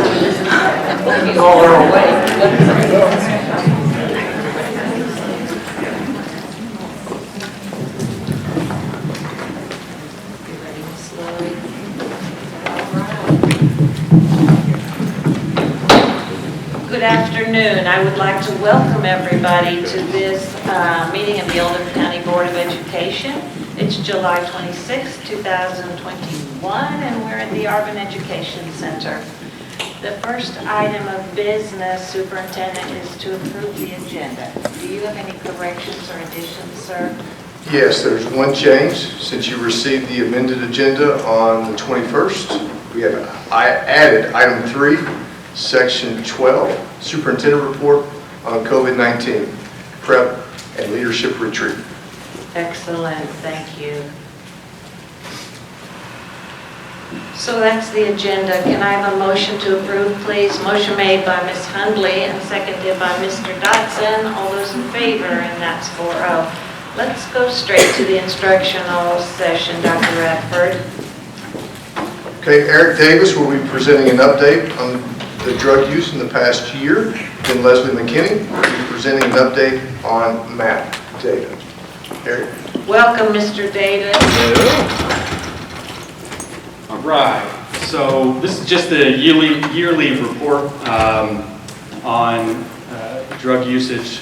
All our way. Good afternoon. I would like to welcome everybody to this meeting of the Oldham County Board of Education. It's July 26, 2021, and we're at the Arvin Education Center. The first item of business, Superintendent, is to approve the agenda. Do you have any corrections or additions, sir? Yes, there's one change. Since you received the amended agenda on the 21st, we have added item 3, section 12, superintendent report on COVID-19 prep and leadership retreat. Excellent, thank you. So that's the agenda. Can I have a motion to approve, please? Motion made by Ms. Hundley and seconded by Mr. Dotson. All those in favor, and that's 4-0. Let's go straight to the instructional session, Dr. Radford. Okay, Eric Davis will be presenting an update on the drug use in the past year. Then Leslie McKinney will be presenting an update on MAP data. Eric? Welcome, Mr. Davis. All right, so this is just a yearly report on drug usage,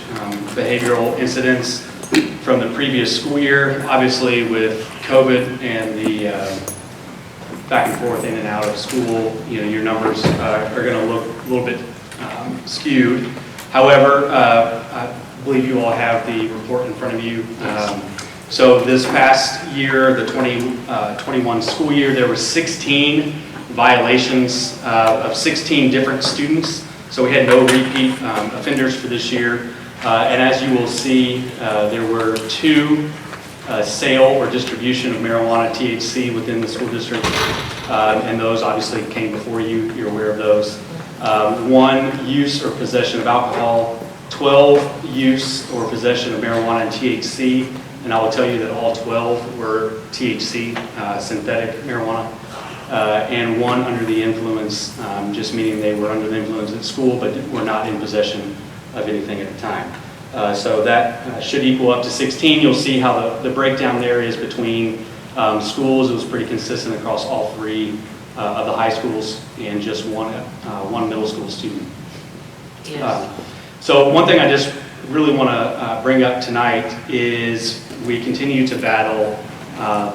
behavioral incidents from the previous school year. Obviously, with COVID and the back and forth in and out of school, your numbers are going to look a little bit skewed. However, I believe you all have the report in front of you. So this past year, the 2021 school year, there were 16 violations of 16 different students. So we had no repeat offenders for this year. And as you will see, there were 2 sale or distribution of marijuana THC within the school district. And those obviously came before you. You're aware of those. 1 use or possession of alcohol, 12 use or possession of marijuana and THC. And I will tell you that all 12 were THC, synthetic marijuana, and 1 under the influence, just meaning they were under the influence at school, but were not in possession of anything at the time. So that should equal up to 16. You'll see how the breakdown there is between schools. It was pretty consistent across all 3 of the high schools and just one middle school student. Yes. So one thing I just really want to bring up tonight is we continue to battle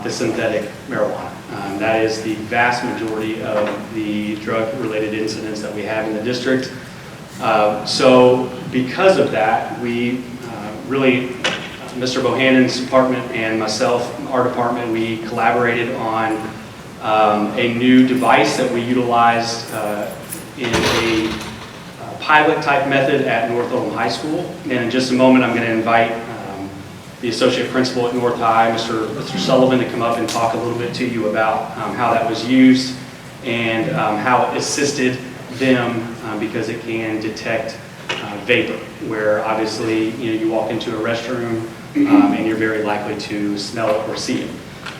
the synthetic marijuana. That is the vast majority of the drug-related incidents that we have in the district. So because of that, we really, Mr. Bohannon's department and myself, our department, we collaborated on a new device that we utilized in a pilot type method at North Oldham High School. And in just a moment, I'm going to invite the associate principal at North High, Mr. Sullivan, to come up and talk a little bit to you about how that was used and how it assisted them because it can detect vapor, where obviously you walk into a restroom and you're very likely to smell it or see it.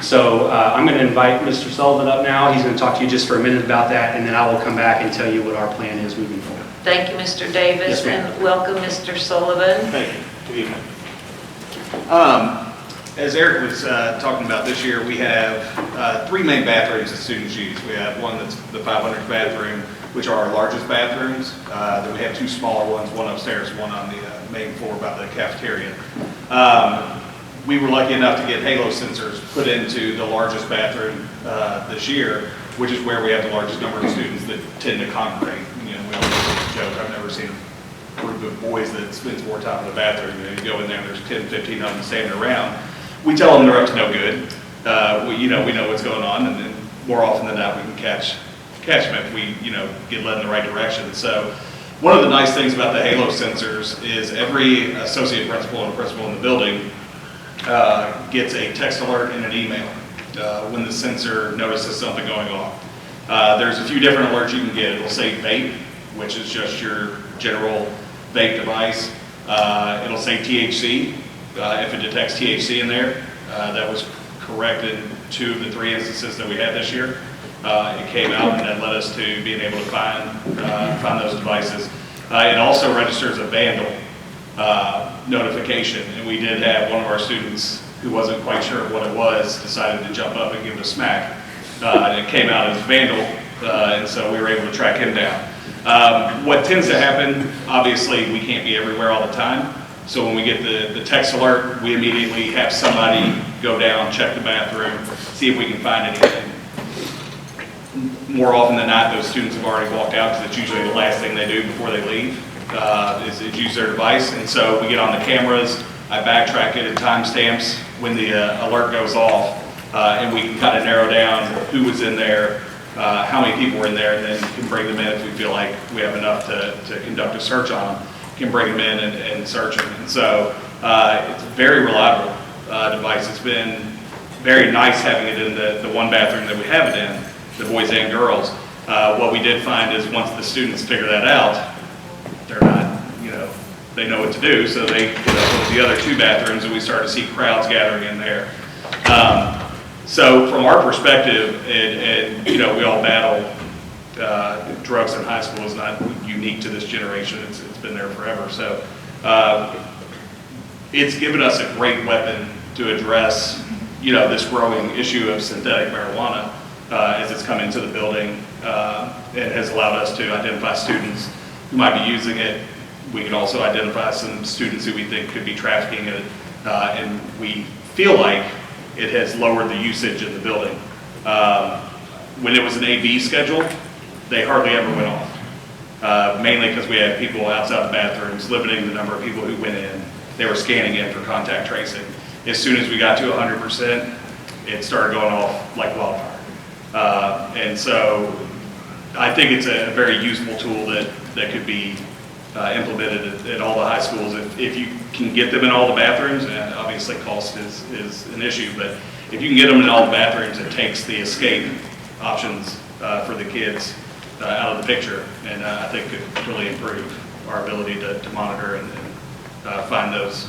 So I'm going to invite Mr. Sullivan up now. He's going to talk to you just for a minute about that, and then I will come back and tell you what our plan is moving forward. Thank you, Mr. Davis, Yes, ma'am. and welcome, Mr. Sullivan. Thank you. Good evening. As Eric was talking about this year, we have 3 main bathrooms that students use. We have one that's the 500 bathroom, which are our largest bathrooms. Then we have 2 smaller ones, one upstairs, one on the main floor by the cafeteria. We were lucky enough to get halo sensors put into the largest bathroom this year, which is where we have the largest number of students that tend to congregate. We always joke, I've never seen a group of boys that spends more time in the bathroom. You go in there and there's 10, 15 of them standing around. We tell them they're up to no good. We know what's going on, and then more often than not we can catch them if we get led in the right direction. So one of the nice things about the halo sensors is every associate principal and principal in the building gets a text alert and an email when the sensor notices something going on. There's a few different alerts you can get. It'll say vape, which is just your general vape device. It'll say THC, if it detects THC in there. That was corrected 2 of the 3 instances that we had this year. It came out, and that led us to being able to find those devices. It also registers a vandal notification, and we did have one of our students who wasn't quite sure what it was, decided to jump up and give it a smack. And it came out as vandal, and so we were able to track him down. What tends to happen, obviously, we can't be everywhere all the time. So when we get the text alert, we immediately have somebody go down, check the bathroom, see if we can find anything. More often than not, those students have already walked out, because it's usually the last thing they do before they leave, is use their device. And so we get on the cameras, I backtrack it at timestamps when the alert goes off, and we can kind of narrow down who was in there, how many people were in there, and then can bring them in if we feel like we have enough to conduct a search on them. Can bring them in and search them. And so it's a very reliable device. It's been very nice having it in the one bathroom that we have it in, the boys and girls. What we did find is once the students figure that out, they're not, they know what to do, so they go to the other two bathrooms, and we start to see crowds gathering in there. So from our perspective, and we all battle drugs in high school is not unique to this generation. It's been there forever. So it's given us a great weapon to address, this growing issue of synthetic marijuana as it's come into the building. It has allowed us to identify students who might be using it. We can also identify some students who we think could be trafficking it, and we feel like it has lowered the usage in the building. When it was an AB schedule, they hardly ever went off, mainly because we had people outside the bathrooms limiting the number of people who went in. They were scanning in for contact tracing. As soon as we got to 100%, it started going off like wildfire. And so I think it's a very useful tool that could be implemented at all the high schools if you can get them in all the bathrooms. And obviously cost is an issue, but if you can get them in all the bathrooms, it takes the escape options for the kids out of the picture, and I think could really improve our ability to monitor and find those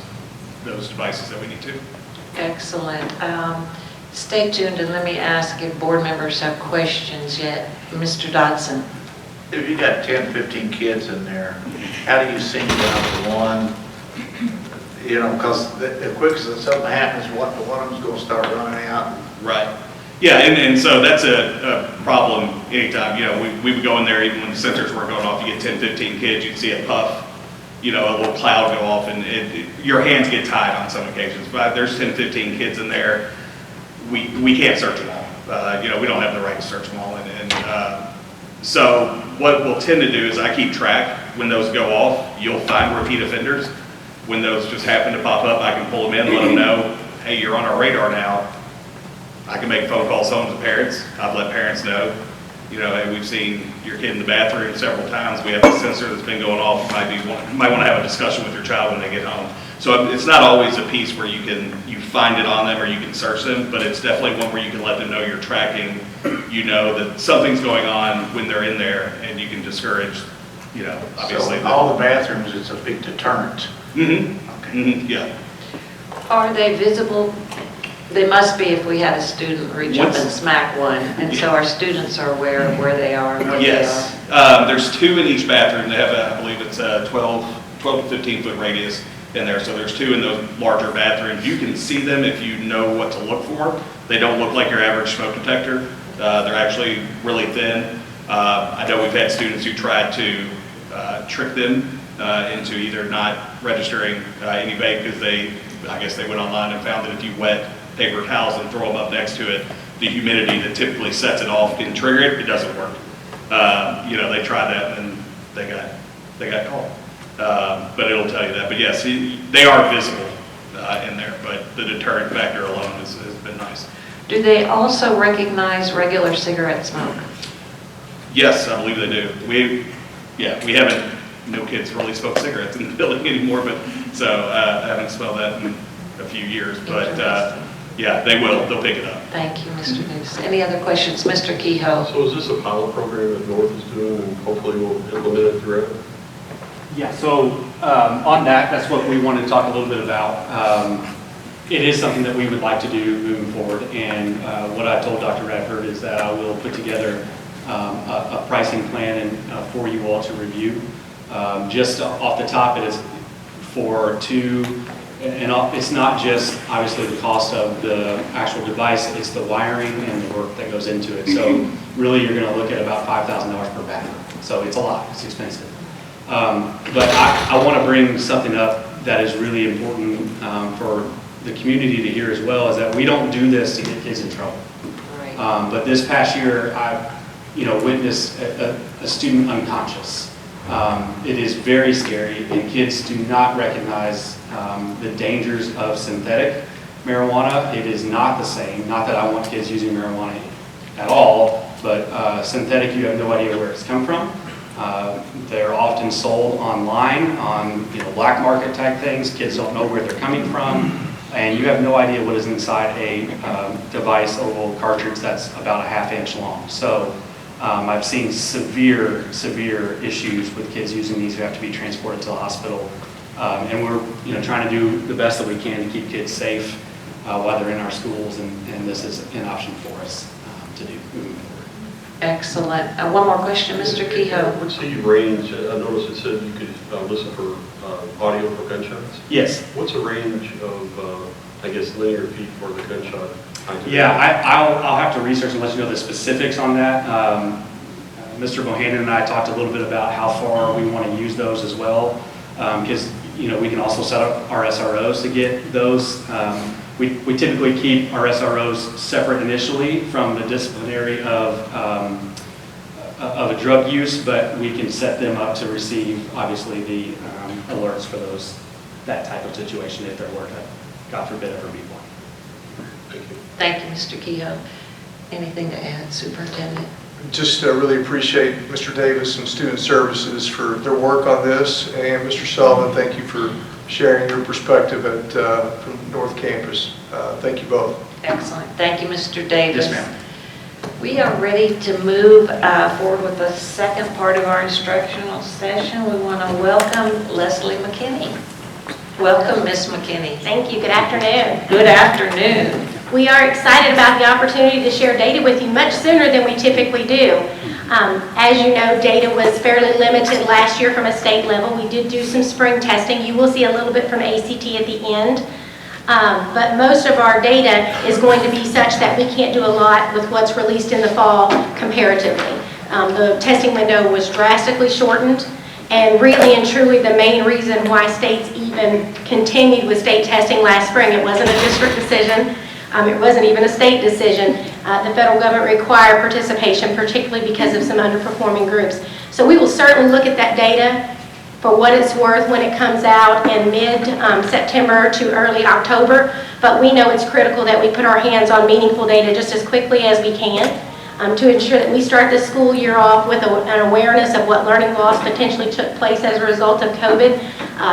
devices that we need to. Excellent. Stay tuned and let me ask if board members have questions yet. Mr. Dodson. If you got 10, 15 kids in there, how do you single out the one? Because the quickest that something happens, one of them's going to start running out. Right. Yeah, and so that's a problem anytime. We would go in there even when the sensors weren't going off. You get 10, 15 kids, you'd see a puff, a little cloud go off, and your hands get tied on some occasions. But there's 10, 15 kids in there. We can't search them all. We don't have the right to search them all. So what we'll tend to do is I keep track. When those go off, you'll find repeat offenders. When those just happen to pop up, I can pull them in, let them know, hey, you're on our radar now. I can make phone calls home to parents. I've let parents know, hey, we've seen your kid in the bathroom several times. We have a sensor that's been going off. You might want to have a discussion with your child when they get home. So it's not always a piece where you find it on them or you can search them, but it's definitely one where you can let them know you're tracking, that something's going on when they're in there, and you can discourage, obviously. So all the bathrooms, it's a big deterrent. Mm-hmm. Okay. Mm-hmm. Yeah. Are they visible? They must be if we had a student reach up and smack one, and so our students are aware of where they are and what they are. Yes. There's 2 in each bathroom. They have, I believe it's a 12 to 15 foot radius in there. So there's 2 in those larger bathrooms. You can see them if you know what to look for. They don't look like your average smoke detector. They're actually really thin. I know we've had students who tried to trick them into either not registering any vape because I guess they went online and found that if you wet paper towels and throw them up next to it, the humidity that typically sets it off can trigger it. It doesn't work. They tried that and they got caught. But it'll tell you that. But yes, they are visible in there, but the deterrent factor alone has been nice. Do they also recognize regular cigarette smoke? Yes, I believe they do. We haven't, no kids really smoke cigarettes in the building anymore, but so I haven't smelled that in a few years, but yeah, they will. They'll pick it up. Thank you, Mr. News. Any other questions? Mr. Kehoe. So is this a pilot program that North is doing and hopefully we'll implement it throughout? Yeah, so on that's what we wanted to talk a little bit about. it is something that we would like to do moving forward. And what I told Dr. Radford is that I will put together a pricing plan and for you all to review. Just off the top, it is for two, and it's not just obviously the cost of the actual device, it's the wiring and the work that goes into it. So really you're going to look at about $5,000 per bathroom. So it's a lot, it's expensive. But I want to bring something up that is really important for the community to hear as well, is that we don't do this to get kids in trouble. Right. But this past year, I've witnessed a student unconscious. It is very scary, and kids do not recognize the dangers of synthetic marijuana. It is not the same. Not that I want kids using marijuana at all, but synthetic, you have no idea where it's come from. They're often sold online on black market type things. Kids don't know where they're coming from, and you have no idea what is inside a device, oval cartridge that's about a ½ inch long. So I've seen severe issues with kids using these who have to be transported to the hospital. And we're trying to do the best that we can to keep kids safe while they're in our schools, and this is an option for us to do moving forward. Excellent. One more question, Mr. Kehoe. What's the range? I noticed it said you could listen for audio for gunshots. Yes. What's a range of, I guess, linear feet for the gunshot? Yeah, I'll have to research and let you know the specifics on that. Mr. Bohannon and I talked a little bit about how far we want to use those as well, because we can also set up our SROs to get those. We typically keep our SROs separate initially from the disciplinary of a drug use, but we can set them up to receive, obviously, the alerts for that type of situation if there were to, God forbid, ever be one. Thank you. Thank you, Mr. Kehoe. Anything to add, Superintendent? Just really appreciate Mr. Davis and Student Services for their work on this, and Mr. Sullivan, thank you for sharing your perspective from North Campus. Thank you both. Excellent. Thank you, Mr. Davis. Yes, ma'am. We are ready to move forward with the second part of our instructional session. We want to welcome Leslie McKinney. Welcome, Ms. McKinney. Thank you. Good afternoon. Good afternoon. We are excited about the opportunity to share data with you much sooner than we typically do. As you know, data was fairly limited last year from a state level. We did do some spring testing. You will see a little bit from ACT at the end. But most of our data is going to be such that we can't do a lot with what's released in the fall comparatively. The testing window was drastically shortened, and really and truly the main reason why states even continued with state testing last spring, it wasn't a district decision, it wasn't even a state decision. The federal government required participation, particularly because of some underperforming groups. So we will certainly look at that data for what it's worth when it comes out in mid-September to early October, but we know it's critical that we put our hands on meaningful data just as quickly as we can to ensure that we start the school year off with an awareness of what learning loss potentially took place as a result of COVID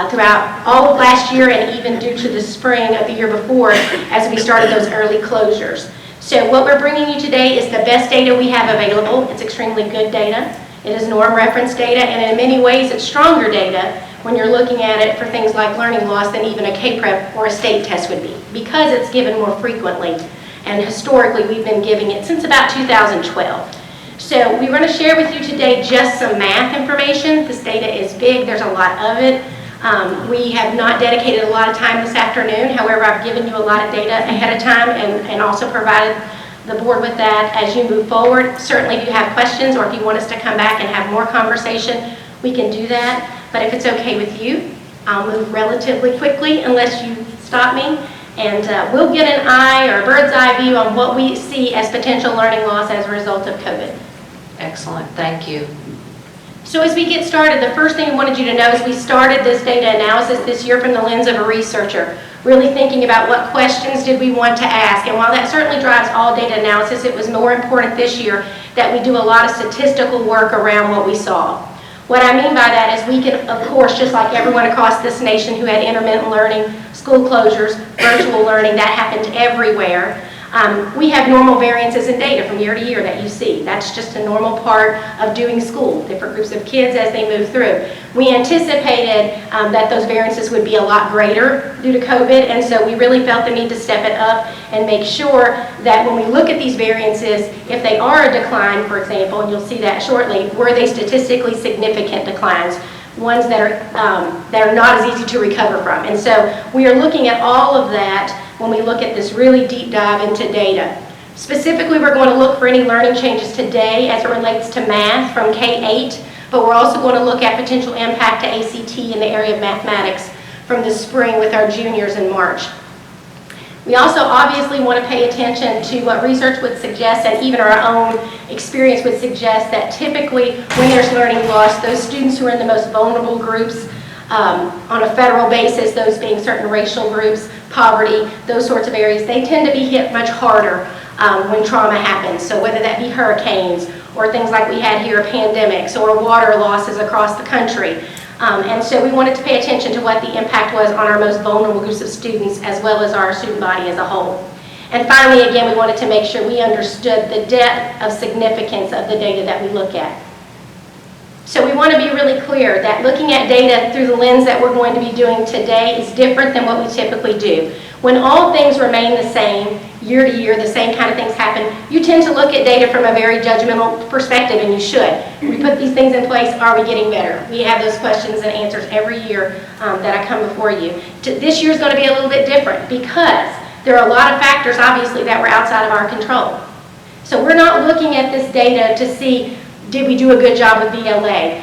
throughout all of last year and even due to the spring of the year before as we started those early closures. So what we're bringing you today is the best data we have available. It's extremely good data. It is norm reference data, and in many ways it's stronger data when you're looking at it for things like learning loss than even a K-PREP or a state test would be, because it's given more frequently. And historically, we've been giving it since about 2012. So we're going to share with you today just some math information. This data is big. There's a lot of it. We have not dedicated a lot of time this afternoon. However, I've given you a lot of data ahead of time and also provided the board with that as you move forward. Certainly, if you have questions or if you want us to come back and have more conversation, we can do that. But if it's okay with you, I'll move relatively quickly unless you stop me. And we'll get an eye or a bird's eye view on what we see as potential learning loss as a result of COVID. Excellent. Thank you. So as we get started, the first thing I wanted you to know is we started this data analysis this year from the lens of a researcher, really thinking about what questions did we want to ask. And while that certainly drives all data analysis, it was more important this year that we do a lot of statistical work around what we saw. What I mean by that is we can, of course, just like everyone across this nation who had intermittent learning, school closures, virtual learning, that happened everywhere. We have normal variances in data from year to year that you see. That's just a normal part of doing school, different groups of kids as they move through. We anticipated that those variances would be a lot greater due to COVID, and so we really felt the need to step it up and make sure that when we look at these variances, if they are a decline, for example, and you'll see that shortly, were they statistically significant declines, ones that are not as easy to recover from. And so we are looking at all of that when we look at this really deep dive into data. Specifically, we're going to look for any learning changes today as it relates to math from K-8, but we're also going to look at potential impact to ACT in the area of mathematics from the spring with our juniors in March. We also obviously want to pay attention to what research would suggest, and even our own experience would suggest, that typically when there's learning loss, those students who are in the most vulnerable groups on a federal basis, those being certain racial groups, poverty, those sorts of areas, they tend to be hit much harder when trauma happens. So whether that be hurricanes or things like we had here, pandemics, or water losses across the country. And so we wanted to pay attention to what the impact was on our most vulnerable groups of students as well as our student body as a whole. And finally, again, we wanted to make sure we understood the depth of significance of the data that we look at. So we want to be really clear that looking at data through the lens that we're going to be doing today is different than what we typically do. When all things remain the same, year to year, the same kind of things happen, you tend to look at data from a very judgmental perspective, and you should. We put these things in place, are we getting better? We have those questions and answers every year that I come before you. This year is going to be a little bit different because there are a lot of factors, obviously, that were outside of our control. So we're not looking at this data to see, did we do a good job with BLA?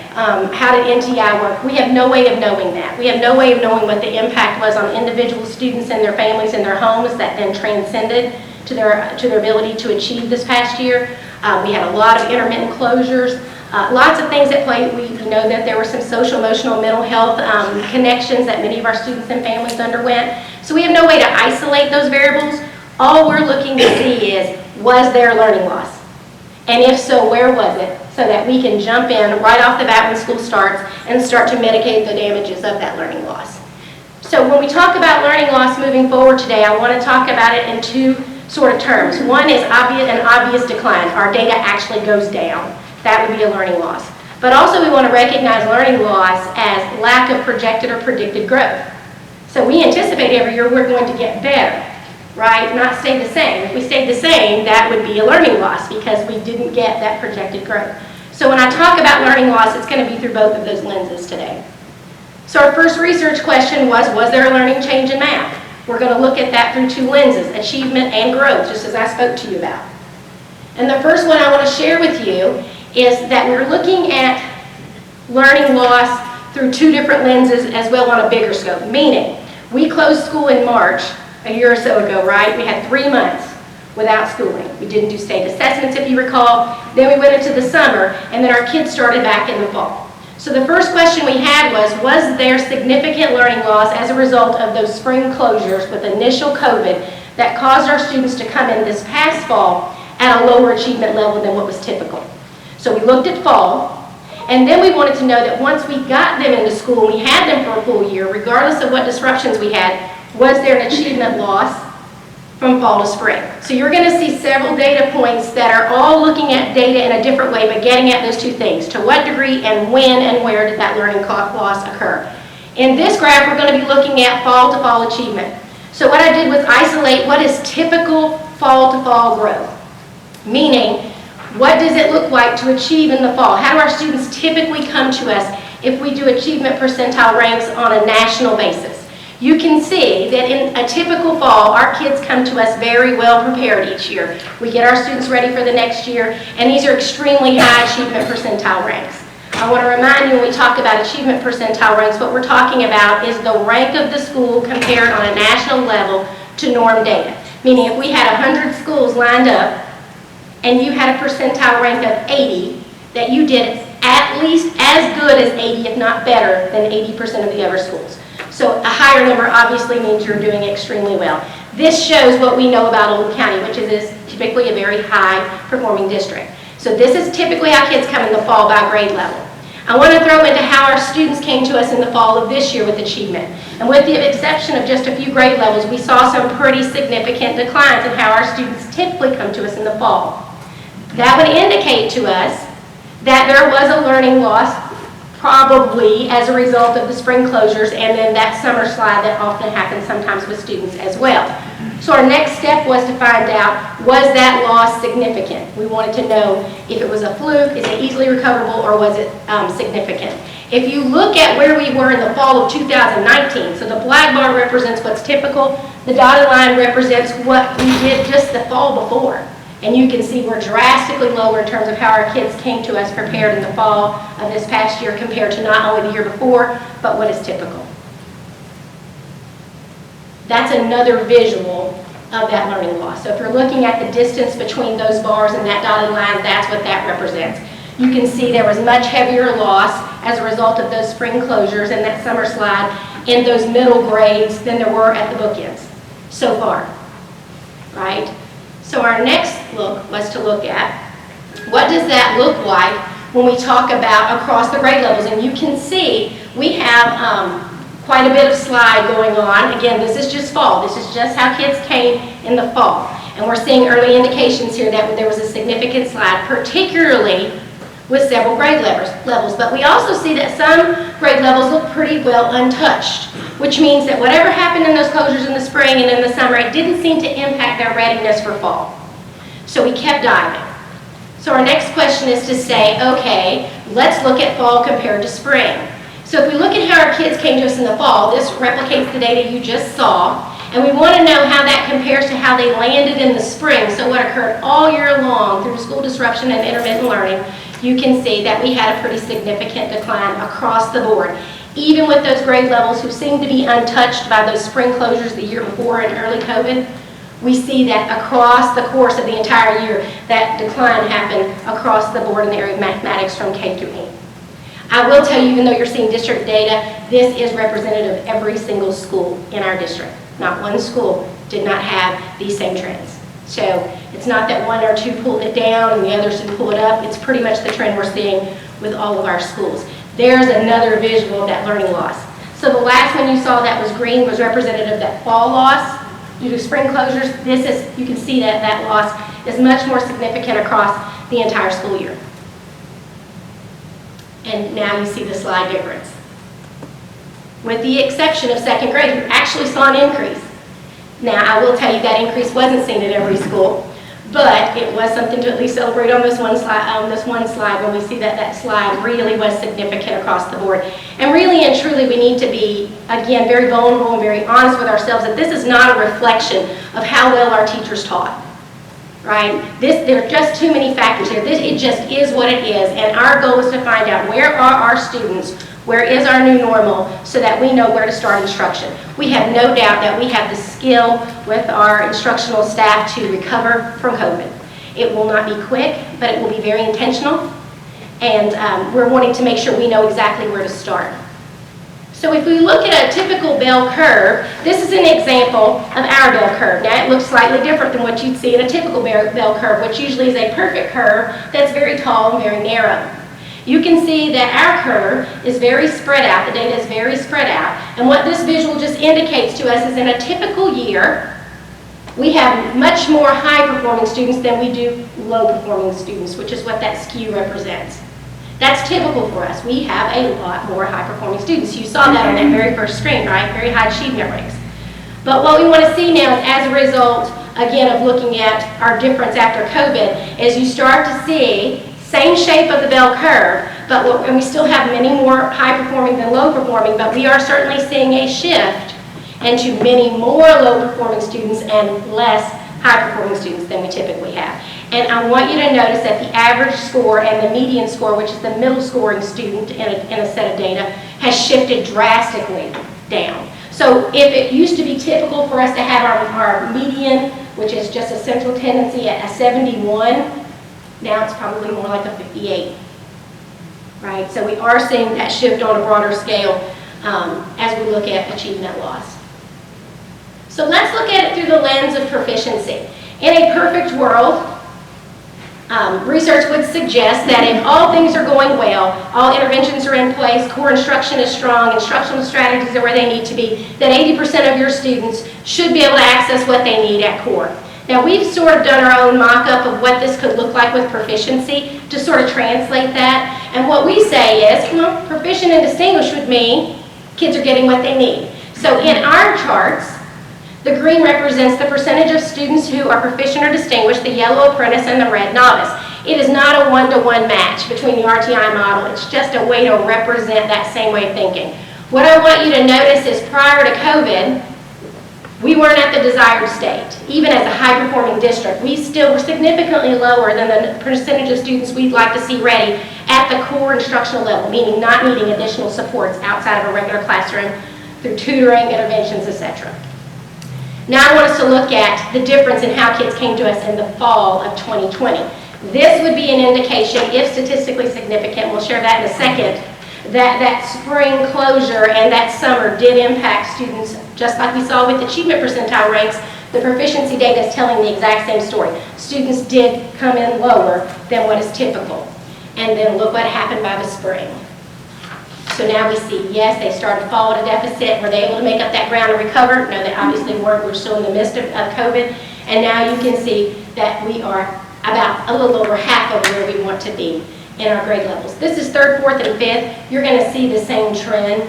How did NTI work? We have no way of knowing that. We have no way of knowing what the impact was on individual students and their families and their homes that then transcended to their ability to achieve this past year. We had a lot of intermittent closures, lots of things at play. We know that there were some social, emotional, mental health connections that many of our students and families underwent. So we have no way to isolate those variables. All we're looking to see is, was there learning loss? And if so, where was it? So that we can jump in right off the bat when school starts and start to mitigate the damages of that learning loss. So when we talk about learning loss moving forward today, I want to talk about it in two sort of terms. One is an obvious decline. Our data actually goes down. That would be a learning loss. But also we want to recognize learning loss as lack of projected or predicted growth. So we anticipate every year we're going to get better, right? Not stay the same. If we stayed the same, that would be a learning loss because we didn't get that projected growth. So when I talk about learning loss, it's going to be through both of those lenses today. So our first research question was there a learning change in math? We're going to look at that through two lenses, achievement and growth, just as I spoke to you about. And the first one I want to share with you is that we're looking at learning loss through two different lenses as well on a bigger scope, meaning we closed school in March a year or so ago, right? We had 3 months without schooling. We didn't do state assessments, if you recall. Then we went into the summer, and then our kids started back in the fall. So the first question we had was there significant learning loss as a result of those spring closures with initial COVID that caused our students to come in this past fall at a lower achievement level than what was typical? So we looked at fall, and then we wanted to know that once we got them into school, we had them for a full year, regardless of what disruptions we had, was there an achievement loss from fall to spring? So you're going to see several data points that are all looking at data in a different way, but getting at those two things. To what degree and when and where did that learning loss occur? In this graph, we're going to be looking at fall to fall achievement. So what I did was isolate what is typical fall to fall growth, meaning what does it look like to achieve in the fall? How do our students typically come to us if we do achievement percentile ranks on a national basis? You can see that in a typical fall, our kids come to us very well prepared each year. We get our students ready for the next year, and these are extremely high achievement percentile ranks. I want to remind you when we talk about achievement percentile ranks, what we're talking about is the rank of the school compared on a national level to norm data. Meaning if we had 100 schools lined up, and you had a percentile rank of 80, that you did at least as good as 80, if not better, than 80% of the other schools. So a higher number obviously means you're doing extremely well. This shows what we know about Oldham County, which is typically a very high performing district. So this is typically how kids come in the fall by grade level. I want to throw into how our students came to us in the fall of this year with achievement. And with the exception of just a few grade levels, we saw some pretty significant declines in how our students typically come to us in the fall. That would indicate to us that there was a learning loss, probably as a result of the spring closures and then that summer slide that often happens sometimes with students as well. So our next step was to find out, was that loss significant? We wanted to know if it was a fluke, is it easily recoverable, or was it significant? If you look at where we were in the fall of 2019, so the black bar represents what's typical, the dotted line represents what we did just the fall before. And you can see we're drastically lower in terms of how our kids came to us prepared in the fall of this past year compared to not only the year before, but what is typical. That's another visual of that learning loss. So if you're looking at the distance between those bars and that dotted line, that's what that represents. You can see there was much heavier loss as a result of those spring closures and that summer slide in those middle grades than there were at the bookends so far, right? So our next look was to look at what does that look like when we talk about across the grade levels. And you can see we have quite a bit of slide going on. Again, this is just fall. This is just how kids came in the fall. And we're seeing early indications here that there was a significant slide, particularly with several grade levels. But we also see that some grade levels look pretty well untouched, which means that whatever happened in those closures in the spring and in the summer, it didn't seem to impact their readiness for fall. So we kept diving. So our next question is to say, okay, let's look at fall compared to spring. So if we look at how our kids came to us in the fall, this replicates the data you just saw, and we want to know how that compares to how they landed in the spring. So what occurred all year long through school disruption and intermittent learning, you can see that we had a pretty significant decline across the board. Even with those grade levels who seemed to be untouched by those spring closures the year before and early COVID, we see that across the course of the entire year, that decline happened across the board in the area of mathematics from K through 8. I will tell you, even though you're seeing district data, this is representative of every single school in our district. Not one school did not have these same trends. So it's not that one or two pulled it down and the others didn't pull it up. It's pretty much the trend we're seeing with all of our schools. There's another visual of that learning loss. So the last one you saw that was green was representative of that fall loss due to spring closures. This is, you can see that that loss is much more significant across the entire school year. And now you see the slide difference. With the exception of second grade, you actually saw an increase. Now, I will tell you that increase wasn't seen at every school, but it was something to at least celebrate on this one slide when we see that that slide really was significant across the board. And really and truly, we need to be, again, very vulnerable and very honest with ourselves that this is not a reflection of how well our teachers taught. Right? There are just too many factors here. It just is what it is, and our goal is to find out where are our students, where is our new normal, so that we know where to start instruction. We have no doubt that we have the skill with our instructional staff to recover from COVID. It will not be quick, but it will be very intentional, and we're wanting to make sure we know exactly where to start. So if we look at a typical bell curve, this is an example of our bell curve. Now it looks slightly different than what you'd see in a typical bell curve, which usually is a perfect curve that's very tall and very narrow. You can see that our curve is very spread out, the data is very spread out, and what this visual just indicates to us is in a typical year, we have much more high-performing students than we do low-performing students, which is what that skew represents. That's typical for us. We have a lot more high-performing students. You saw that on that very first screen, right? Very high achievement rates. But what we want to see now is as a result, again, of looking at our difference after COVID, is you start to see same shape of the bell curve, and we still have many more high-performing than low-performing, but we are certainly seeing a shift into many more low-performing students and less high-performing students than we typically have. And I want you to notice that the average score and the median score, which is the middle scoring student in a set of data, has shifted drastically down. So if it used to be typical for us to have our median, which is just a central tendency at a 71, now it's probably more like a 58, right? So we are seeing that shift on a broader scale as we look at achievement loss. So let's look at it through the lens of proficiency. In a perfect world, Research would suggest that if all things are going well, all interventions are in place, core instruction is strong, instructional strategies are where they need to be, that 80% of your students should be able to access what they need at core. Now, we've sort of done our own mock-up of what this could look like with proficiency to sort of translate that. And what we say is, well, proficient and distinguished would mean kids are getting what they need. So in our charts, the green represents the percentage of students who are proficient or distinguished, the yellow apprentice and the red novice. It is not a one-to-one match between the RTI model. It's just a way to represent that same way of thinking. What I want you to notice is prior to COVID, we weren't at the desired state. Even as a high-performing district, we still were significantly lower than the percentage of students we'd like to see ready at the core instructional level, meaning not needing additional supports outside of a regular classroom through tutoring, interventions, etc. Now I want us to look at the difference in how kids came to us in the fall of 2020. This would be an indication, if statistically significant, we'll share that in a second, that spring closure and that summer did impact students, just like we saw with achievement percentile ranks. The proficiency data is telling the exact same story. Students did come in lower than what is typical. And then look what happened by the spring. So now we see, yes, they started to fall at a deficit. Were they able to make up that ground and recover? No, they obviously weren't. We're still in the midst of COVID. And now you can see that we are about a little over half of where we want to be in our grade levels. This is 3rd, 4th, and 5th. You're going to see the same trend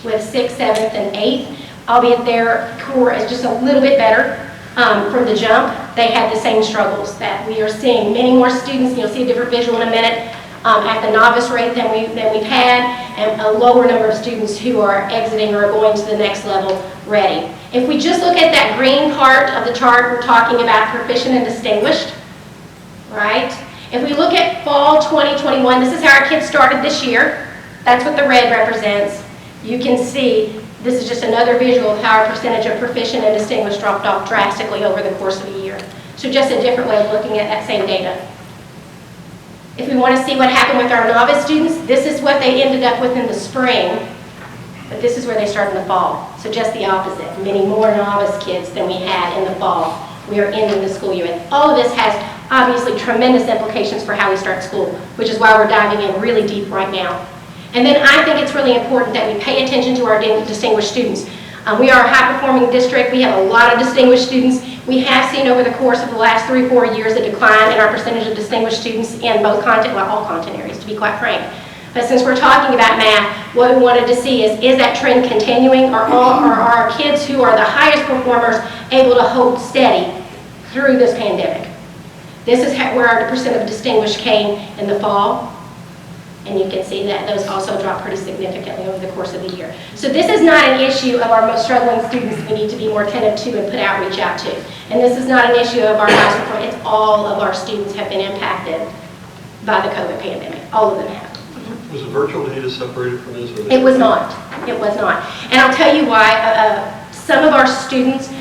with 6th, 7th, and 8th, albeit their core is just a little bit better from the jump. They had the same struggles that we are seeing. Many more students, you'll see a different visual in a minute, at the novice rate than we've had, and a lower number of students who are exiting or going to the next level ready. If we just look at that green part of the chart, we're talking about proficient and distinguished, right? If we look at fall 2021, this is how our kids started this year. That's what the red represents. You can see this is just another visual of how our percentage of proficient and distinguished dropped off drastically over the course of the year. So just a different way of looking at that same data. If we want to see what happened with our novice students, this is what they ended up with in the spring, but this is where they started in the fall. So just the opposite, many more novice kids than we had in the fall. We are ending the school year with. All of this has obviously tremendous implications for how we start school, which is why we're diving in really deep right now. And then I think it's really important that we pay attention to our distinguished students. We are a high-performing district. We have a lot of distinguished students. We have seen over the course of the last 3 or 4 years a decline in our percentage of distinguished students in both content, well, all content areas, to be quite frank. But since we're talking about math, what we wanted to see is that trend continuing? Are our kids who are the highest performers able to hold steady through this pandemic? This is where our percent of distinguished came in the fall. And you can see that those also dropped pretty significantly over the course of the year. So this is not an issue of our most struggling students we need to be more attentive to and put outreach out to. And this is not an issue of our highest performing. It's all of our students have been impacted by the COVID pandemic. All of them have. Was the virtual data separated from this? Or It was not. It was not. And I'll tell you why. Some of our students,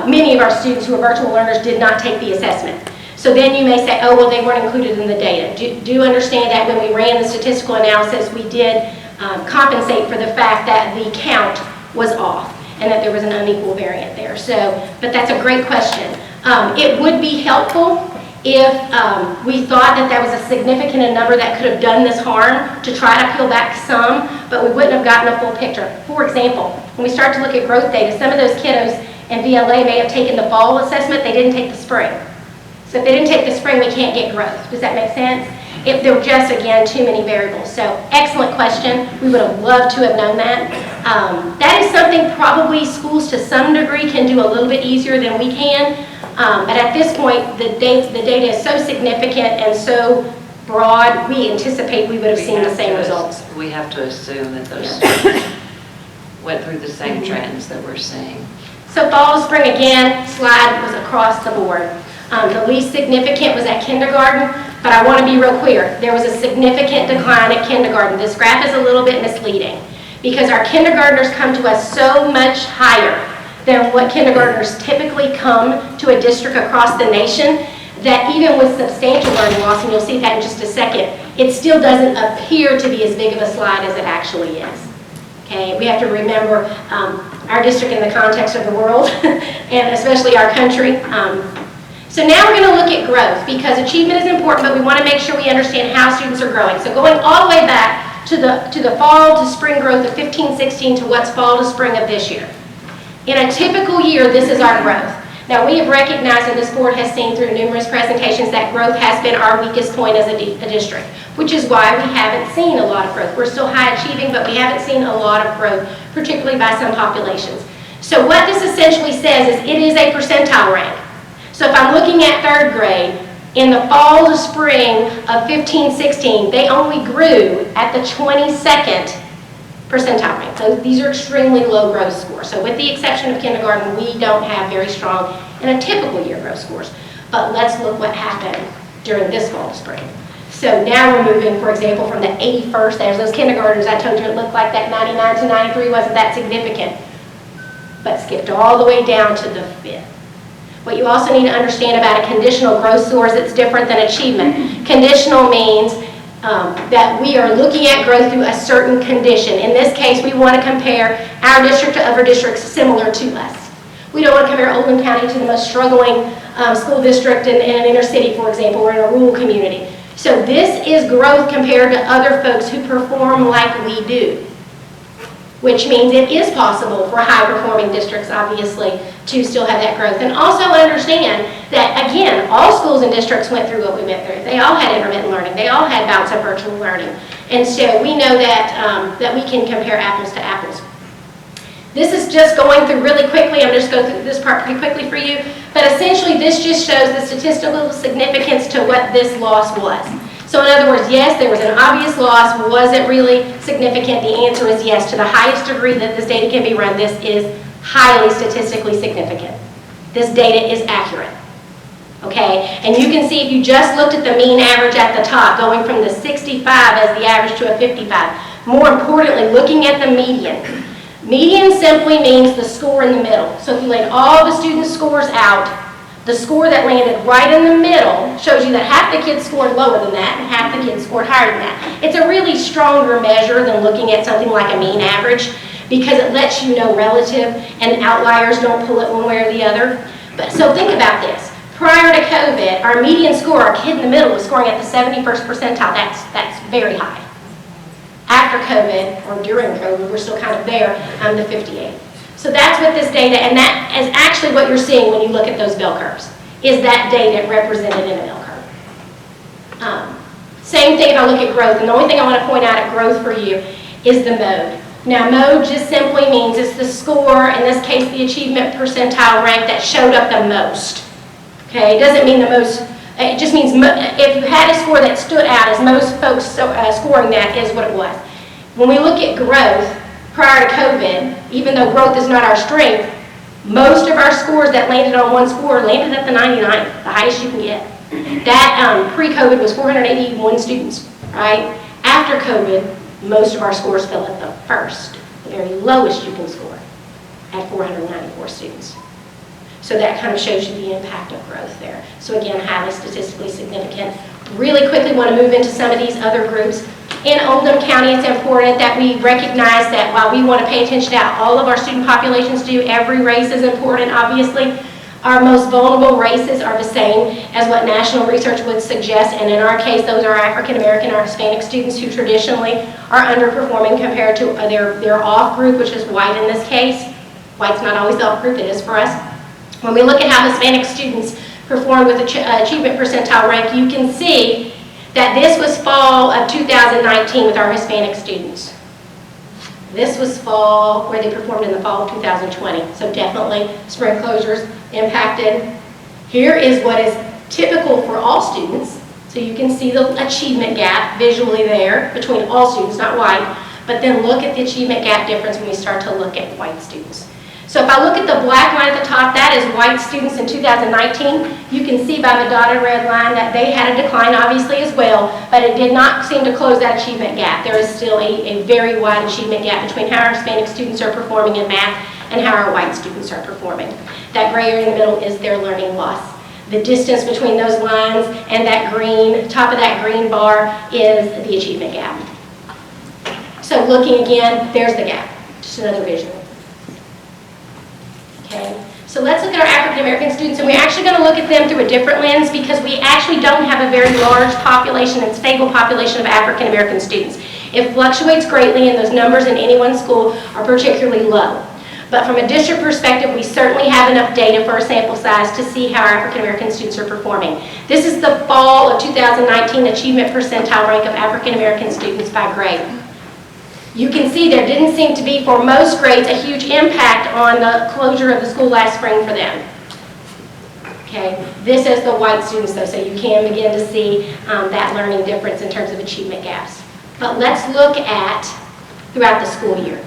many of our students who are virtual learners did not take the assessment. So then you may say, oh, well, they weren't included in the data. Do understand that when we ran the statistical analysis, we did compensate for the fact that the count was off and that there was an unequal variant there. So, but that's a great question. It would be helpful if we thought that there was a significant number that could have done this harm to try to peel back some, but we wouldn't have gotten a full picture. For example, when we start to look at growth data, some of those kiddos in VLA may have taken the fall assessment, they didn't take the spring. So if they didn't take the spring, we can't get growth. Does that make sense? If there were just, again, too many variables. So excellent question. We would have loved to have known that. That is something probably schools to some degree can do a little bit easier than we can. But at this point, the data is so significant and so broad, we anticipate we would have seen the same results. We have to assume that those students went through the same trends that we're seeing. So fall, spring, again, slide was across the board. The least significant was at kindergarten, but I want to be real clear. There was a significant decline at kindergarten. This graph is a little bit misleading because our kindergartners come to us so much higher than what kindergartners typically come to a district across the nation that even with substantial learning loss, and you'll see that in just a second, it still doesn't appear to be as big of a slide as it actually is. Okay, we have to remember our district in the context of the world and especially our country. So now we're going to look at growth, because achievement is important, but we want to make sure we understand how students are growing. So going all the way back to the fall to spring growth of 15-16 to what's fall to spring of this year. In a typical year, this is our growth. Now, we have recognized, and this board has seen through numerous presentations, that growth has been our weakest point as a district, which is why we haven't seen a lot of growth. We're still high achieving, but we haven't seen a lot of growth, particularly by some populations. So what this essentially says is it is a percentile rank. So if I'm looking at third grade, in the fall to spring of 15-16, they only grew at the 22nd percentile rank. So these are extremely low growth scores. So with the exception of kindergarten, we don't have very strong in a typical year growth scores. But let's look what happened during this fall to spring. So now we're moving, for example, from the 81st, there's those kindergartners I told you it looked like that 99 to 93 wasn't that significant, but skipped all the way down to the 5th. What you also need to understand about a conditional growth score is it's different than achievement. Conditional means that we are looking at growth through a certain condition. In this case, we want to compare our district to other districts similar to us. We don't want to compare Oldham County to the most struggling school district in an inner city, for example, or in a rural community. So this is growth compared to other folks who perform like we do, which means it is possible for high-performing districts, obviously, to still have that growth. And also understand that, again, all schools and districts went through what we went through. They all had intermittent learning. They all had bouts of virtual learning. And so we know that, that we can compare apples to apples. This is just going through really quickly. I'm just going through this part pretty quickly for you. But essentially, this just shows the statistical significance to what this loss was. So in other words, yes, there was an obvious loss. Was it really significant? The answer is yes. To the highest degree that this data can be run, this is highly statistically significant. This data is accurate. Okay? And you can see if you just looked at the mean average at the top, going from the 65 as the average to a 55. More importantly, looking at the median. Median simply means the score in the middle. So if you laid all the students' scores out, the score that landed right in the middle shows you that half the kids scored lower than that and half the kids scored higher than that. It's a really stronger measure than looking at something like a mean average because it lets you know relative and outliers don't pull it one way or the other. But so think about this. Prior to COVID, our median score, our kid in the middle was scoring at the 71st percentile. That's very high. After COVID, or during COVID, we're still kind of there, the 58. So that's what this data, and that is actually what you're seeing when you look at those bell curves, is that data represented in a bell curve. Same thing if I look at growth, and the only thing I want to point out at growth for you is the mode. Now, mode just simply means it's the score, in this case, the achievement percentile rank that showed up the most. Okay, it doesn't mean the most, it just means if you had a score that stood out as most folks scoring that is what it was. When we look at growth, prior to COVID, even though growth is not our strength, most of our scores that landed on one score landed at the 99th, the highest you can get. That pre-COVID was 481 students, right? After COVID, most of our scores fell at the first, the very lowest you can score, at 494 students. So that kind of shows you the impact of growth there. So again, highly statistically significant. Really quickly want to move into some of these other groups. In Oldham County, it's important that we recognize that while we want to pay attention to how all of our student populations do, every race is important, obviously. Our most vulnerable races are the same as what national research would suggest, and in our case, those are African American or Hispanic students who traditionally are underperforming compared to their off group, which is white in this case. White's not always the off group, it is for us. When we look at how Hispanic students perform with achievement percentile rank, you can see that this was fall of 2019 with our Hispanic students. This was fall, where they performed in the fall of 2020. So definitely spring closures impacted. Here is what is typical for all students. So you can see the achievement gap visually there between all students, not white. But then look at the achievement gap difference when we start to look at white students. So if I look at the black line at the top, that is white students in 2019. You can see by the dotted red line that they had a decline, obviously, as well, but it did not seem to close that achievement gap. There is still a very wide achievement gap between how our Hispanic students are performing in math and how our white students are performing. That gray area in the middle is their learning loss. The distance between those lines and that green, top of that green bar is the achievement gap. So looking again, there's the gap, just another visual. Okay. So let's look at our African American students, and we're actually going to look at them through a different lens because we actually don't have a very large population and stable population of African American students. It fluctuates greatly, and those numbers in any one school are particularly low. But from a district perspective, we certainly have enough data for our sample size to see how our African American students are performing. This is the fall of 2019 achievement percentile rank of African American students by grade. You can see there didn't seem to be, for most grades, a huge impact on the closure of the school last spring for them. Okay, this is the white students though, so you can begin to see that learning difference in terms of achievement gaps. But let's look at throughout the school year.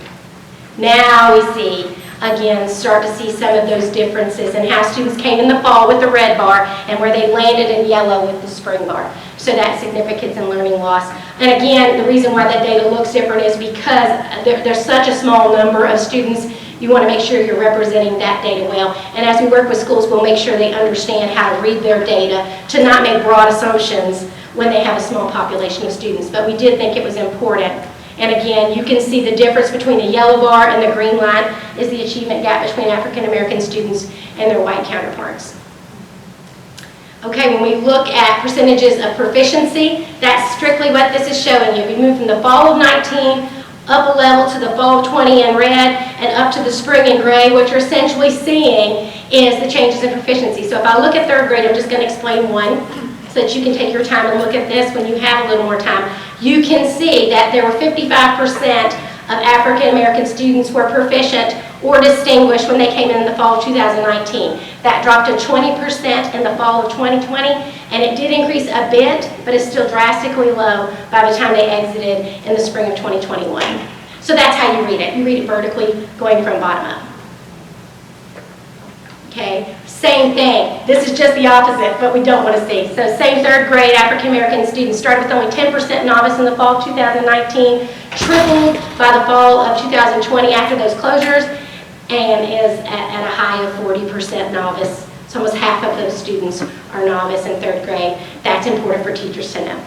Now we see, again, start to see some of those differences and how students came in the fall with the red bar and where they landed in yellow with the spring bar. So that significance in learning loss. And again, the reason why that data looks different is because there's such a small number of students, you want to make sure you're representing that data well. And as we work with schools, we'll make sure they understand how to read their data to not make broad assumptions when they have a small population of students. But we did think it was important. And again, you can see the difference between the yellow bar and the green line is the achievement gap between African American students and their white counterparts. Okay, when we look at percentages of proficiency, that's strictly what this is showing you. We moved from the fall of 19 up a level to the fall of 20 in red and up to the spring in gray. What you're essentially seeing is the changes in proficiency. So if I look at third grade, I'm just going to explain one so that you can take your time and look at this when you have a little more time. You can see that there were 55% of African American students were proficient or distinguished when they came in the fall of 2019. That dropped to 20% in the fall of 2020, and it did increase a bit, but it's still drastically low by the time they exited in the spring of 2021. So that's how you read it. You read it vertically, going from bottom up. Okay, same thing. This is just the opposite, what we don't want to see. So same third grade African American students started with only 10% novice in the fall of 2019, tripled by the fall of 2020 after those closures, and is at a high of 40% novice. So almost half of those students are novice in third grade. That's important for teachers to know,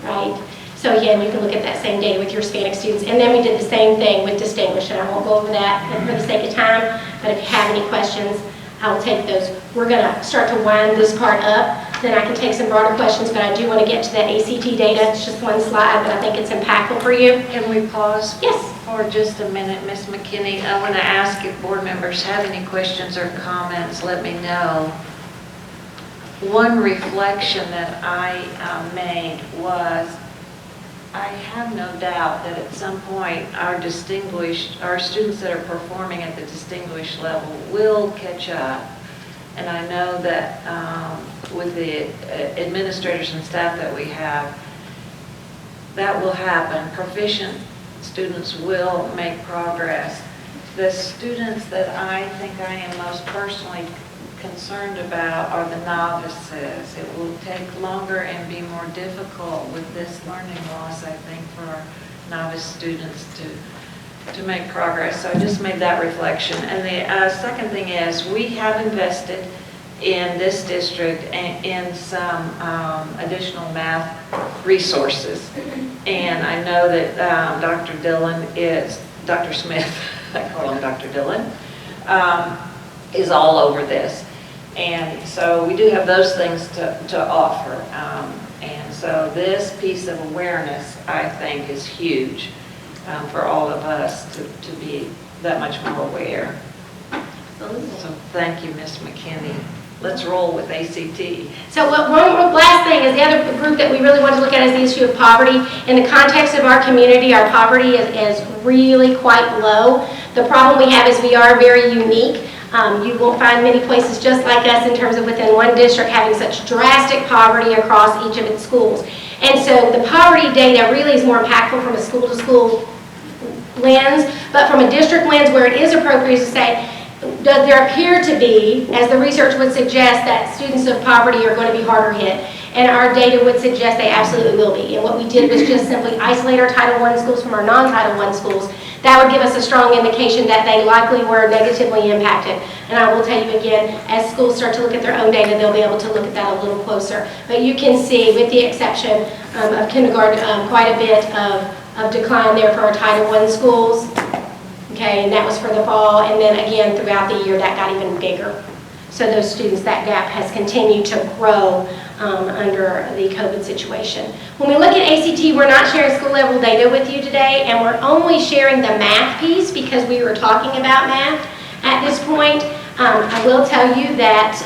right? So again, you can look at that same data with your Hispanic students. And then we did the same thing with distinguished, and I won't go over that for the sake of time, but if you have any questions, I will take those. We're going to start to wind this part up, then I can take some broader questions, but I do want to get to that ACT data. It's just one slide, but I think it's impactful for you. Can we pause? Yes. For just a minute, Ms. McKinney? I want to ask if board members have any questions or comments, let me know. One reflection that I made was, I have no doubt that at some point our students that are performing at the distinguished level will catch up. And I know that with the administrators and staff that we have, that will happen. Proficient students will make progress. The students that I think I am most personally concerned about are the novices. It will take longer and be more difficult with this learning loss, I think, for our novice students to make progress. So I just made that reflection. And the second thing is, we have invested in this district in some additional math resources. And I know that Dr. Smith, I call him Dr. Dillon, is all over this. And so we do have those things to offer. And so this piece of awareness, I think, is huge for all of us to be that much more aware. So thank you, Ms. McKinney. Let's roll with ACT. So one last thing is the other group that we really want to look at is the issue of poverty. In the context of our community, our poverty is really quite low. The problem we have is we are very unique. You won't find many places just like us in terms of within one district having such drastic poverty across each of its schools. And so the poverty data really is more impactful from a school-to-school lens, but from a district lens where it is appropriate to say, does there appear to be, as the research would suggest, that students of poverty are going to be harder hit? And our data would suggest they absolutely will be. And what we did was just simply isolate our Title I schools from our non-Title I schools. That would give us a strong indication that they likely were negatively impacted. And I will tell you again, as schools start to look at their own data, they'll be able to look at that a little closer. But you can see, with the exception of kindergarten, quite a bit of decline there for our Title I schools. okay, and that was for the fall, and then again, throughout the year, that got even bigger. So those students, that gap has continued to grow under the COVID situation. When we look at ACT, we're not sharing school level data with you today, and we're only sharing the math piece because we were talking about math at this point. I will tell you that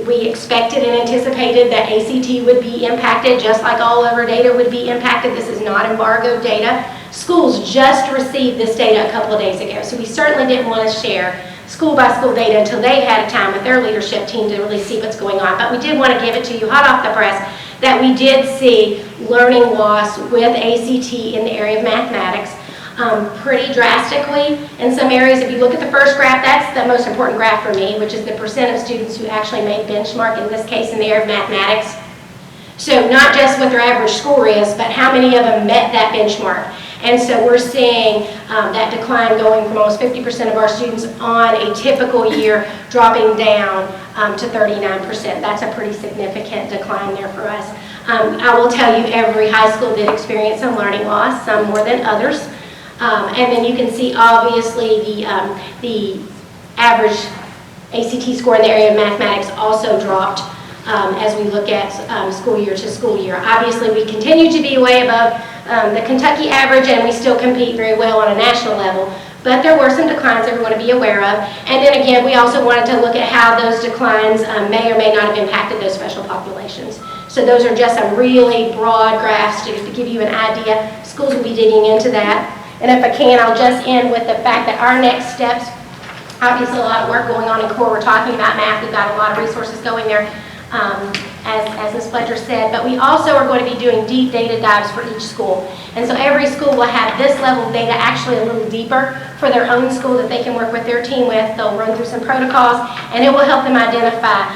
we expected and anticipated that ACT would be impacted just like all of our data would be impacted. This is not embargoed data. Schools just received this data a couple of days ago, so we certainly didn't want to share school by school data until they had a time with their leadership team to really see what's going on. But we did want to give it to you hot off the press that we did see learning loss with ACT in the area of mathematics pretty drastically. In some areas, if you look at the first graph, that's the most important graph for me, which is the percent of students who actually made benchmark, in this case in the area of mathematics. So not just what their average score is, but how many of them met that benchmark. And so we're seeing that decline going from almost 50% of our students on a typical year dropping down to 39%. That's a pretty significant decline there for us. I will tell you every high school did experience some learning loss, some more than others. And then you can see obviously the average ACT score in the area of mathematics also dropped as we look at school year to school year. Obviously we continue to be way above the Kentucky average, and we still compete very well on a national level, but there were some declines that we want to be aware of. And then again, we also wanted to look at how those declines may or may not have impacted those special populations. So those are just some really broad graphs to give you an idea. Schools will be digging into that. And if I can, I'll just end with the fact that our next steps, obviously a lot of work going on in core. We're talking about math. We've got a lot of resources going there, as Ms. Fletcher said. But we also are going to be doing deep data dives for each school. And so every school will have this level of data actually a little deeper for their own school that they can work with their team with. They'll run through some protocols, and it will help them identify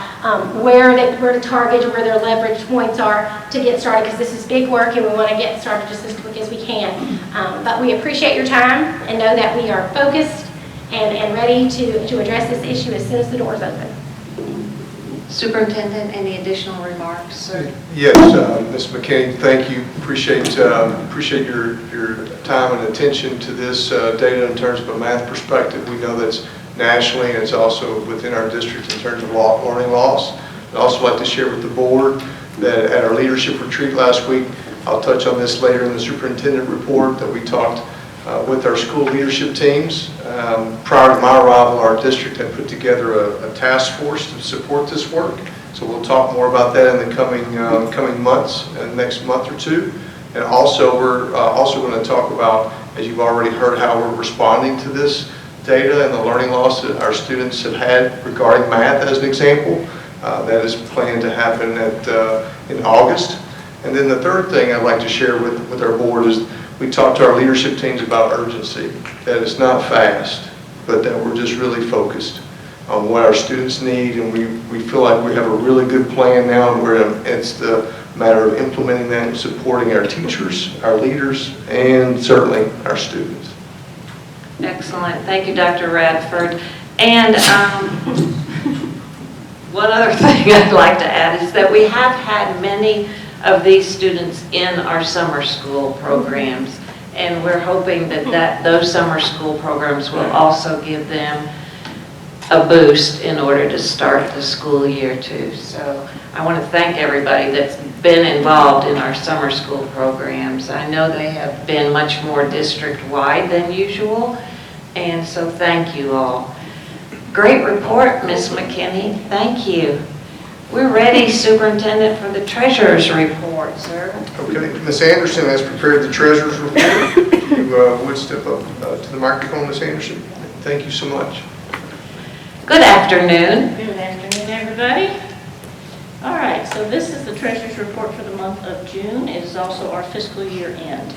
where to target or where their leverage points are to get started, because this is big work and we want to get started just as quick as we can. But we appreciate your time and know that we are focused and ready to address this issue as soon as the doors open. Superintendent, any additional remarks, sir? Yes, Ms. McKinney, thank you. Appreciate your time and attention to this data in terms of a math perspective. We know that's nationally, and it's also within our district in terms of learning loss. I'd also like to share with the board that at our leadership retreat last week, I'll touch on this later in the superintendent report, that we talked with our school leadership teams. Prior to my arrival, our district had put together a task force to support this work. So we'll talk more about that in the coming months, next month or two. And also, we're also going to talk about, as you've already heard, how we're responding to this data and the learning loss that our students have had regarding math, as an example. That is planned to happen in August. And then the third thing I'd like to share with our board is we talked to our leadership teams about urgency, that it's not fast, but that we're just really focused on what our students need, and we feel like we have a really good plan now, and it's the matter of implementing that and supporting our teachers, our leaders, and certainly our students. Excellent. Thank you, Dr. Radford. And one other thing I'd like to add is that we have had many of these students in our summer school programs, and we're hoping that those summer school programs will also give them a boost in order to start the school year too. So I want to thank everybody that's been involved in our summer school programs. I know they have been much more district-wide than usual, and so thank you all. Great report, Ms. McKinney. Thank you. We're ready, Superintendent, for the treasurer's report, sir. Okay, Ms. Anderson has prepared the treasurer's report. You would step up to the microphone, Ms. Anderson. Thank you so much. Good afternoon. Good afternoon, everybody. All right, so this is the treasurer's report for the month of June. It is also our fiscal year end.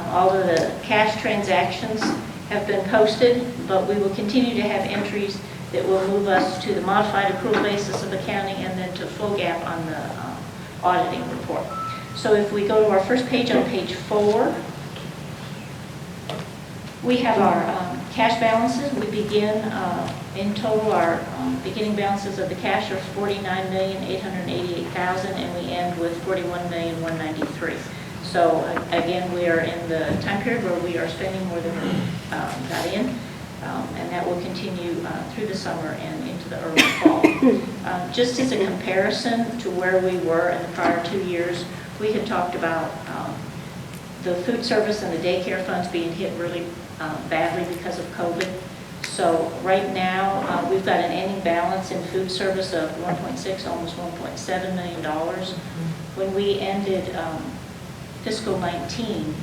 All of the cash transactions have been posted, but we will continue to have entries that will move us to the modified accrual basis of accounting and then to full GAAP on the auditing report. So if we go to our first page, on page 4, we have our cash balances. We begin, in total, our beginning balances of the cash are $49,888,000, and we end with $41,193,000. So again, we are in the time period where we are spending more than we got in, and that will continue through the summer and into the early fall. Just as a comparison to where we were in the prior 2 years, we had talked about the food service and the daycare funds being hit really badly because of COVID. So right now, we've got an ending balance in food service of 1.6, almost $1.7 million. When we ended fiscal 19,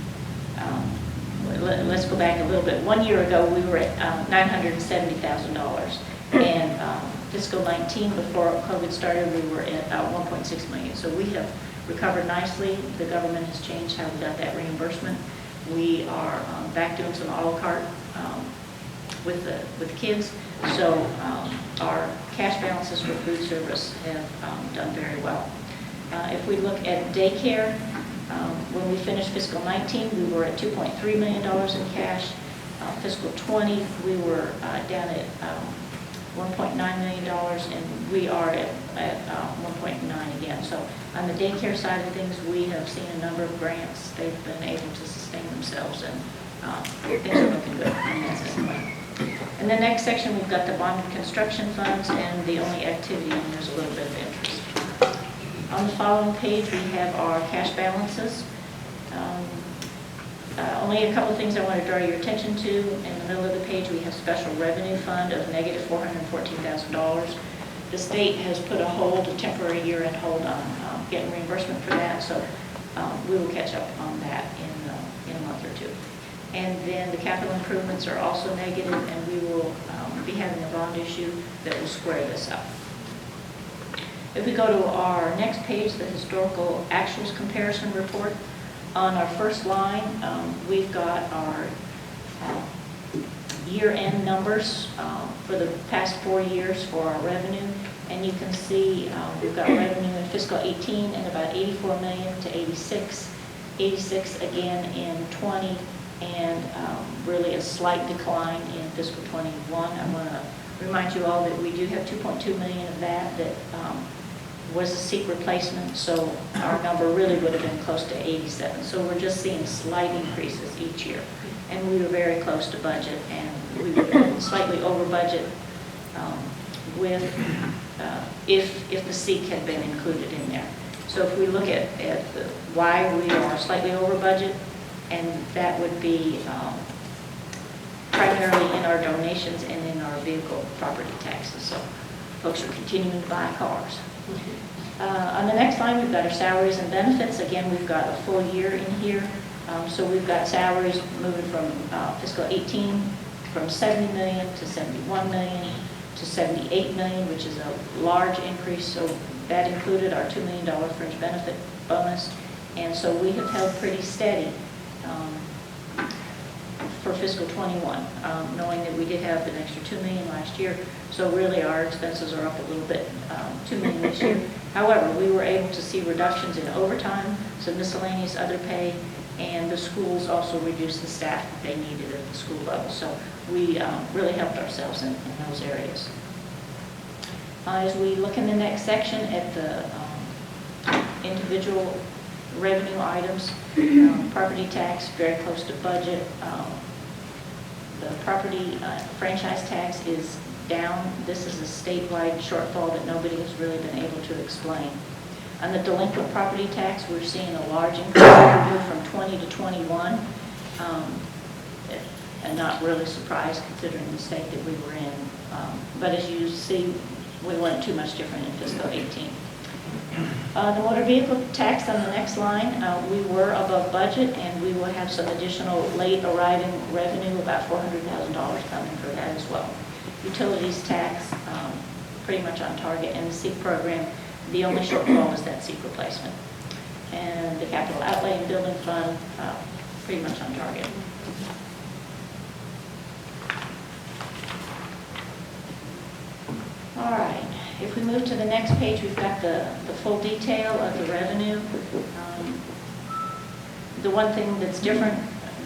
let's go back a little bit. 1 year ago, we were at $970,000. And fiscal 19, before COVID started, we were at 1.6 million. So we have recovered nicely. The government has changed how we got that reimbursement. We are back doing some a la carte with the kids. So our cash balances for food service have done very well. If we look at daycare, when we finished fiscal 19, we were at $2.3 million in cash. Fiscal 20, we were down at $1.9 million, and we are at 1.9 again. So on the daycare side of things, we have seen a number of grants. They've been able to sustain themselves, and things are looking good on that standpoint. In the next section, we've got the bonded construction funds, and the only activity on there's a little bit of interest. On the following page, we have our cash balances. Only a couple of things I want to draw your attention to. In the middle of the page, we have special revenue fund of negative $414,000. The state has put a temporary year-end hold on getting reimbursement for that, so we will catch up on that in a month or two. And then the capital improvements are also negative, and we will be having a bond issue that will square this up. If we go to our next page, the historical actuals comparison report, on our first line, we've got our year-end numbers for the past 4 years for our revenue, and you can see we've got revenue in fiscal 18 and about 84 million to 86 again in 20, and really a slight decline in fiscal 21. I want to remind you all that we do have 2.2 million of that was a seat replacement, so our number really would have been close to 87. So we're just seeing slight increases each year. And we were very close to budget, and we would have been slightly over budget if the seat had been included in there. So if we look at why we are slightly over budget, and that would be primarily in our donations and in our vehicle property taxes. So folks are continuing to buy cars. On the next line, we've got our salaries and benefits. Again, we've got a full year in here. So we've got salaries moving from fiscal 18 from 70 million to 71 million to 78 million, which is a large increase. So that included our $2 million fringe benefit bonus. And so we have held pretty steady for fiscal 21, knowing that we did have an extra $2 million last year. So really our expenses are up a little bit, $2 million this year. However, we were able to see reductions in overtime, some miscellaneous other pay, and the schools also reduced the staff that they needed at the school level. So we really helped ourselves in those areas. As we look in the next section at the individual revenue items, property tax, very close to budget. The property franchise tax is down. This is a statewide shortfall that nobody has really been able to explain. On the delinquent property tax, we're seeing a large increase from 20 to 21, and not really surprised considering the state that we were in. But as you see, we weren't too much different in fiscal 18. The motor vehicle tax on the next line, we were above budget, and we will have some additional late arriving revenue, about $400,000 coming for that as well. Utilities tax, pretty much on target, and the SEEK program, the only shortfall is that SEEK replacement. And the capital outlay and building fund, pretty much on target. All right. If we move to the next page, we've got the full detail of the revenue. The one thing that's different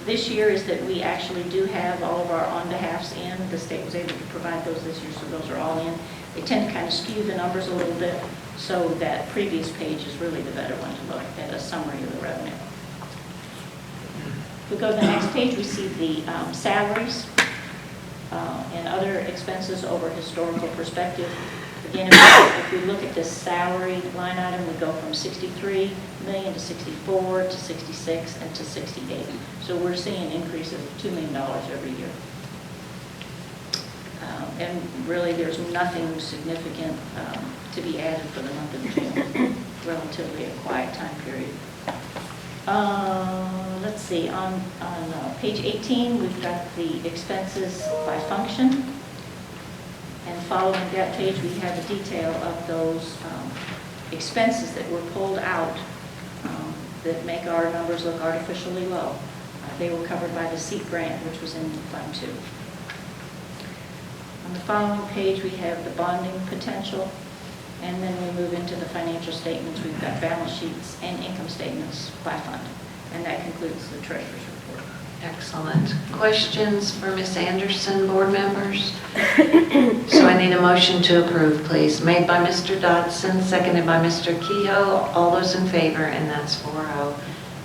this year is that we actually do have all of our on-behalfs in. The state was able to provide those this year, so those are all in. They tend to kind of skew the numbers a little bit, so that previous page is really the better one to look at, a summary of the revenue. If we go to the next page, we see the salaries and other expenses over historical perspective. Again, if we look at this salary line item, we go from 63 million to 64 to 66 and to 68. So we're seeing an increase of $2 million every year. And really, there's nothing significant to be added for the month of June, relatively a quiet time period. Let's see, on page 18, we've got the expenses by function. And following that page, we have the detail of those expenses that were pulled out that make our numbers look artificially low. They were covered by the SEAT grant, which was in Fund 2. On the following page, we have the bonding potential, and then we move into the financial statements. We've got balance sheets and income statements by fund, and that concludes the treasurer's report. Excellent. Questions for Ms. Anderson, board members? So I need a motion to approve, please. Made by Mr. Dodson, seconded by Mr. Kehoe. All those in favor, and that's 4-0.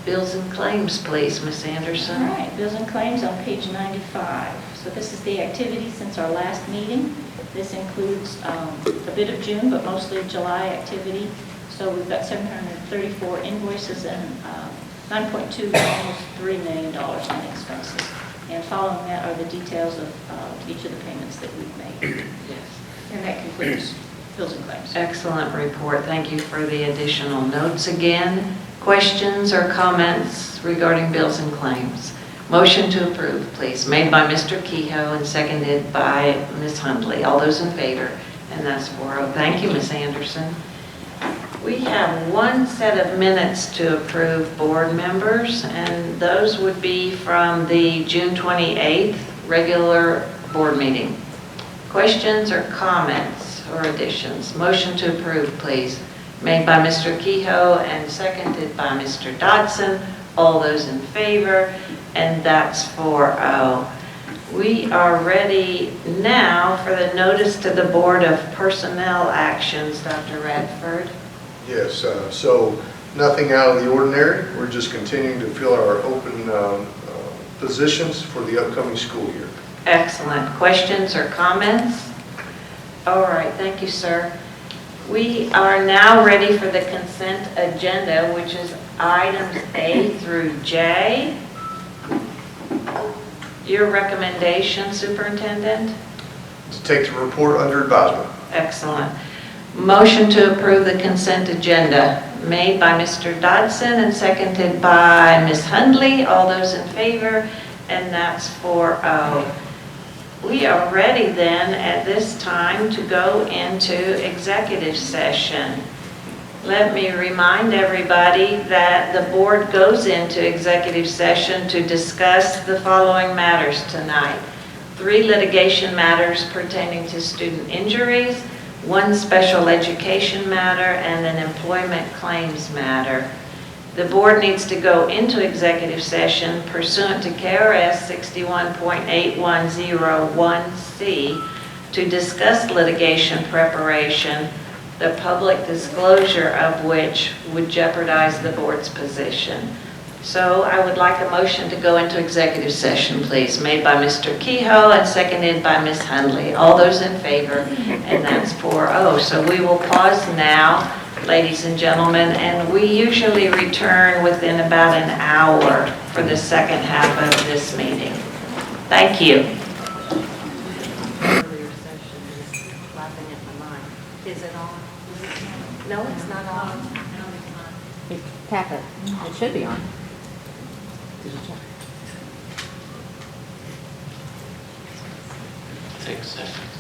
Bills and claims, please, Ms. Anderson. All right, bills and claims on page 95. So this is the activity since our last meeting. This includes a bit of June, but mostly July activity. So we've got 734 invoices and 9.2, almost $3 million on expenses. And following that are the details of each of the payments that we've made. Yes. And that concludes bills and claims. Excellent report. Thank you for the additional notes again. Questions or comments regarding bills and claims? Motion to approve, please. Made by Mr. Kehoe and seconded by Ms. Hundley. All those in favor, and that's 4-0. Thank you, Ms. Anderson. We have one set of minutes to approve, board members, and those would be from the June 28th regular board meeting. Questions or comments or additions? Motion to approve, please. Made by Mr. Kehoe and seconded by Mr. Dodson. All those in favor, and that's 4-0. We are ready now for the notice to the Board of Personnel Actions, Dr. Radford. Yes, so nothing out of the ordinary. We're just continuing to fill our open positions for the upcoming school year. Excellent. Questions or comments? All right, thank you, sir. We are now ready for the consent agenda, which is items A through J. Your recommendation, Superintendent? To take the report under advisement. Excellent. Motion to approve the consent agenda made by Mr. Dodson and seconded by Ms. Hundley. All those in favor, and that's 4-0. We are ready then at this time to go into executive session. Let me remind everybody that the board goes into executive session to discuss the following matters tonight. 3 litigation matters pertaining to student injuries, 1 special education matter, and an employment claims matter. The board needs to go into executive session pursuant to KRS 61.8101C to discuss litigation preparation, the public disclosure of which would jeopardize the board's position. So I would like a motion to go into executive session, please, made by Mr. Kehoe and seconded by Ms. Hundley. All those in favor, and that's 4-0. So we will pause now, ladies and gentlemen, and we usually return within about an hour for the second half of this meeting. Thank you. Earlier session is laughing at my mind. Is it on? No, it's not on. Tap it. It should be on. Did you check? 6 seconds.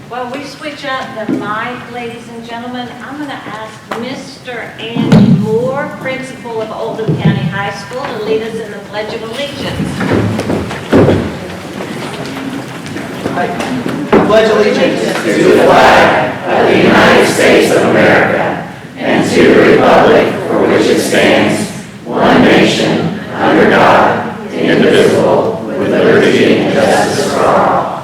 While we switch out the mic, ladies and gentlemen, I'm going to ask Mr. Andy Moore, principal of Oldham County High School, to lead us in the Pledge of Allegiance. I pledge allegiance to the flag of the United States of America and to the republic for which it stands, one nation, under God, indivisible, with liberty and justice for all.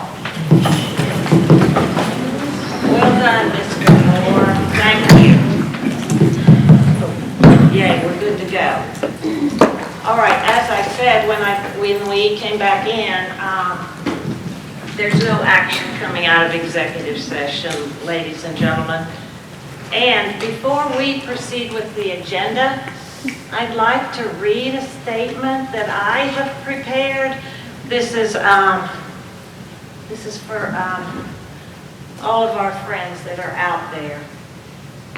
Well done, Mr. Moore. Thank you. Yay, we're good to go. All right, as I said, when we came back in, there's no action coming out of executive session, ladies and gentlemen. And before we proceed with the agenda, I'd like to read a statement that I have prepared. This is for all of our friends that are out there.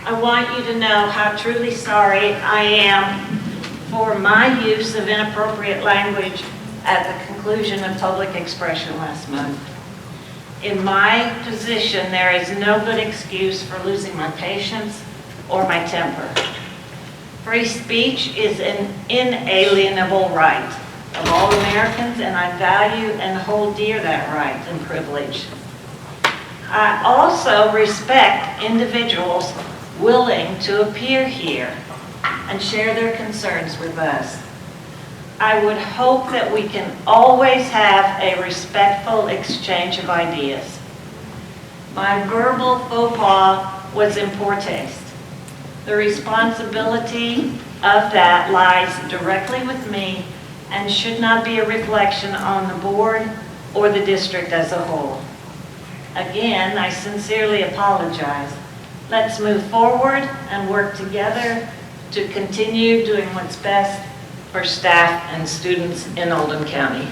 I want you to know how truly sorry I am for my use of inappropriate language at the conclusion of public expression last month. In my position, there is no good excuse for losing my patience or my temper. Free speech is an inalienable right of all Americans, and I value and hold dear that right and privilege. I also respect individuals willing to appear here and share their concerns with us. I would hope that we can always have a respectful exchange of ideas. My verbal faux pas was in poor taste. The responsibility of that lies directly with me and should not be a reflection on the board or the district as a whole. Again, I sincerely apologize. Let's move forward and work together to continue doing what's best for staff and students in Oldham County.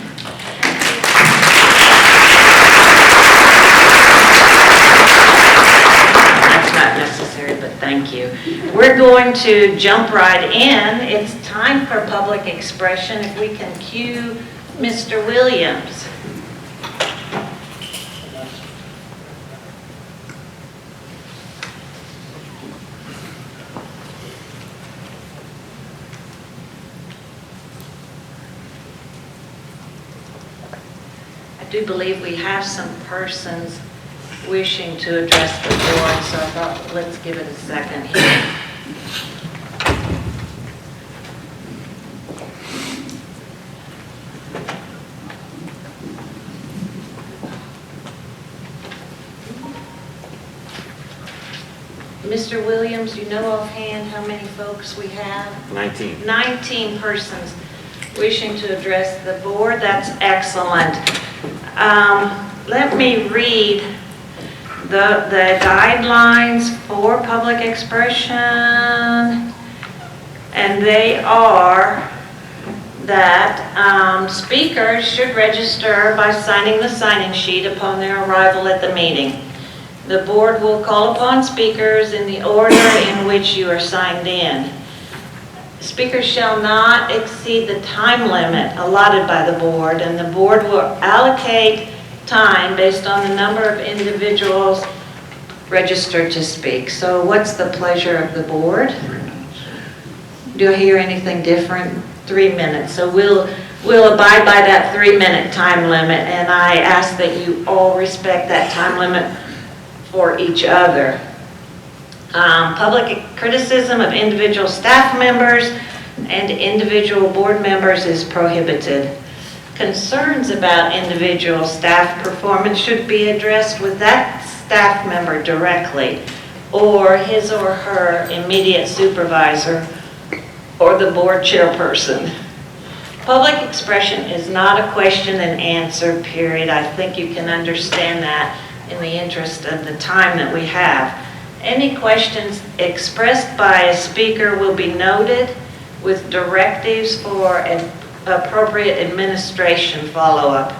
That's not necessary, but thank you. We're going to jump right in. It's time for public expression. If we can cue Mr. Williams. I do believe we have some persons wishing to address the board, so I thought let's give it a second here. Mr. Williams, you know offhand how many folks we have? 19. 19 persons wishing to address the board. That's excellent. Let me read the guidelines for public expression, and they are that speakers should register by signing the sign-in sheet upon their arrival at the meeting. The board will call upon speakers in the order in which you are signed in. Speakers shall not exceed the time limit allotted by the board, and the board will allocate time based on the number of individuals registered to speak. So what's the pleasure of the board? 3 minutes. Do I hear anything different? 3 minutes. So we'll abide by that 3-minute time limit, and I ask that you all respect that time limit for each other. Public criticism of individual staff members and individual board members is prohibited. Concerns about individual staff performance should be addressed with that staff member directly, or his or her immediate supervisor, or the board chairperson. Public expression is not a question and answer period. I think you can understand that in the interest of the time that we have. Any questions expressed by a speaker will be noted with directives for an appropriate administration follow-up.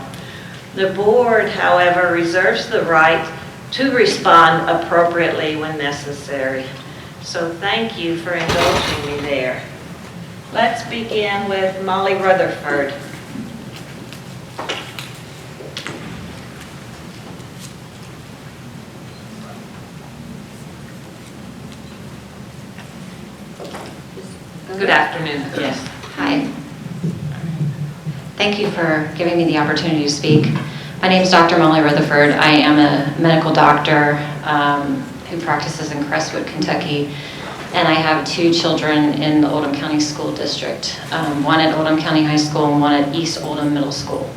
The board, however, reserves the right to respond appropriately when necessary. So thank you for indulging me there. Let's begin with Molly Rutherford. Good afternoon. Yes. Hi. Thank you for giving me the opportunity to speak. My name is Dr. Molly Rutherford. I am a medical doctor who practices in Crestwood, Kentucky, and I have 2 children in the Oldham County School District, one at Oldham County High School and one at East Oldham Middle School.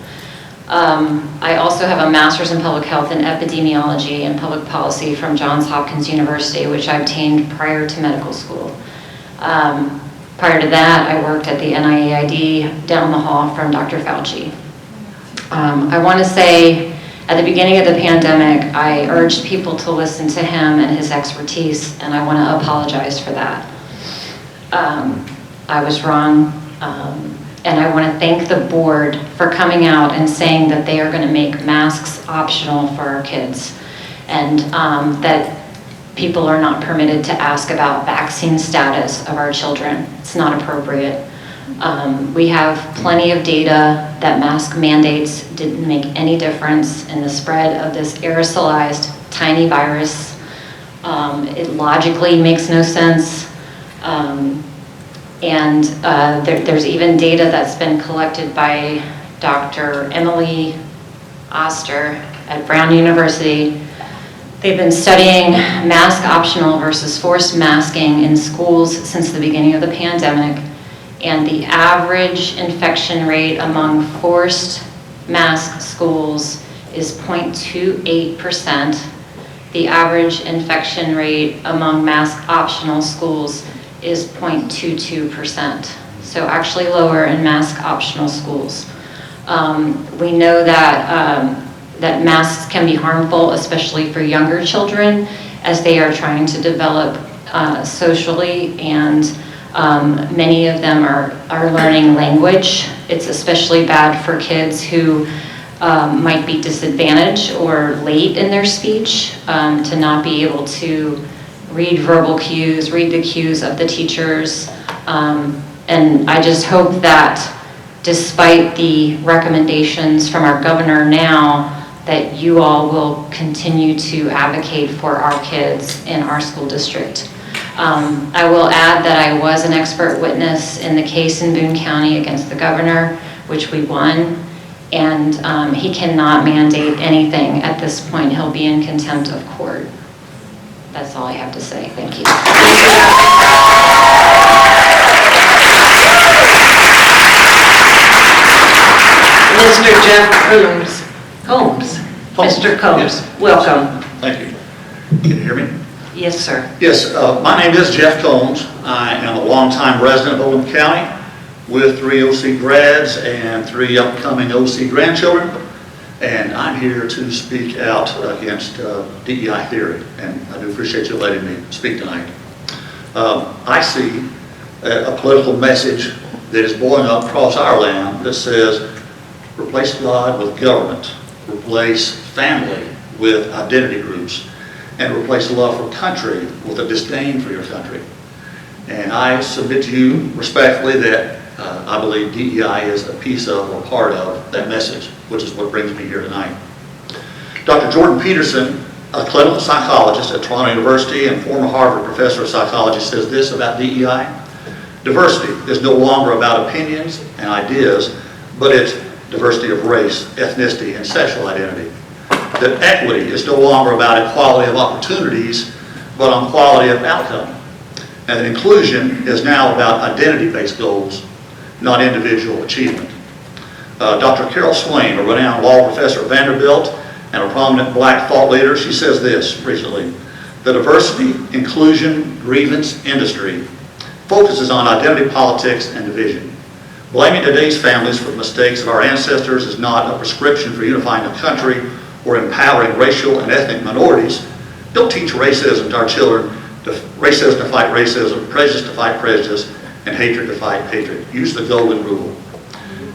I also have a master's in public health and epidemiology and public policy from Johns Hopkins University, which I obtained prior to medical school. Prior to that, I worked at the NIAID down the hall from Dr. Fauci. I want to say, at the beginning of the pandemic, I urged people to listen to him and his expertise, and I want to apologize for that. I was wrong, and I want to thank the board for coming out and saying that they are going to make masks optional for our kids, and that people are not permitted to ask about vaccine status of our children. It's not appropriate. We have plenty of data that mask mandates didn't make any difference in the spread of this aerosolized tiny virus. It logically makes no sense. There's even data that's been collected by Dr. Emily Oster at Brown University. They've been studying mask optional versus forced masking in schools since the beginning of the pandemic, and the average infection rate among forced mask schools is 0.28%. The average infection rate among mask optional schools is 0.22%. So actually lower in mask optional schools. We know that that masks can be harmful, especially for younger children, as they are trying to develop socially, and many of them are learning language. It's especially bad for kids who might be disadvantaged or late in their speech, to not be able to read verbal cues, read the cues of the teachers. And I just hope that despite the recommendations from our governor now, that you all will continue to advocate for our kids in our school district. I will add that I was an expert witness in the case in Boone County against the governor, which we won, and he cannot mandate anything at this point. He'll be in contempt of court. That's all I have to say. Thank you. Mr. Jeff Combs. Mr. Combs, welcome. Thank you. Can you hear me? Yes, sir. Yes, my name is Jeff Combs. I am a longtime resident of Oldham County with 3 OC grads and 3 upcoming OC grandchildren. And I'm here to speak out against DEI theory. And I do appreciate you letting me speak tonight. I see a political message that is blowing up across our land that says, replace God with government, replace family with identity groups, and replace love for country with a disdain for your country. And I submit to you respectfully that I believe DEI is a piece of or part of that message, which is what brings me here tonight. Dr. Jordan Peterson, a clinical psychologist at Toronto University and former Harvard professor of psychology, says this about DEI. Diversity is no longer about opinions and ideas, but it's diversity of race, ethnicity, and sexual identity. That equity is no longer about equality of opportunities, but on quality of outcome. And that inclusion is now about identity-based goals, not individual achievement. Dr. Carol Swain, a renowned law professor at Vanderbilt and a prominent black thought leader, she says this recently: the diversity, inclusion, grievance industry focuses on identity politics and division. Blaming today's families for the mistakes of our ancestors is not a prescription for unifying the country or empowering racial and ethnic minorities. Don't teach racism to our children, racism to fight racism, prejudice to fight prejudice, and hatred to fight hatred. Use the golden rule.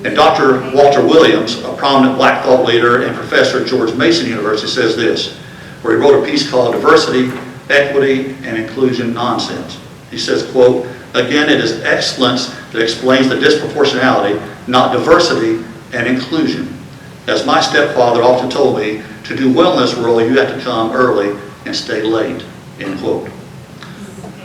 And Dr. Walter Williams, a prominent black thought leader and professor at George Mason University, says this, where he wrote a piece called Diversity, Equity, and Inclusion Nonsense. He says, quote, again, it is excellence that explains the disproportionality, not diversity and inclusion. As my stepfather often told me, to do well in this world, you have to come early and stay late, end quote.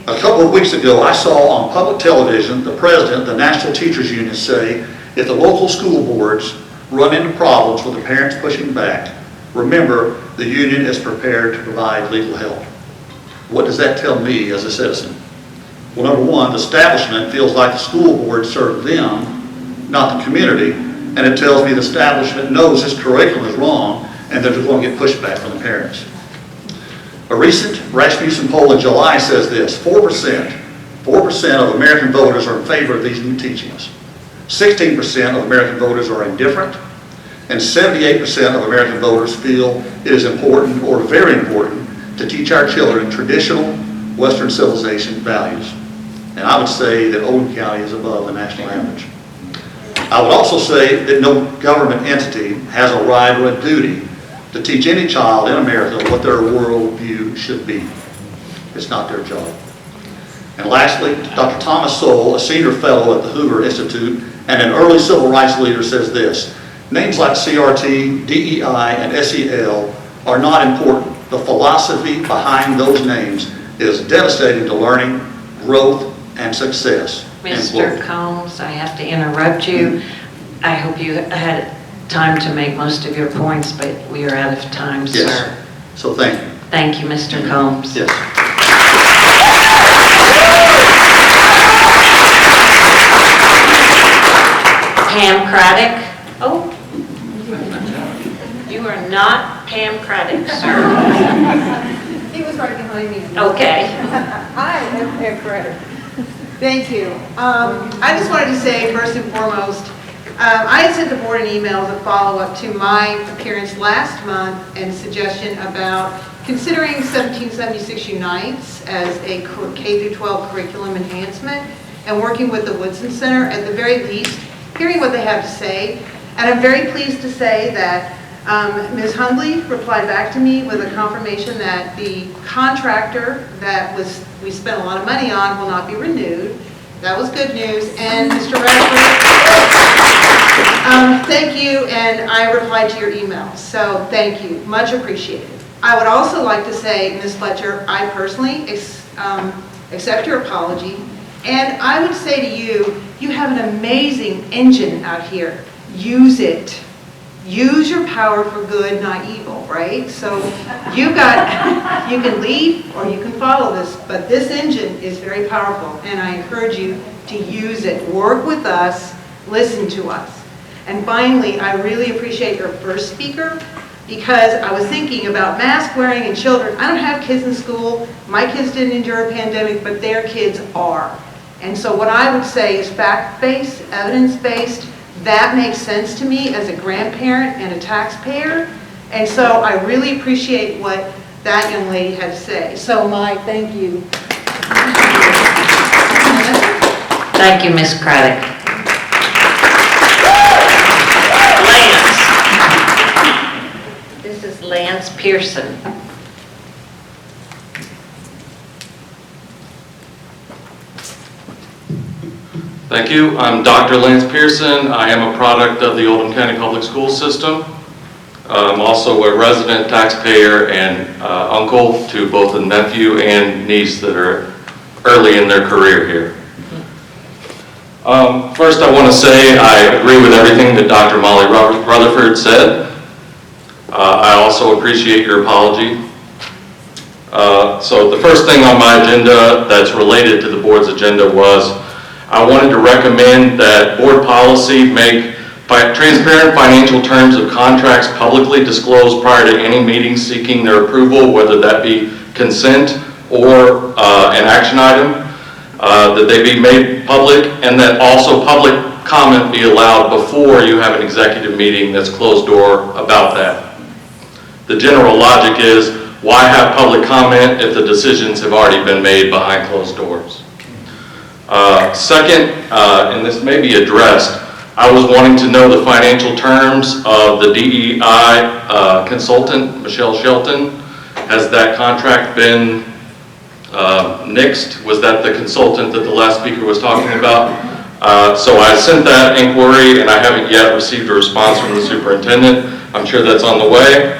A couple of weeks ago, I saw on public television the president of the National Teachers Union say, if the local school boards run into problems with the parents pushing back, remember the union is prepared to provide legal help. What does that tell me as a citizen? Well, number one, the establishment feels like the school board served them, not the community, and it tells me the establishment knows this curriculum is wrong, and they're just going to get pushback from the parents. A recent Rasmussen poll in July says this: 4% of American voters are in favor of these new teachings. 16% of American voters are indifferent, and 78% of American voters feel it is important or very important to teach our children traditional Western civilization values. And I would say that Oldham County is above the national average. I would also say that no government entity has a right or a duty to teach any child in America what their worldview should be. It's not their job. And lastly, Dr. Thomas Sowell, a senior fellow at the Hoover Institute and an early civil rights leader, says this: names like CRT, DEI, and SEL are not important. The philosophy behind those names is devastating to learning, growth, and success. Mr. Combs, I have to interrupt you. I hope you had time to make most of your points, but we are out of time, Yes. sir. So thank you. Thank you, Mr. Combs. Yes. Pam Craddock. Oh. You are not Pam Craddock, sir. He was right behind me. Okay. Hi, I'm Pam Craddock. Thank you. I just wanted to say, first and foremost, I had sent the board an email as a follow-up to my appearance last month and suggestion about considering 1776 Unites as a K-12 curriculum enhancement and working with the Woodson Center, at the very least, hearing what they have to say. And I'm very pleased to say that Ms. Hundley replied back to me with a confirmation that the contractor that we spent a lot of money on will not be renewed. That was good news. And Mr. Radford, thank you, and I replied to your email. So thank you, much appreciated. I would also like to say, Ms. Fletcher, I personally accept your apology, and I would say to you, you have an amazing engine out here. Use it. Use your power for good, not evil, right? So you can leave or you can follow this, but this engine is very powerful, and I encourage you to use it. Work with us, listen to us. And finally, I really appreciate your first speaker, because I was thinking about mask wearing and children. I don't have kids in school. My kids didn't endure a pandemic, but their kids are. And so what I would say is fact-based, evidence-based. That makes sense to me as a grandparent and a taxpayer. And so I really appreciate what that young lady had to say. So Mike, thank you. Thank you, Ms. Craddock. Lance. This is Lance Pearson. Thank you. I'm Dr. Lance Pearson. I am a product of the Oldham County Public School System. I'm also a resident taxpayer and uncle to both a nephew and niece that are early in their career here. First, I want to say I agree with everything that Dr. Molly Rutherford said. I also appreciate your apology. So the first thing on my agenda that's related to the board's agenda was I wanted to recommend that board policy make transparent financial terms of contracts publicly disclosed prior to any meeting seeking their approval, whether that be consent or an action item, that they be made public, and that also public comment be allowed before you have an executive meeting that's closed door about that. The general logic is, why have public comment if the decisions have already been made behind closed doors? Second, and this may be addressed, I was wanting to know the financial terms of the DEI consultant, Michelle Shelton. Has that contract been nixed? Was that the consultant that the last speaker was talking about? So I sent that inquiry and I haven't yet received a response from the superintendent. I'm sure that's on the way.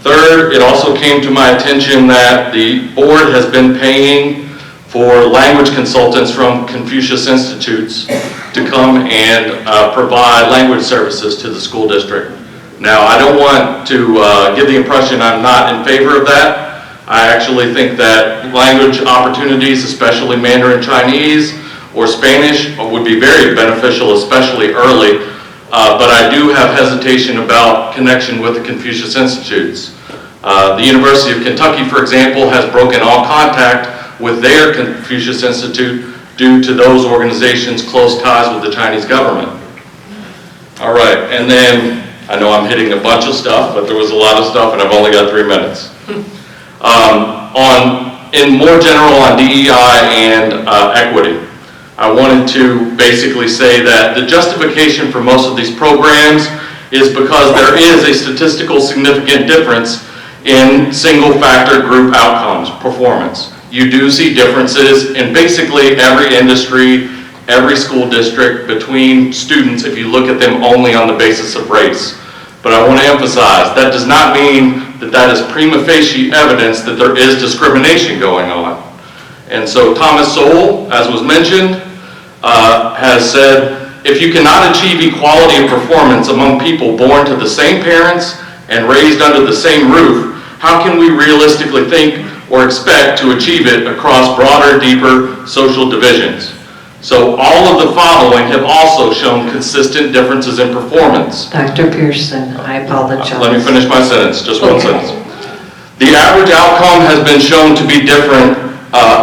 Third, it also came to my attention that the board has been paying for language consultants from Confucius Institutes to come and provide language services to the school district. Now, I don't want to give the impression I'm not in favor of that. I actually think that language opportunities, especially Mandarin Chinese or Spanish, would be very beneficial, especially early. but I do have hesitation about connection with the Confucius Institutes. The University of Kentucky, for example, has broken all contact with their Confucius Institute due to those organizations' close ties with the Chinese government. All right, and then, I know I'm hitting a bunch of stuff, but there was a lot of stuff and I've only got 3 minutes. In more general on DEI and equity, I wanted to basically say that the justification for most of these programs is because there is a statistical significant difference in single factor group outcomes, performance. You do see differences in basically every industry, every school district between students if you look at them only on the basis of race. But I want to emphasize that does not mean that that is prima facie evidence that there is discrimination going on. And so Thomas Sowell, as was mentioned, has said, if you cannot achieve equality of performance among people born to the same parents and raised under the same roof, how can we realistically think or expect to achieve it across broader, deeper social divisions? So all of the following have also shown consistent differences in performance. Dr. Pearson, I apologize. Let me finish my sentence, just one sentence. The average outcome has been shown to be different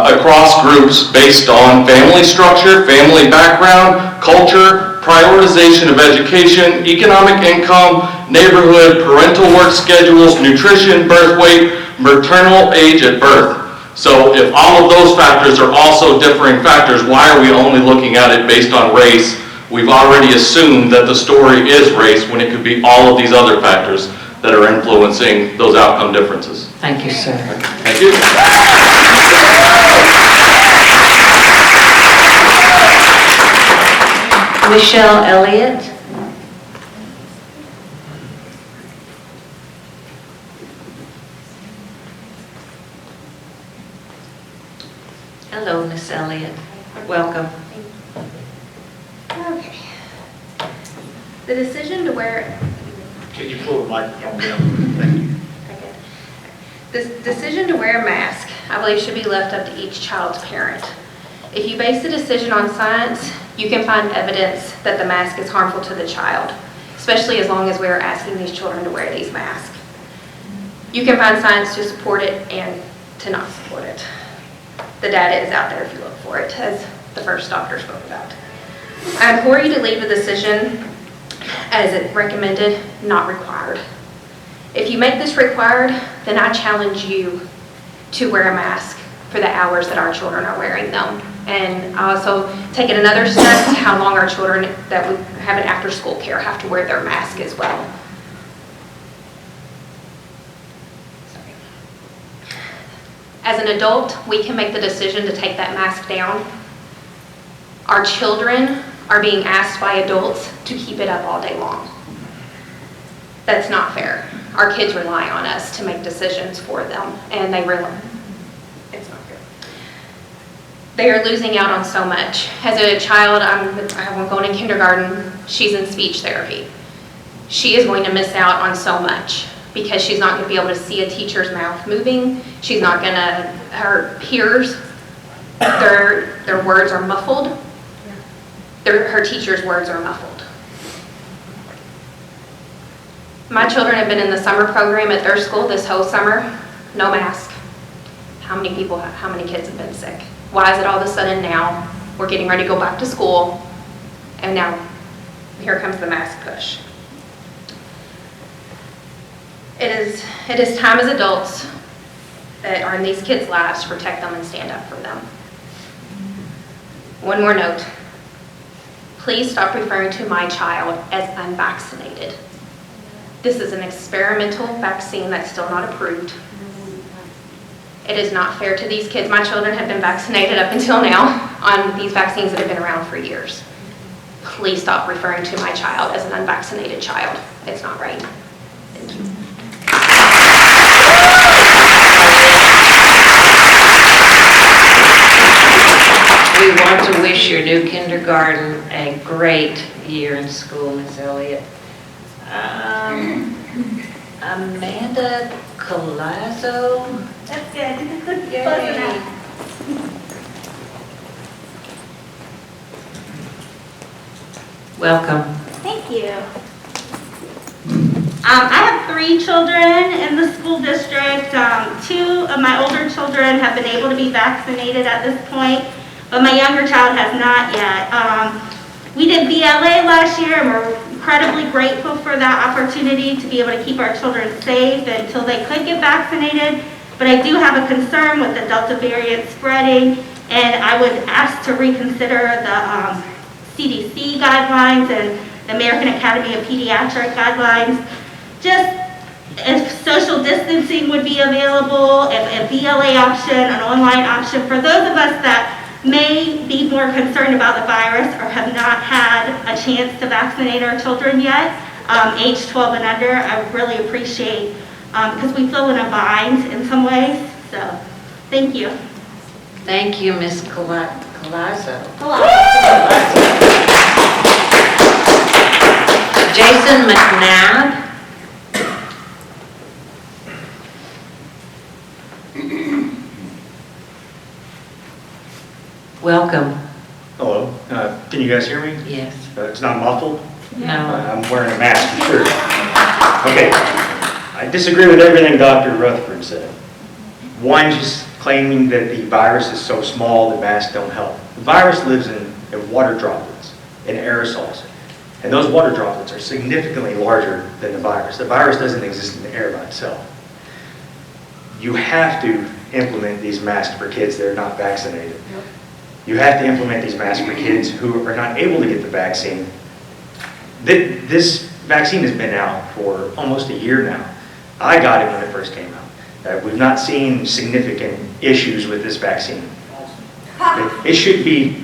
across groups based on family structure, family background, culture, prioritization of education, economic income, neighborhood, parental work schedules, nutrition, birth weight, maternal age at birth. So if all of those factors are also differing factors, why are we only looking at it based on race? We've already assumed that the story is race when it could be all of these other factors that are influencing those outcome differences. Thank you, sir. Thank you. Michelle Elliott. Hello, Miss Elliott. Welcome. Okay. The decision to wear, Can you pull the microphone down? Thank you. okay. This decision to wear a mask, I believe, should be left up to each child's parent. If you base the decision on science, you can find evidence that the mask is harmful to the child, especially as long as we are asking these children to wear these masks. You can find science to support it and to not support it. The data is out there if you look for it, as the first doctor spoke about. I implore you to leave the decision as it recommended, not required. If you make this required, then I challenge you to wear a mask for the hours that our children are wearing them. And I also take it another step to how long our children that we have in after-school care have to wear their mask as well. As an adult, we can make the decision to take that mask down. Our children are being asked by adults to keep it up all day long. That's not fair. Our kids rely on us to make decisions for them, and they rely. It's not fair. They are losing out on so much. As a child, I have one going in kindergarten. She's in speech therapy. She is going to miss out on so much, because she's not going to be able to see a teacher's mouth moving. She's not going to, her peers, their words are muffled. Her teacher's words are muffled. My children have been in the summer program at their school this whole summer, no mask. How many kids have been sick? Why is it all of a sudden now, we're getting ready to go back to school, and now here comes the mask push. It is time as adults that are in these kids' lives to protect them and stand up for them. One more note. Please stop referring to my child as unvaccinated. This is an experimental vaccine that's still not approved. It is not fair to these kids. My children have been vaccinated up until now on these vaccines that have been around for years. Please stop referring to my child as an unvaccinated child. It's not right. Thank you. We want to wish your new kindergarten a great year in school, Miss Elliott. Amanda Colazzo. That's good. Yay. Close enough. Welcome. Thank you. I have 3 children in the school district. 2 of my older children have been able to be vaccinated at this point, but my younger child has not yet. We did BLA last year, and we're incredibly grateful for that opportunity to be able to keep our children safe until they could get vaccinated. But I do have a concern with the Delta variant spreading, and I would ask to reconsider the CDC guidelines and the American Academy of Pediatric guidelines. Just if social distancing would be available, if a BLA option, an online option, for those of us that may be more concerned about the virus or have not had a chance to vaccinate our children yet, age 12 and under, I would really appreciate, because we feel in a bind in some ways. So, thank you. Thank you, Ms. Collazo. Jason McNabb. Welcome. Hello, can you guys hear me? Yes. It's not muffled? No. I'm wearing a mask, sure. Okay, I disagree with everything Dr. Rutherford said. One, just claiming that the virus is so small the masks don't help. The virus lives in water droplets, in aerosols, and those water droplets are significantly larger than the virus. The virus doesn't exist in the air by itself. You have to implement these masks for kids that are not vaccinated. You have to implement these masks for kids who are not able to get the vaccine. This vaccine has been out for almost a year now. I got it when it first came out. We've not seen significant issues with this vaccine. It should be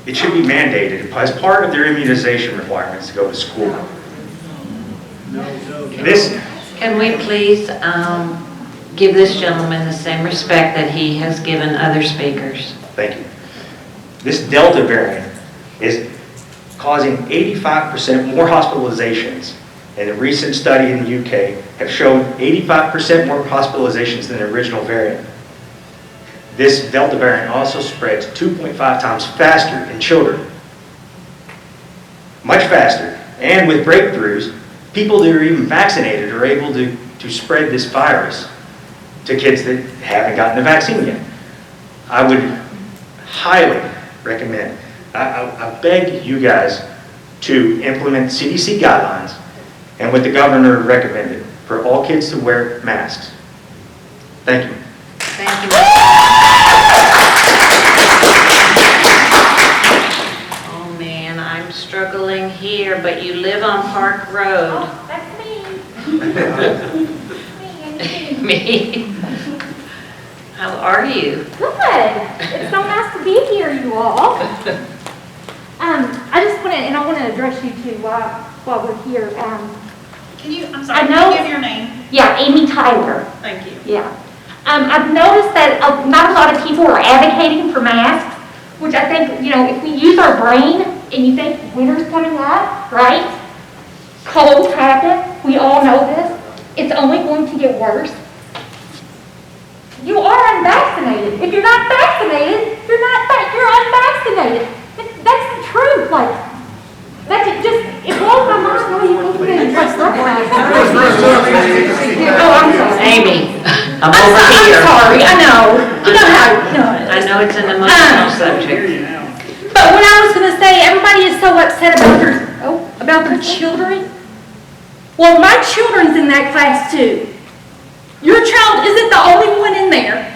mandated as part of their immunization requirements to go to school. Can we please give this gentleman the same respect that he has given other speakers? Thank you. This Delta variant is causing 85% more hospitalizations, and a recent study in the UK have shown 85% more hospitalizations than the original variant. This Delta variant also spreads 2.5 times faster in children. Much faster. And with breakthroughs, people that are even vaccinated are able to spread this virus to kids that haven't gotten the vaccine yet. I would highly recommend, I beg you guys to implement CDC guidelines and what the governor recommended for all kids to wear masks. Thank you. Thank you. Oh man, I'm struggling here, but you live on Park Road. Oh, that's me. Me? How are you? Good. It's so nice to be here, you all. I just want to, and I want to address you two while we're here. I'm sorry, can you give your name? Yeah, Amy Tyler. Thank you. Yeah. I've noticed that not a lot of people are advocating for masks, which I think, if we use our brain and you think winter's coming up, right? Colds happen. We all know this. It's only going to get worse. You are unvaccinated. If you're not vaccinated, you're unvaccinated. That's the truth. It blows my mind the way you look at it. Oh, I'm sorry. Amy, I'm over here. I'm sorry, I know. You know how, I know it's an emotional subject. But what I was going to say, everybody is so upset about their children. Well, my children's in that class too. Your child isn't the only one in there.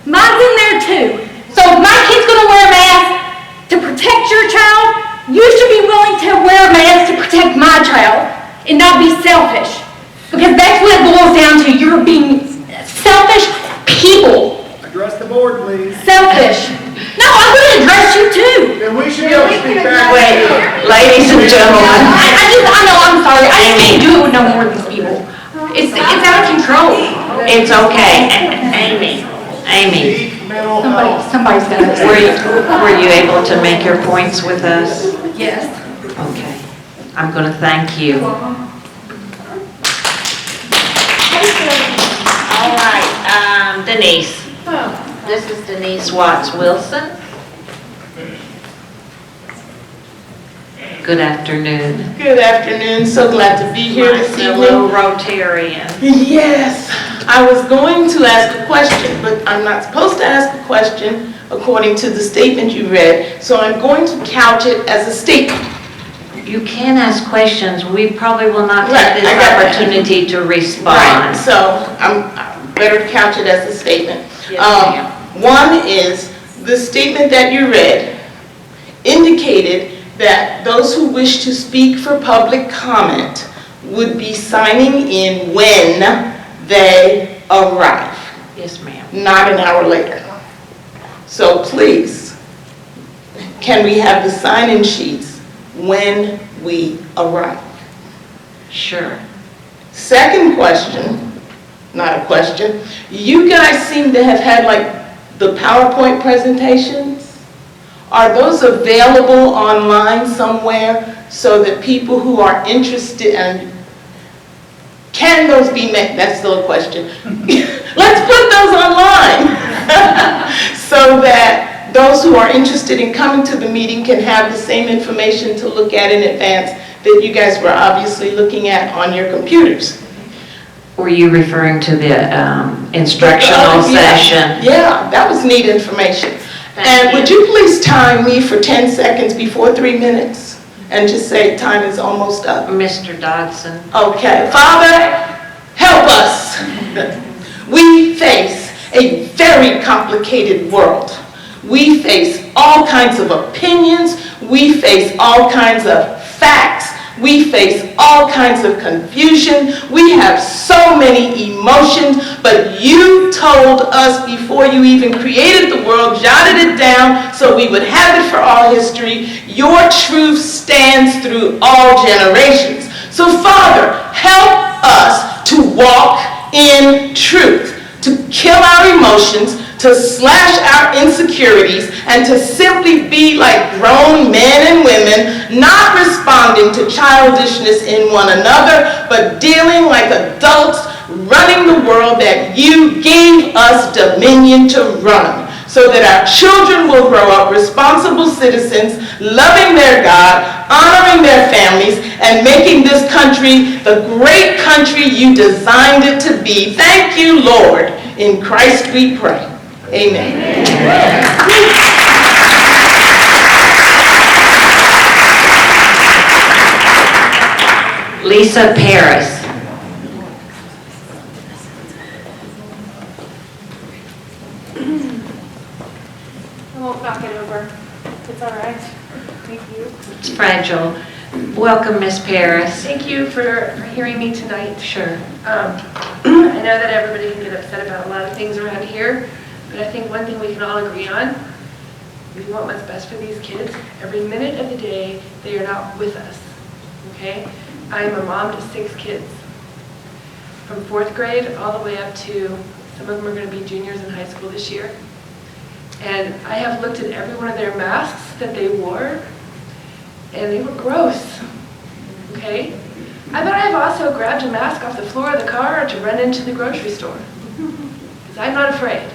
Mine's in there too. So if my kid's going to wear a mask to protect your child, you should be willing to wear a mask to protect my child and not be selfish. Because that's what it boils down to. You're being selfish people. Address the board, please. Selfish. No, I'm going to address you too. Then we should be able to speak back. Wait, ladies and gentlemen. I know, I'm sorry. I can't do it with no more of these people. It's out of control. It's okay. Amy, Somebody's got to were you able to make your points with us? Yes. Okay. I'm going to thank you. All right, Denise. This is Denise Watts Wilson. Good afternoon. Good afternoon. So glad to be here this My fellow evening. Rotarian. Yes, I was going to ask a question, but I'm not supposed to ask a question according to the statement you read, so I'm going to couch it as a statement. You can ask questions. We probably will not Right, take this I got that. opportunity to respond. Right, so I'm better couch it as a statement. Yes, ma'am. One is, the statement that you read indicated that those who wish to speak for public comment would be signing in when they arrive, Yes, ma'am. not an hour later. So please, can we have the sign-in sheets when we arrive? Sure. Second question, not a question, you guys seem to have had like the PowerPoint presentations. Are those available online somewhere so that people who are interested, and can those be made? That's still a question. Let's put those online so that those who are interested in coming to the meeting can have the same information to look at in advance that you guys were obviously looking at on your computers. Were you referring to the instructional session? Yeah, that was neat information. And would you please time me for 10 seconds before 3 minutes? And just say time is almost up. Mr. Dodson. Okay, Father, help us. We face a very complicated world. We face all kinds of opinions. We face all kinds of facts. We face all kinds of confusion. We have so many emotions, but you told us before you even created the world, jotted it down so we would have it for all history. Your truth stands through all generations. So Father, help us to walk in truth, to kill our emotions, to slash our insecurities, and to simply be like grown men and women, not responding to childishness in one another, but dealing like adults, running the world that you gave us dominion to run, so that our children will grow up responsible citizens, loving their God, honoring their families, and making this country the great country you designed it to be. Thank you, Lord. In Christ we pray. Amen. Lisa Paris. I won't knock it over. It's all right. Thank you. It's fragile. Welcome, Miss Paris. Thank you for hearing me tonight. Sure. I know that everybody can get upset about a lot of things around here, but I think one thing we can all agree on, we want what's best for these kids. Every minute of the day, they are not with us, okay? I'm a mom to 6 kids, from 4th grade all the way up to, some of them are going to be juniors in high school this year. And I have looked at every one of their masks that they wore, and they were gross, okay? I bet I've also grabbed a mask off the floor of the car to run into the grocery store, because I'm not afraid.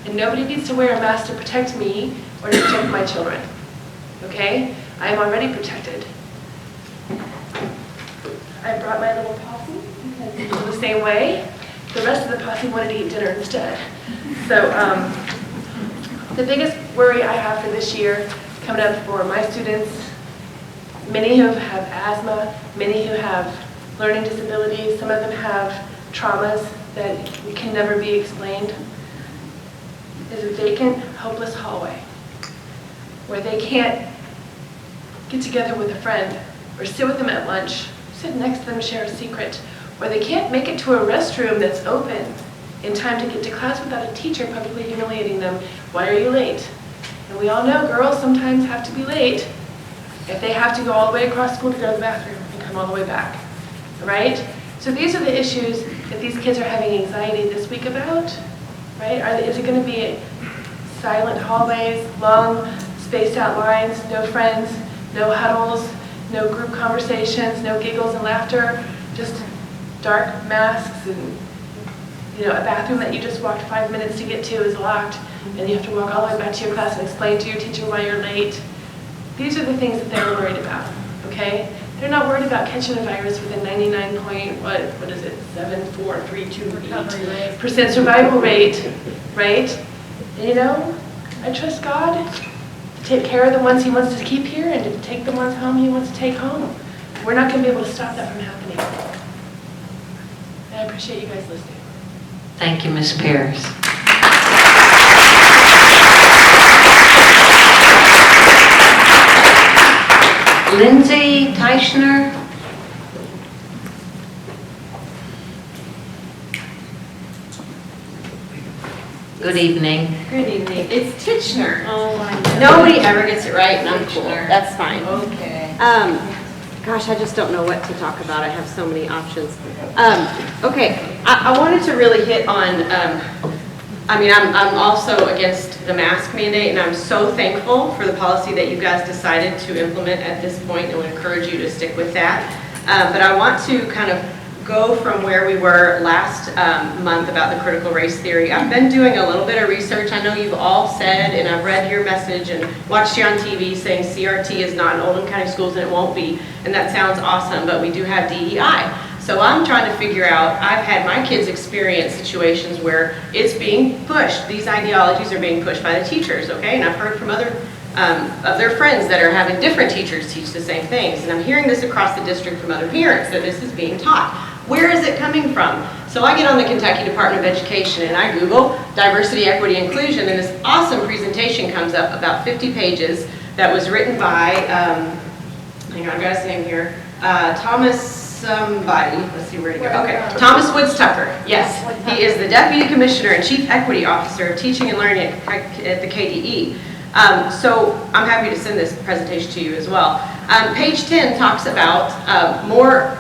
And nobody needs to wear a mask to protect me or to protect my children, okay? I am already protected. I brought my little posse because they feel the same way. The rest of the posse wanted to eat dinner instead. So the biggest worry I have for this year coming up for my students, many who have asthma, many who have learning disabilities, some of them have traumas that can never be explained, is a vacant, hopeless hallway where they can't get together with a friend or sit with them at lunch, sit next to them and share a secret, or they can't make it to a restroom that's open in time to get to class without a teacher publicly humiliating them. Why are you late? And we all know girls sometimes have to be late if they have to go all the way across school to go to the bathroom and come all the way back, right? So these are the issues that these kids are having anxiety this week about, right? Is it going to be silent hallways, long spaced out lines, no friends, no huddles, no group conversations, no giggles and laughter, just dark masks and, you know, a bathroom that you just walked 5 minutes to get to is locked and you have to walk all the way back to your class and explain to your teacher why you're late. These are the things that they're worried about, okay? They're not worried about catching a virus with a 99.7432% survival rate, right? And you know, I trust God to take care of the ones He wants to keep here and to take the ones home He wants to take home. We're not going to be able to stop that from happening. And I appreciate you guys listening. Thank you, Ms. Pierce. Lindsay Teichner. Good evening. Good evening. It's Titchener. Oh, I know. Nobody ever gets it right, and I'm cool. That's fine. Okay. Gosh, I just don't know what to talk about. I have so many options. Okay, I wanted to really hit on, I'm also against the mask mandate, and I'm so thankful for the policy that you guys decided to implement at this point, and would encourage you to stick with that. But I want to kind of go from where we were last month about the critical race theory. I've been doing a little bit of research. I know you've all said, and I've read your message and watched you on TV saying CRT is not in Oldham County schools, and it won't be, and that sounds awesome, but we do have DEI. So I'm trying to figure out, I've had my kids experience situations where it's being pushed. These ideologies are being pushed by the teachers, okay? And I've heard from other of their friends that are having different teachers teach the same things. And I'm hearing this across the district from other parents, that this is being taught. Where is it coming from? So I get on the Kentucky Department of Education and I Google diversity, equity, inclusion, and this awesome presentation comes up, about 50 pages, that was written by, hang on, I've got his name here, Thomas somebody, let's see where to go. Okay, Thomas Woods Tucker, yes. He is the Deputy Commissioner and Chief Equity Officer of Teaching and Learning at the KDE. So I'm happy to send this presentation to you as well. Page 10 talks about more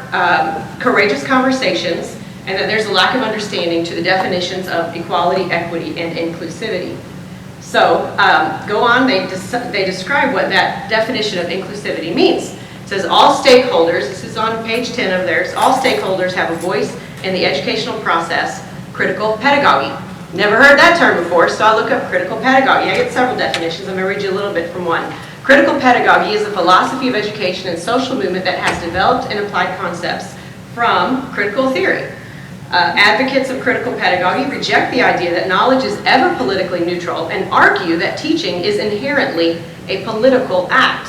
courageous conversations, and that there's a lack of understanding to the definitions of equality, equity, and inclusivity. So go on, they describe what that definition of inclusivity means. It says all stakeholders, this is on page 10 of theirs, all stakeholders have a voice in the educational process, critical pedagogy. Never heard that term before, so I look up critical pedagogy. I get several definitions. I'm going to read you a little bit from one. Critical pedagogy is a philosophy of education and social movement that has developed and applied concepts from critical theory. Advocates of critical pedagogy reject the idea that knowledge is ever politically neutral and argue that teaching is inherently a political act.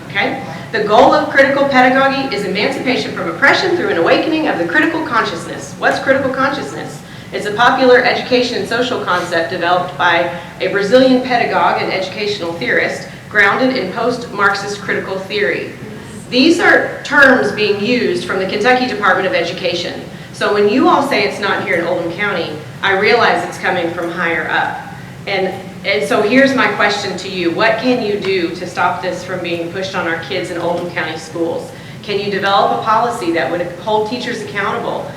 Okay? The goal of critical pedagogy is emancipation from oppression through an awakening of the critical consciousness. What's critical consciousness? It's a popular education and social concept developed by a Brazilian pedagogue and educational theorist grounded in post-Marxist critical theory. These are terms being used from the Kentucky Department of Education. So when you all say it's not here in Oldham County, I realize it's coming from higher up. And so here's my question to you. What can you do to stop this from being pushed on our kids in Oldham County schools? Can you develop a policy that would hold teachers accountable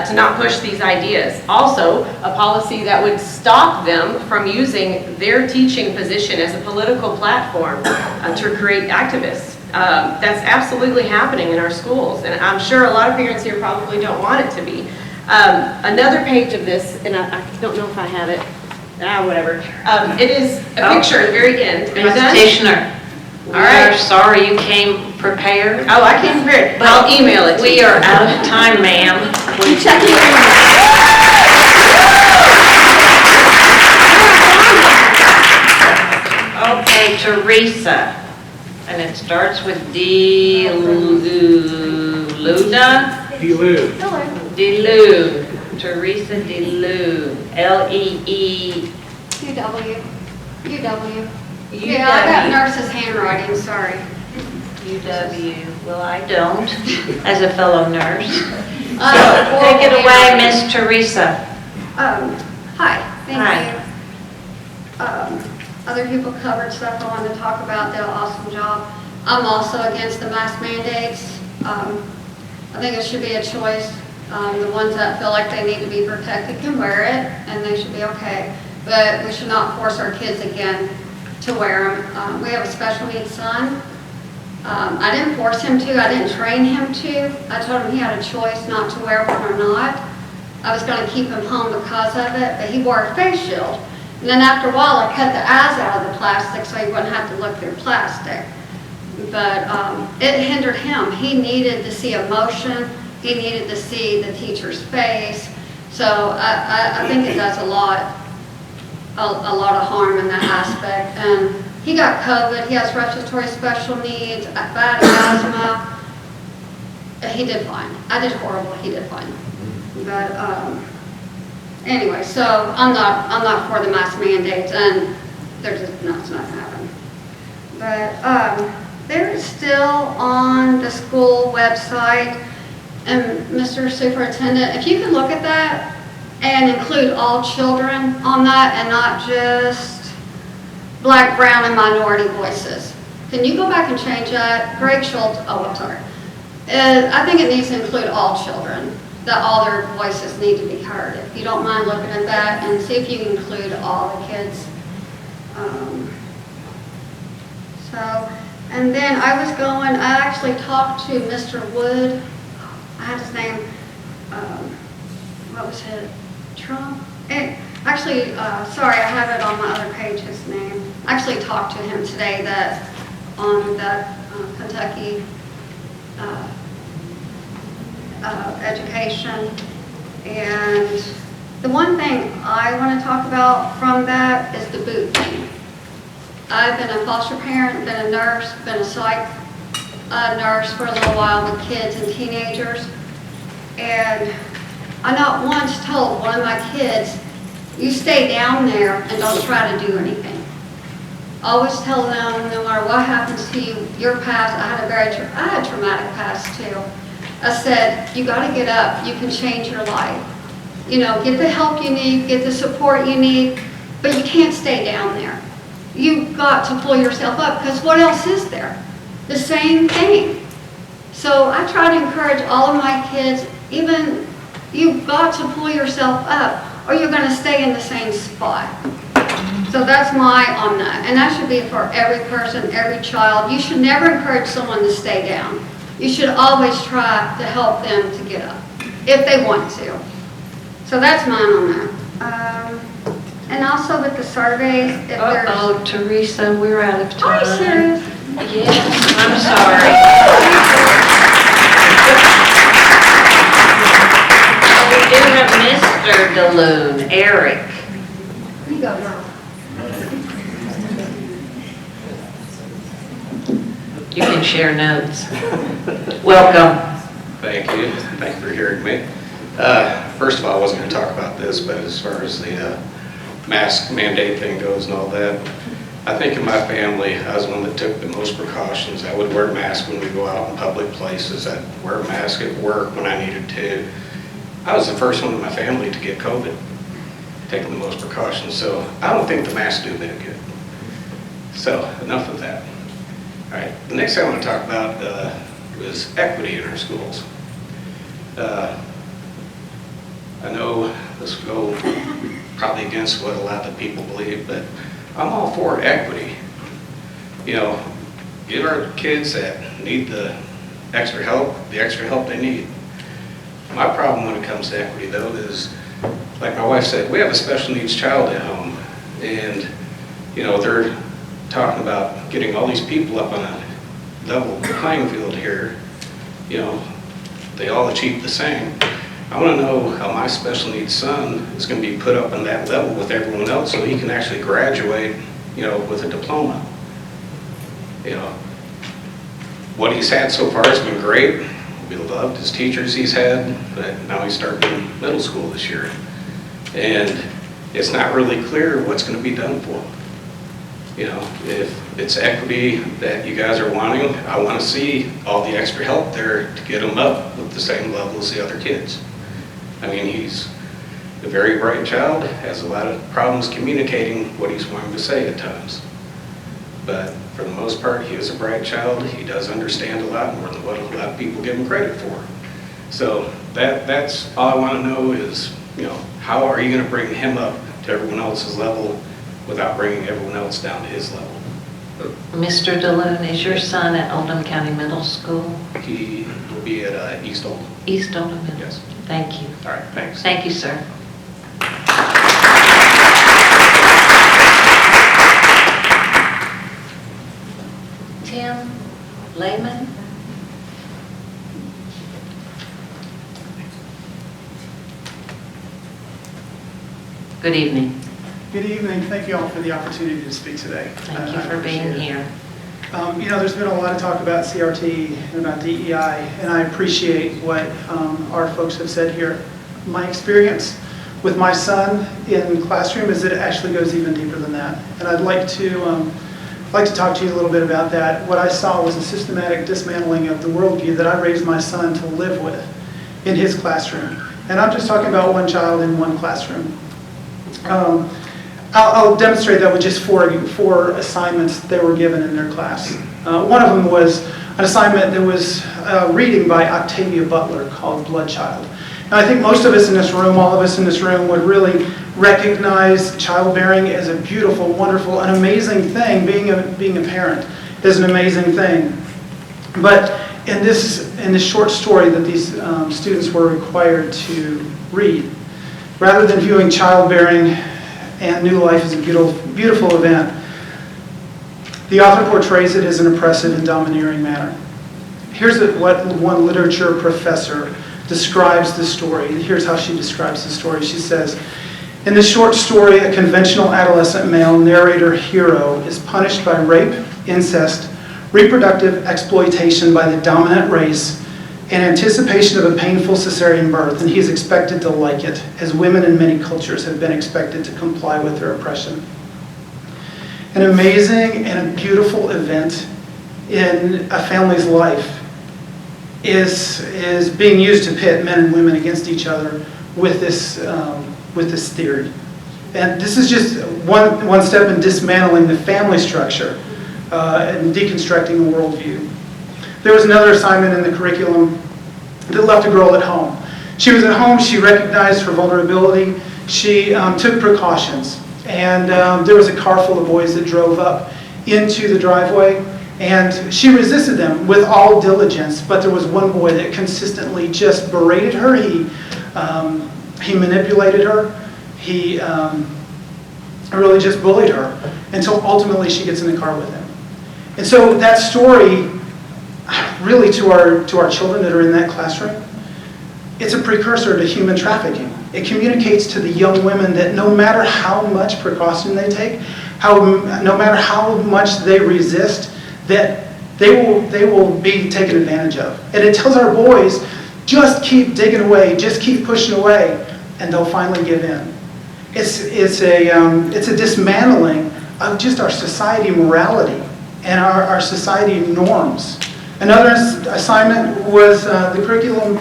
to not push these ideas? Also, a policy that would stop them from using their teaching position as a political platform to create activists. That's absolutely happening in our schools, and I'm sure a lot of parents here probably don't want it to be. Another page of this, and I don't know if I have it, whatever. It is a picture at the very end. Am I done? Petitioner. All right. We're sorry you came prepared. Oh, I came prepared. I'll email it to you. We are out of time, ma'am. You check your Okay, Teresa. And it starts with D-Luna? DeLune. DeLune. Teresa DeLune. L-E-E. UW. UW. UW. Yeah, I got nurse's handwriting, sorry. UW. Well, I don't, as a fellow nurse. Oh, Take it away, Miss Teresa. Hi, thank Hi. you. Other people covered stuff I wanted to talk about, did an awesome job. I'm also against the mask mandates. I think it should be a choice. The ones that feel like they need to be protected can wear it, and they should be okay. But we should not force our kids again to wear them. We have a special needs son. I didn't force him to, I didn't train him to. I told him he had a choice not to wear one or not. I was going to keep him home because of it, but he wore a face shield. And then after a while, I cut the eyes out of the plastic so he wouldn't have to look through plastic. but it hindered him. He needed to see emotion, he needed to see the teacher's face. So I think it does a lot of harm in that aspect. And he got COVID, he has respiratory special needs, bad asthma. He did fine. I did horrible, he did fine. But anyway, so I'm not for the mask mandates, and they're just it's not gonna happen. But there is still on the school website, and Mr. Superintendent, if you can look at that and include all children on that and not just Black, brown, and minority voices. Can you go back and change that? Greg Schultz, oh, I'm sorry. I think it needs to include all children, that all their voices need to be heard. If you don't mind looking at that and see if you can include all the kids. And then I actually talked to Mr. Wood. I had his name, what was it, Trump? Sorry, I have it on my other page, his name. I actually talked to him today on the Kentucky education. And the one thing I want to talk about from that is the boot thing. I've been a foster parent, been a nurse, been a psych nurse for a little while with kids and teenagers. And I not once told one of my kids, you stay down there and don't try to do anything. Always tell them, no matter what happens to you, your past, I had a traumatic past too. I said, you got to get up, you can change your life. You know, get the help you need, get the support you need, but you can't stay down there. You've got to pull yourself up, because what else is there? The same thing. So I try to encourage all of my kids, even you've got to pull yourself up, or you're going to stay in the same spot. So that's my on that. And that should be for every person, every child. You should never encourage someone to stay down. You should always try to help them to get up, if they want to. So that's mine on that. And also with the surveys, if there's... Oh, Teresa, we're out of time. Are you serious? Yes, I'm sorry. We do have Mr. DeLune, Eric. You go, girl. You can share notes. Welcome. Thank you. Thank you for hearing me. First of all, I wasn't going to talk about this, but as far as the mask mandate thing goes and all that, I think in my family, I was one that took the most precautions. I would wear a mask when we go out in public places. I'd wear a mask at work when I needed to. I was the first one in my family to get COVID, taking the most precautions. So I don't think the masks do that good. So enough of that. All right, the next thing I want to talk about was equity in our schools. I know this will go probably against what a lot of people believe, but I'm all for equity. You know, give our kids that need the extra help they need. My problem when it comes to equity, though, is, like my wife said, we have a special needs child at home, and, you know, they're talking about getting all these people up on a level playing field here. You know, they all achieve the same. I want to know how my special needs son is going to be put up on that level with everyone else so he can actually graduate, you know, with a diploma. You know, what he's had so far has been great. We loved his teachers he's had, but now he's starting middle school this year. And it's not really clear what's going to be done for him. You know, if it's equity that you guys are wanting, I want to see all the extra help there to get him up with the same level as the other kids. I mean, he's a very bright child, has a lot of problems communicating what he's wanting to say at times. But for the most part, he is a bright child. He does understand a lot more than what a lot of people give him credit for. So that's all I want to know is, you know, how are you going to bring him up to everyone else's level without bringing everyone else down to his level? Mr. DeLune, is your son at Oldham County Middle School? He will be at East Oldham. East Oldham Middle? Yes. Thank you. All right, thanks. Thank you, sir. Tim, Good evening. Good evening. Thank you all for the opportunity to speak today. Thank you for being here. There's been a lot of talk about CRT and about DEI, and I appreciate what our folks have said here. My experience with my son in classroom is that it actually goes even deeper than that. And I'd like to talk to you a little bit about that. What I saw was a systematic dismantling of the worldview that I raised my son to live with in his classroom. And I'm just talking about one child in one classroom. I'll demonstrate that with just four assignments they were given in their class. One of them was an assignment that was reading by Octavia Butler called Bloodchild. Now, I think most of us in this room, all of us in this room, would really recognize childbearing as a beautiful, wonderful, an amazing thing. Being a parent is an amazing thing. But in this short story that these students were required to read, rather than viewing childbearing and new life as a beautiful event, the author portrays it as an oppressive and domineering manner. Here's what one literature professor describes the story. Here's how she describes the story. She says, in this short story, a conventional adolescent male narrator hero is punished by rape, incest, reproductive exploitation by the dominant race, in anticipation of a painful cesarean birth, and he is expected to like it, as women in many cultures have been expected to comply with their oppression. An amazing and a beautiful event in a family's life is being used to pit men and women against each other with this theory. And this is just one step in dismantling the family structure and deconstructing the worldview. There was another assignment in the curriculum that left a girl at home. She was at home, she recognized her vulnerability, she took precautions. And there was a car full of boys that drove up into the driveway, and she resisted them with all diligence, but there was one boy that consistently just berated her. He manipulated her. He really just bullied her until ultimately she gets in the car with him. And so that story, really to our children that are in that classroom, it's a precursor to human trafficking. It communicates to the young women that no matter how much precaution they take, no matter how much they resist, that they will be taken advantage of. And it tells our boys, just keep digging away, just keep pushing away, and they'll finally give in. It's a dismantling of just our society morality and our society norms. Another assignment was the curriculum.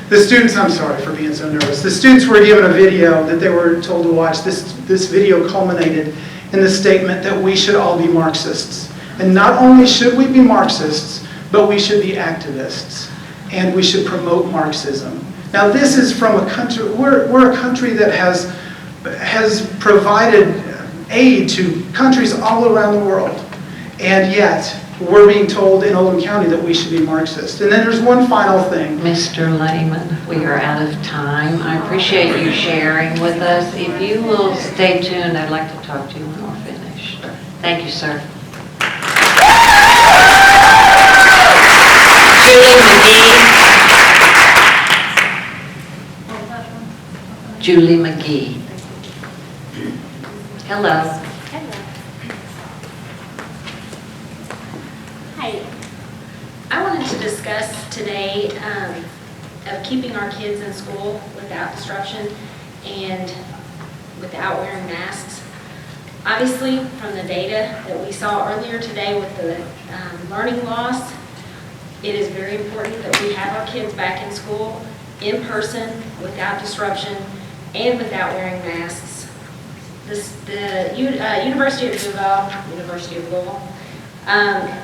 The students, I'm sorry for being so nervous. The students were given a video that they were told to watch. This video culminated in the statement that we should all be Marxists. And not only should we be Marxists, but we should be activists. And we should promote Marxism. Now this is from a country, we're a country that has provided aid to countries all around the world. And yet, we're being told in Oldham County that we should be Marxist. And then there's one final thing. Mr. Lehman, we are out of time. I appreciate you sharing with us. If you will stay tuned, I'd like to talk to you when we're finished. Thank you, sir. Julie McGee. Hello. Hi. I wanted to discuss today of keeping our kids in school without disruption and without wearing masks. Obviously, from the data that we saw earlier today with the learning loss, it is very important that we have our kids back in school in person without disruption and without wearing masks. The University of Louisville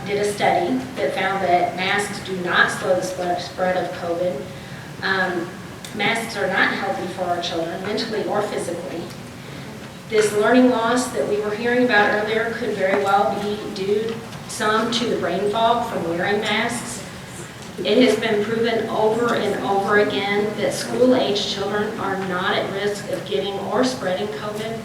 did a study that found that masks do not slow the spread of COVID. Masks are not healthy for our children, mentally or physically. This learning loss that we were hearing about earlier could very well be due some to the brain fog from wearing masks. It has been proven over and over again that school-age children are not at risk of getting or spreading COVID.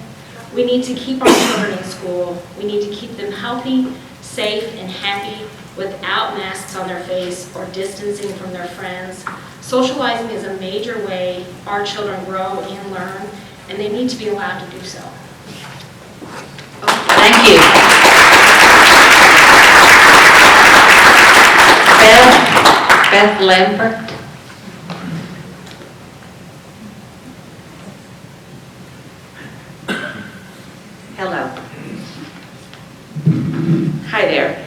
We need to keep our children in school. We need to keep them healthy, safe, and happy without masks on their face or distancing from their friends. Socializing is a major way our children grow and learn, and they need to be allowed to do so. Thank you. Beth Lambert. Hello. Hi there.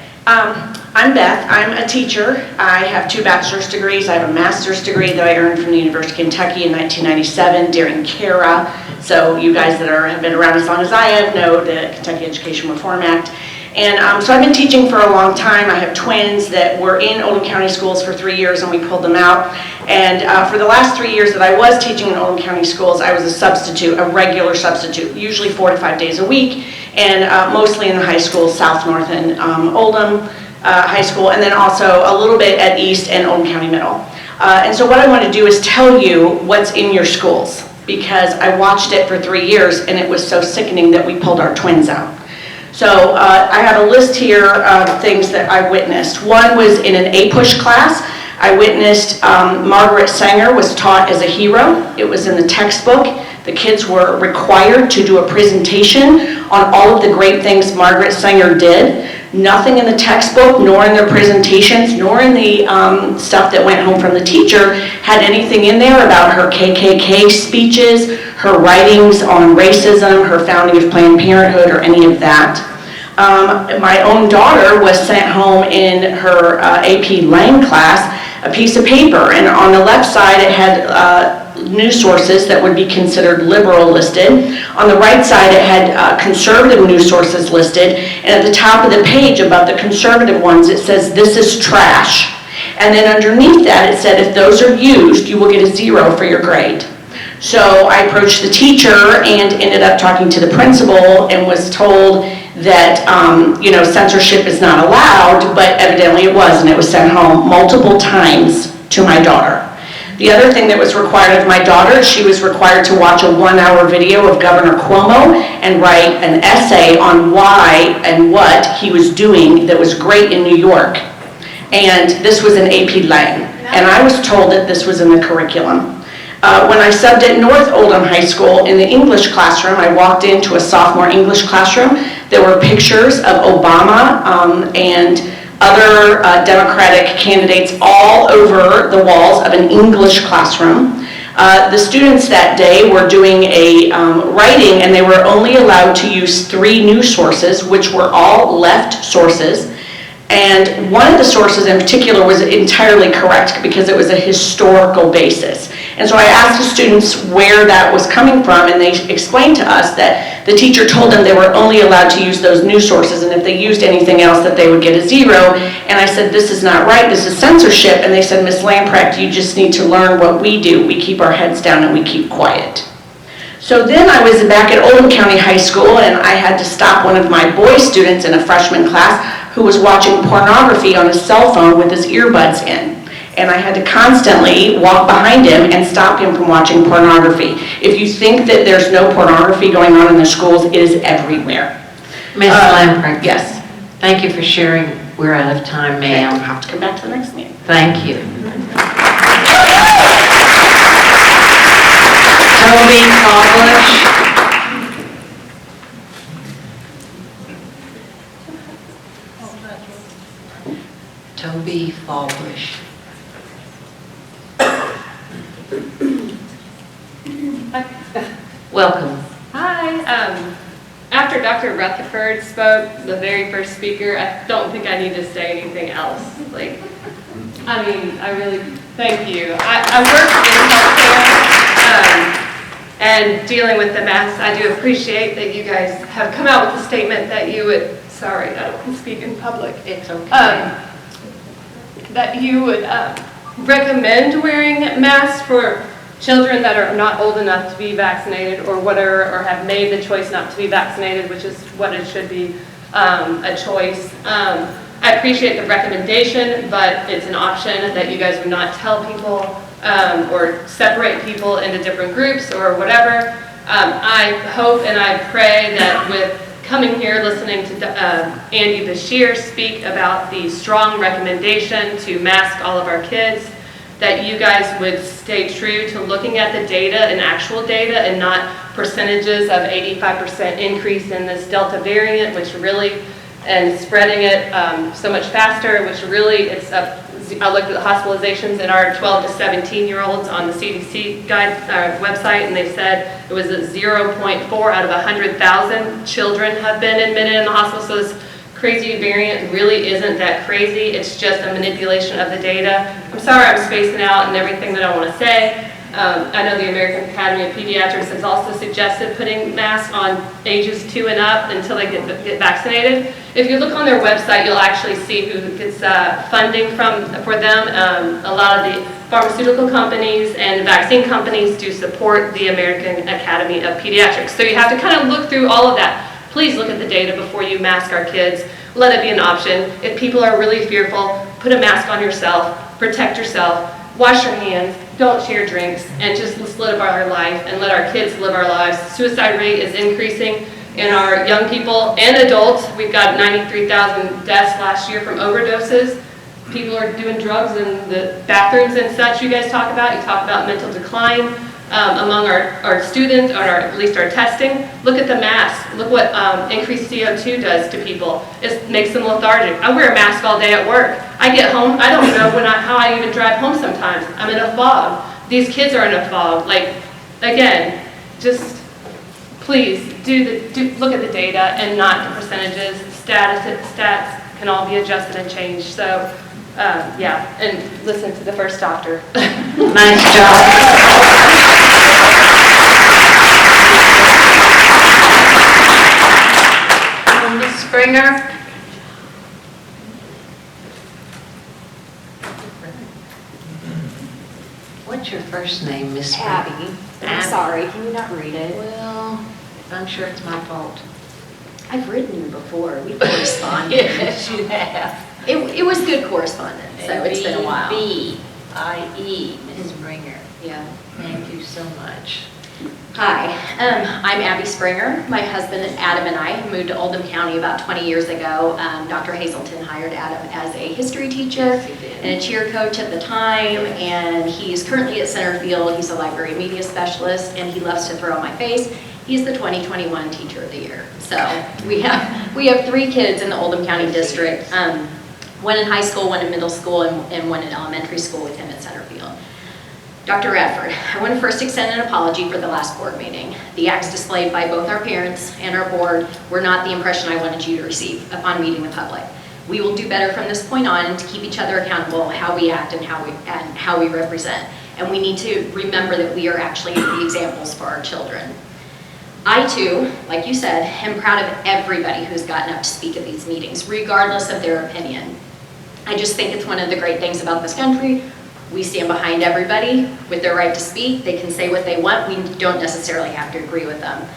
I'm Beth. I'm a teacher. I have 2 bachelor's degrees. I have a master's degree that I earned from the University of Kentucky in 1997 during CARA. So you guys that have been around as long as I have know the Kentucky Education Reform Act. And so I've been teaching for a long time. I have twins that were in Oldham County schools for 3 years and we pulled them out. And for the last 3 years that I was teaching in Oldham County schools, I was a substitute, a regular substitute, usually 4 to 5 days a week, and mostly in the high schools, South, North, and Oldham High School, and then also a little bit at East and Oldham County Middle. And so what I want to do is tell you what's in your schools, because I watched it for 3 years and it was so sickening that we pulled our twins out. So I have a list here of things that I witnessed. One was in an APUSH class. I witnessed Margaret Sanger was taught as a hero. It was in the textbook. The kids were required to do a presentation on all of the great things Margaret Sanger did. Nothing in the textbook, nor in their presentations, nor in the stuff that went home from the teacher had anything in there about her KKK speeches, her writings on racism, her founding of Planned Parenthood, or any of that. My own daughter was sent home in her AP Lang class a piece of paper, and on the left side it had news sources that would be considered liberal listed. On the right side it had conservative news sources listed, and at the top of the page above the conservative ones it says, "This is trash." And then underneath that it said, "If those are used, you will get a 0 for your grade." So I approached the teacher and ended up talking to the principal and was told that censorship is not allowed, but evidently it was, and it was sent home multiple times to my daughter. The other thing that was required of my daughter, she was required to watch a 1-hour video of Governor Cuomo and write an essay on why and what he was doing that was great in New York. And this was in AP Lang. And I was told that this was in the curriculum. When I subbed at North Oldham High School in the English classroom, I walked into a sophomore English classroom. There were pictures of Obama and other Democratic candidates all over the walls of an English classroom. The students that day were doing a writing, and they were only allowed to use 3 news sources, which were all left sources. And one of the sources in particular was entirely correct because it was a historical basis. And so I asked the students where that was coming from, and they explained to us that the teacher told them they were only allowed to use those news sources, and if they used anything else that they would get a 0. And I said, "This is not right, this is censorship." And they said, "Ms. Lamprecht, you just need to learn what we do. We keep our heads down and we keep quiet." So then I was back at Oldham County High School, and I had to stop one of my boy students in a freshman class who was watching pornography on his cell phone with his earbuds in. And I had to constantly walk behind him and stop him from watching pornography. If you think that there's no pornography going on in the schools, it is everywhere. Ms. Lamprecht. Yes. Thank you for sharing. We're out of time, ma'am. I'll have to come back to the next meeting. Thank you. Toby Fallbush. Toby Fallbush. Welcome. Hi. After Dr. Rutherford spoke, the very first speaker, I don't think I need to say anything else. I really thank you. I work in healthcare and dealing with the masks. I do appreciate that you guys have come out with a statement that you would, sorry, I don't speak in public. It's okay. That you would recommend wearing masks for children that are not old enough to be vaccinated or whatever, or have made the choice not to be vaccinated, which is what it should be, a choice. I appreciate the recommendation, but it's an option that you guys would not tell people or separate people into different groups or whatever. I hope and I pray that with coming here, listening to Andy Beshear speak about the strong recommendation to mask all of our kids, that you guys would stay true to looking at the data and actual data and not percentages of 85% increase in this Delta variant, which really, and spreading it so much faster, which really, it's up. I looked at the hospitalizations in our 12 to 17-year-olds on the CDC website, and they said it was a 0.4 out of 100,000 children have been admitted in the hospital. So this crazy variant really isn't that crazy. It's just a manipulation of the data. I'm sorry I'm spacing out and everything that I want to say. I know the American Academy of Pediatrics has also suggested putting masks on ages 2 and up until they get vaccinated. If you look on their website, you'll actually see who gets funding for them. A lot of the pharmaceutical companies and vaccine companies do support the American Academy of Pediatrics. So you have to kind of look through all of that. Please look at the data before you mask our kids. Let it be an option. If people are really fearful, put a mask on yourself, protect yourself, wash your hands, don't share drinks, and just let's live our life and let our kids live our lives. Suicide rate is increasing in our young people and adults. We've got 93,000 deaths last year from overdoses. People are doing drugs in the bathrooms and such you guys talk about. You talk about mental decline among our students, or at least our testing. Look at the masks. Look what increased CO2 does to people. It makes them lethargic. I wear a mask all day at work. I get home, I don't know how I even drive home sometimes. I'm in a fog. These kids are in a fog. Like, again, just please look at the data and not the percentages. Stats can all be adjusted and changed. So, yeah, and listen to the first doctor. Nice job. Ms. Springer? What's your first name, Miss Abby. I'm sorry, can you not read it? Well, I'm sure it's my fault. I've written you before, we corresponded. Yes, you have. It was good correspondence, so it's been a while. B-I-E, Ms. Springer. Yeah. Thank you so much. Hi, I'm Abby Springer. My husband Adam and I moved to Oldham County about 20 years ago. Dr. Hazelton hired Adam as a history teacher and a cheer coach at the time, and he's currently at Centerfield. He's a library media specialist, and he loves to throw in my face. He's the 2021 Teacher of the Year. So we have 3 kids in the Oldham County district, one in high school, one in middle school, and one in elementary school with him at Centerfield. Dr. Radford, I want to first extend an apology for the last board meeting. The acts displayed by both our parents and our board were not the impression I wanted you to receive upon meeting the public. We will do better from this point on to keep each other accountable how we act and how we represent. And we need to remember that we are actually the examples for our children. I too, like you said, am proud of everybody who's gotten up to speak at these meetings, regardless of their opinion. I just think it's one of the great things about this country. We stand behind everybody with their right to speak. They can say what they want. We don't necessarily have to agree with them.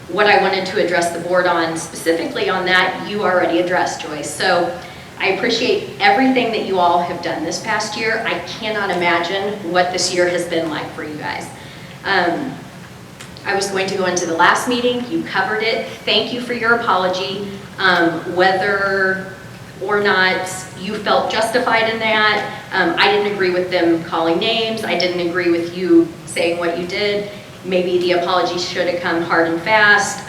What I wanted to address the board on, specifically on that, you already addressed, Joyce. So I appreciate everything that you all have done this past year. I cannot imagine what this year has been like for you guys. I was going to go into the last meeting. You covered it. Thank you for your apology. Whether or not you felt justified in that. I didn't agree with them calling names. I didn't agree with you saying what you did. Maybe the apology should have come hard and fast.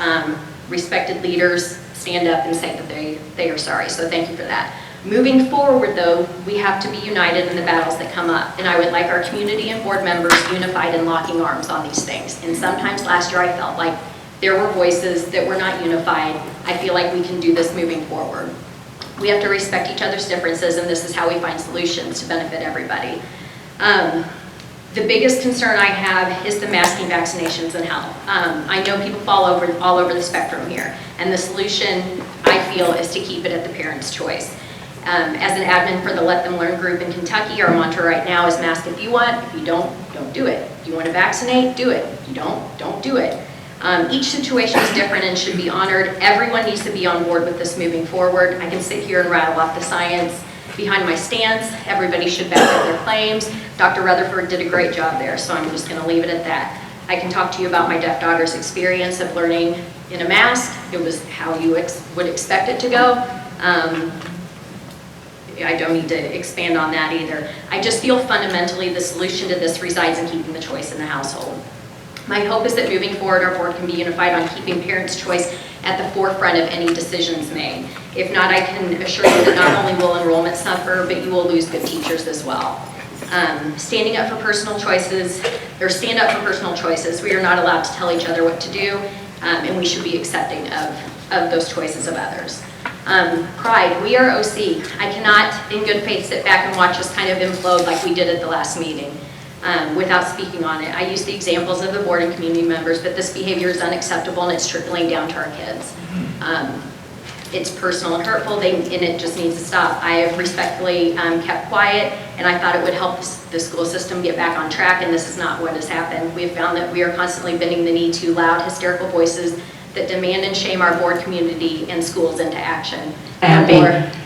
Respected leaders stand up and say that they are sorry, so thank you for that. Moving forward though, we have to be united in the battles that come up, and I would like our community and board members unified and locking arms on these things. And sometimes last year I felt like there were voices that were not unified. I feel like we can do this moving forward. We have to respect each other's differences, and this is how we find solutions to benefit everybody. The biggest concern I have is the masking, vaccinations, and health. I know people fall all over the spectrum here, and the solution, I feel, is to keep it at the parents' choice. As an admin for the Let Them Learn group in Kentucky, our mantra right now is mask if you want. If you don't do it. If you want to vaccinate, do it. If you don't do it. Each situation is different and should be honored. Everyone needs to be on board with this moving forward. I can sit here and rattle off the science behind my stance. Everybody should back up their claims. Dr. Rutherford did a great job there, so I'm just going to leave it at that. I can talk to you about my deaf daughter's experience of learning in a mask. It was how you would expect it to go. I don't need to expand on that either. I just feel fundamentally the solution to this resides in keeping the choice in the household. My hope is that moving forward, our board can be unified on keeping parents' choice at the forefront of any decisions made. If not, I can assure you that not only will enrollment suffer, but you will lose good teachers as well. Standing up for personal choices, or stand up for personal choices. We are not allowed to tell each other what to do, and we should be accepting of those choices of others. Pride, we are OC. I cannot, in good faith, sit back and watch us kind of implode like we did at the last meeting without speaking on it. I use the examples of the board and community members, but this behavior is unacceptable and it's trickling down to our kids. It's personal and hurtful, and it just needs to stop. I have respectfully kept quiet, and I thought it would help the school system get back on track, and this is not what has happened. We have found that we are constantly bending the knee to loud, hysterical voices that demand and shame our board community and schools into action. Abby,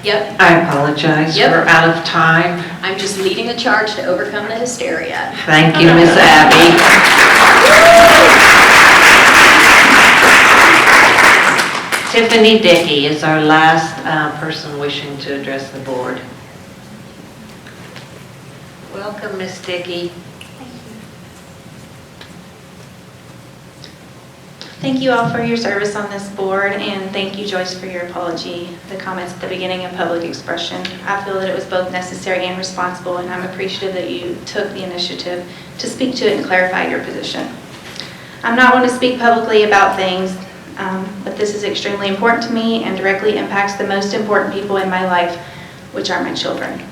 Yep. I apologize. Yep. We're out of time. I'm just leading the charge to overcome the hysteria. Thank you, Miss Abby. Tiffany Dickey is our last person wishing to address the board. Welcome, Miss Dickey. Thank you all for your service on this board, and thank you, Joyce, for your apology. The comments at the beginning of public expression. I feel that it was both necessary and responsible, and I'm appreciative that you took the initiative to speak to it and clarify your position. I'm not one to speak publicly about things, but this is extremely important to me and directly impacts the most important people in my life, which are my children.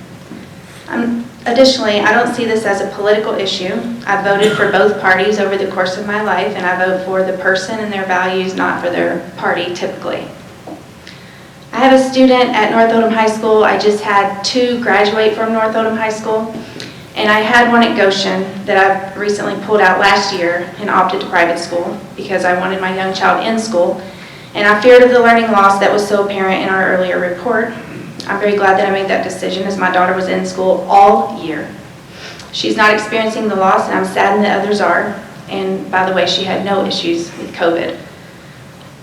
Additionally, I don't see this as a political issue. I voted for both parties over the course of my life, and I vote for the person and their values, not for their party, typically. I have a student at North Oldham High School. I just had 2 graduate from North Oldham High School, and I had one at Goshen that I recently pulled out last year and opted to private school because I wanted my young child in school, and I feared of the learning loss that was so apparent in our earlier report. I'm very glad that I made that decision as my daughter was in school all year. She's not experiencing the loss, and I'm saddened that others are. And by the way, she had no issues with COVID.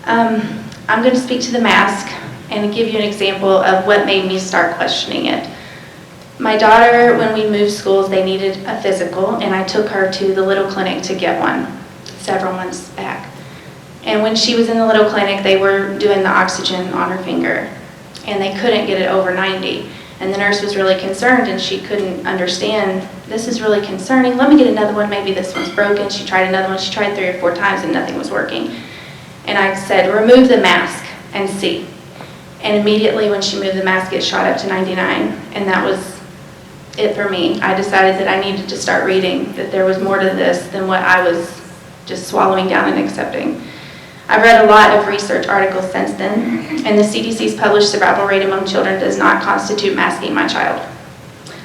I'm going to speak to the mask and give you an example of what made me start questioning it. My daughter, when we moved schools, they needed a physical, and I took her to the Little Clinic to get one several months back. And when she was in the Little Clinic, they were doing the oxygen on her finger, and they couldn't get it over 90. And the nurse was really concerned, and she couldn't understand, this is really concerning, let me get another one, maybe this one's broken. She tried another one, she tried 3 or 4 times, and nothing was working. And I said, remove the mask and see. And immediately when she moved the mask, it shot up to 99, and that was it for me. I decided that I needed to start reading, that there was more to this than what I was just swallowing down and accepting. I've read a lot of research articles since then, and the CDC's published survival rate among children does not constitute masking my child.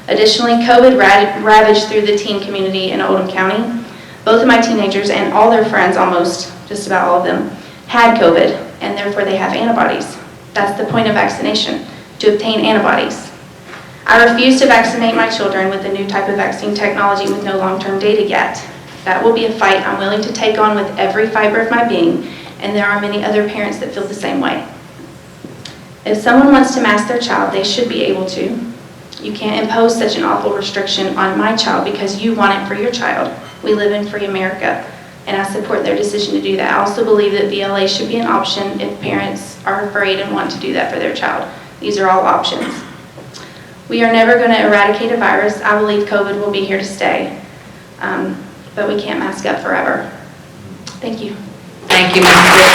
Additionally, COVID ravaged through the teen community in Oldham County. Both of my teenagers and all their friends, almost just about all of them, had COVID, and therefore they have antibodies. That's the point of vaccination, to obtain antibodies. I refuse to vaccinate my children with a new type of vaccine technology with no long-term data yet. That will be a fight I'm willing to take on with every fiber of my being, and there are many other parents that feel the same way. If someone wants to mask their child, they should be able to. You can't impose such an awful restriction on my child because you want it for your child. We live in free America, and I support their decision to do that. I also believe that VLA should be an option if parents are afraid and want to do that for their child. These are all options. We are never going to eradicate a virus. I believe COVID will be here to stay, but we can't mask up forever. Thank you. Thank you, Ms. Dickey.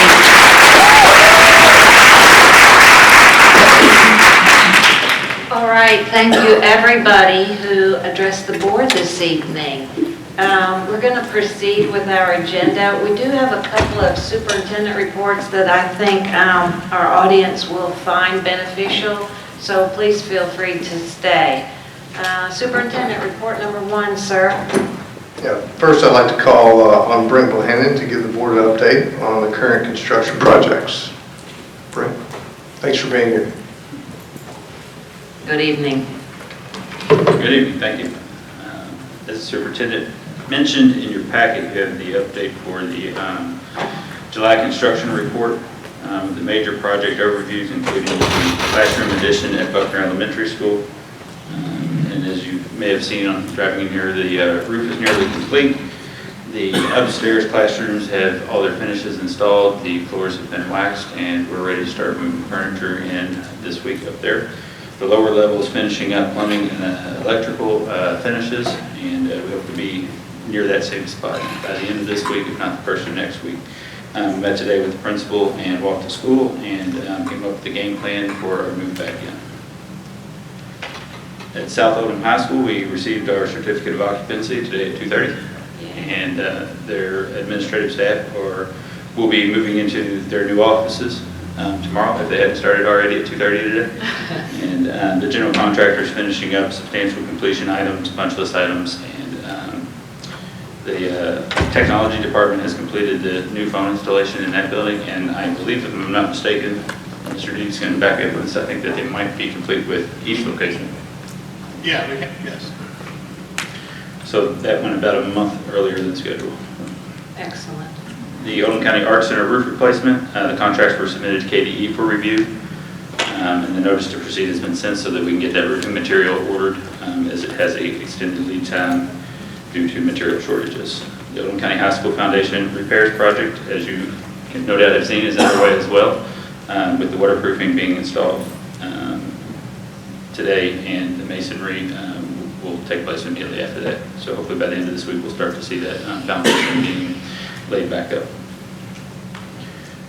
All right, thank you everybody who addressed the board this evening. We're going to proceed with our agenda. We do have a couple of superintendent reports that I think our audience will find beneficial, so please feel free to stay. Superintendent report number 1, sir. Yeah, first I'd like to call on Brent Bohannon to give the board an update on the current construction projects. Brent, thanks for being here. Good evening. Good evening, thank you. As the superintendent mentioned in your packet, you have the update for the July construction report. The major project overviews including the classroom addition at Buckner Elementary School. And as you may have seen on driving in here, the roof is nearly complete. The upstairs classrooms have all their finishes installed, the floors have been waxed, and we're ready to start moving furniture in this week up there. The lower level is finishing up plumbing and electrical finishes, and we hope to be near that same spot by the end of this week, if not the first of next week. Met today with the principal and walked to school and came up with the game plan for our move back in. At South Oldham High School, we received our certificate of occupancy today at 2:30. And their administrative staff will be moving into their new offices tomorrow, if they hadn't started already at 2:30 today. And the general contractor is finishing up substantial completion items, punch list items, and the technology department has completed the new phone installation in that building, and I believe, if I'm not mistaken, Mr. Deeds can back up with this, I think that they might be complete with each location. Yeah, yes. So that went about a month earlier than scheduled. Excellent. The Oldham County Arts Center roof replacement, the contracts were submitted to KDE for review, and the notice to proceed has been sent so that we can get that roofing material ordered, as it has a extended lead time due to material shortages. The Oldham County High School Foundation repairs project, as you can no doubt have seen, is underway as well, with the waterproofing being installed today, and the masonry will take place immediately after that. So hopefully by the end of this week, we'll start to see that foundation being laid back up.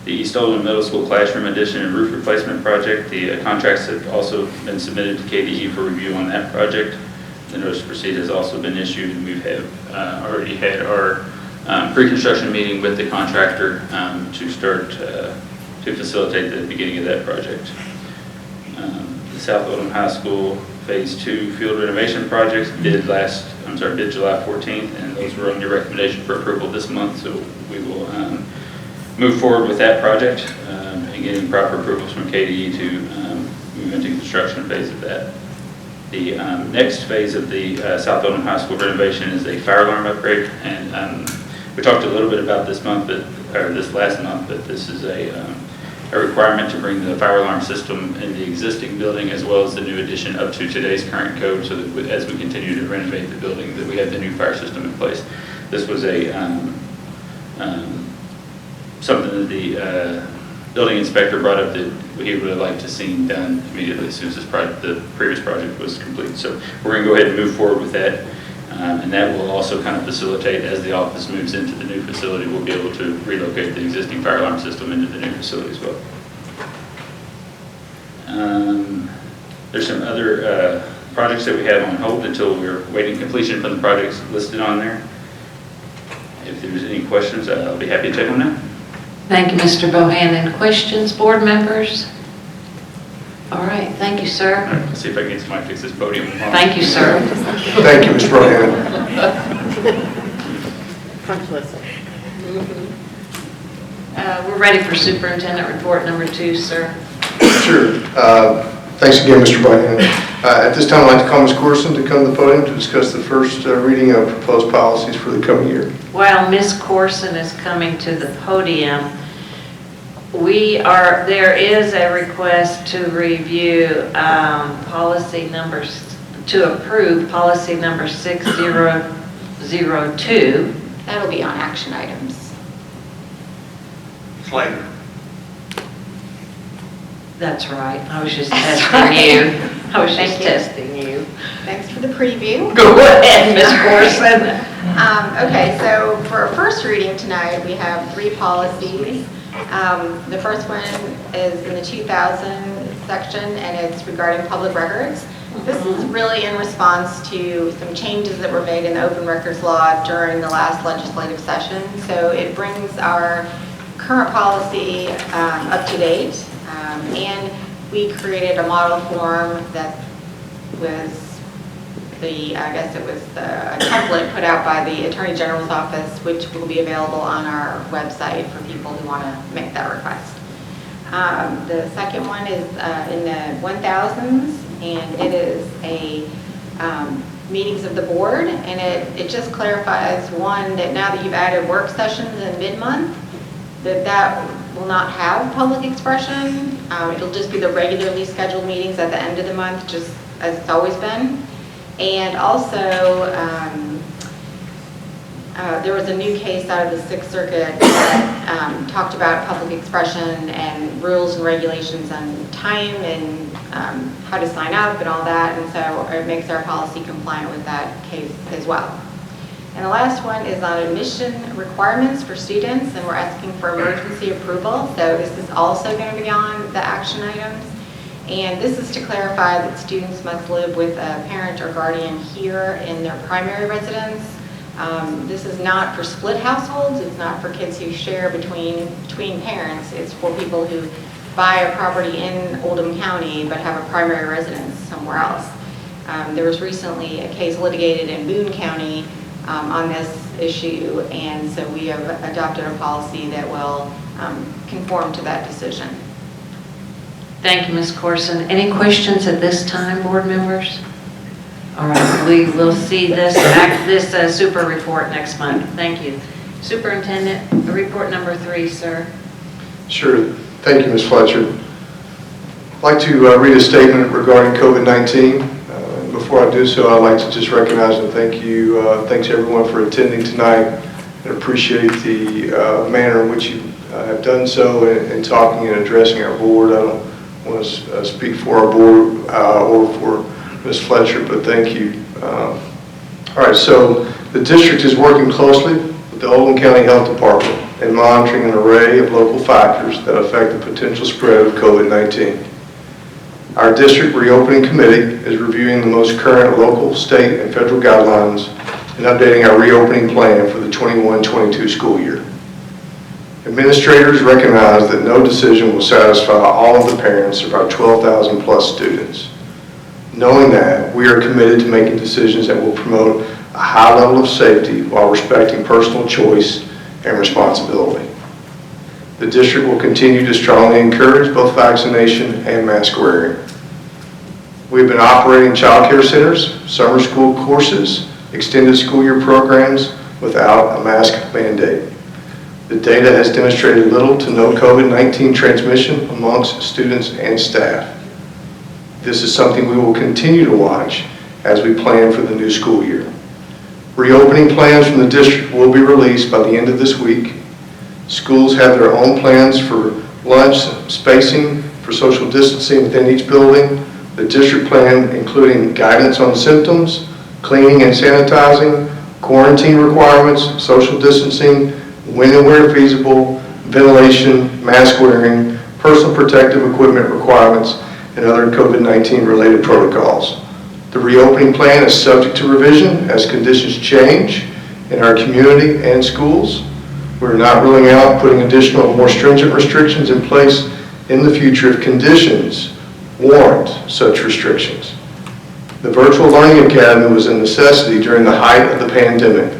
The East Oldham Middle School classroom addition and roof replacement project, the contracts have also been submitted to KDE for review on that project. The notice to proceed has also been issued, and we have already had our pre-construction meeting with the contractor to start to facilitate the beginning of that project. The South Oldham High School Phase 2 field renovation projects bid July 14th, and those were on your recommendation for approval this month, so we will move forward with that project and getting proper approvals from KDE to move into construction phase of that. The next phase of the South Oldham High School renovation is a fire alarm upgrade, and we talked a little bit about this last month, but this is a requirement to bring the fire alarm system in the existing building as well as the new addition up to today's current code, so that as we continue to renovate the building, that we have the new fire system in place. This was a something that the building inspector brought up that he would have liked to see done immediately as soon as the previous project was complete. So we're going to go ahead and move forward with that, and that will also kind of facilitate, as the office moves into the new facility, we'll be able to relocate the existing fire alarm system into the new facility as well. There's some other projects that we have on hold until we're waiting completion from the projects listed on there. If there's any questions, I'll be happy to take them now. Thank you, Mr. Bohannon. Questions, board members? All right, thank you, sir. All right, let's see if I can get somebody to fix this podium. Thank you, sir. Thank you, Mr. Bohannon. We're ready for superintendent report number 2, sir. Sure. Thanks again, Mr. Bohannon. At this time, I'd like to call Ms. Corson to come to the podium to discuss the first reading of proposed policies for the coming year. While Ms. Corson is coming to the podium, there is a request to review to approve policy number 6002. That'll be on action items. Later. That's right. I was just testing you. Testing you. Thanks for the preview. Go ahead, Ms. Corson. Okay, so for our first reading tonight, we have 3 policies. The first one is in the 2000 section, and it's regarding public records. This is really in response to some changes that were made in the open records law during the last legislative session. So it brings our current policy up to date, and we created a model form that was the template put out by the Attorney General's office, which will be available on our website for people who want to make that request. The second one is in the 1000s, and it is a meetings of the board, and it just clarifies, one, that now that you've added work sessions in mid-month, that will not have public expression. It'll just be the regularly scheduled meetings at the end of the month, just as it's always been. And also, there was a new case out of the Sixth Circuit that talked about public expression and rules and regulations on time and how to sign up and all that. And so it makes our policy compliant with that case as well. And the last one is on admission requirements for students, and we're asking for emergency approval. So this is also going to be on the action items. And this is to clarify that students must live with a parent or guardian here in their primary residence. This is not for split households. It's not for kids who share between parents. It's for people who buy a property in Oldham County but have a primary residence somewhere else. There was recently a case litigated in Boone County on this issue, and so we have adopted a policy that will conform to that decision. Thank you, Ms. Corson. Any questions at this time, board members? All right, we will see this super report next month. Thank you. Superintendent, report number 3, sir. Sure. Thank you, Ms. Fletcher. I'd like to read a statement regarding COVID-19. Before I do so, I'd like to just recognize and thank you. Thanks everyone for attending tonight, and appreciate the manner in which you have done so in talking and addressing our board. I don't want to speak for our board or for Ms. Fletcher, but thank you. All right, so the district is working closely with the Oldham County Health Department in monitoring an array of local factors that affect the potential spread of COVID-19. Our district reopening committee is reviewing the most current local, state, and federal guidelines and updating our reopening plan for the 21-22 school year. Administrators recognize that no decision will satisfy all of the parents of our 12,000 plus students. Knowing that, we are committed to making decisions that will promote a high level of safety while respecting personal choice and responsibility. The district will continue to strongly encourage both vaccination and mask wearing. We've been operating child care centers, summer school courses, extended school year programs without a mask mandate. The data has demonstrated little to no COVID-19 transmission amongst students and staff. This is something we will continue to watch as we plan for the new school year. Reopening plans from the district will be released by the end of this week. Schools have their own plans for lunch, spacing, for social distancing within each building. The district plan including guidance on symptoms, cleaning and sanitizing, quarantine requirements, social distancing, when and where feasible, ventilation, mask wearing, personal protective equipment requirements, and other COVID-19 related protocols. The reopening plan is subject to revision as conditions change in our community and schools. We're not ruling out putting additional, more stringent restrictions in place in the future if conditions warrant such restrictions. The Virtual Learning Academy was a necessity during the height of the pandemic,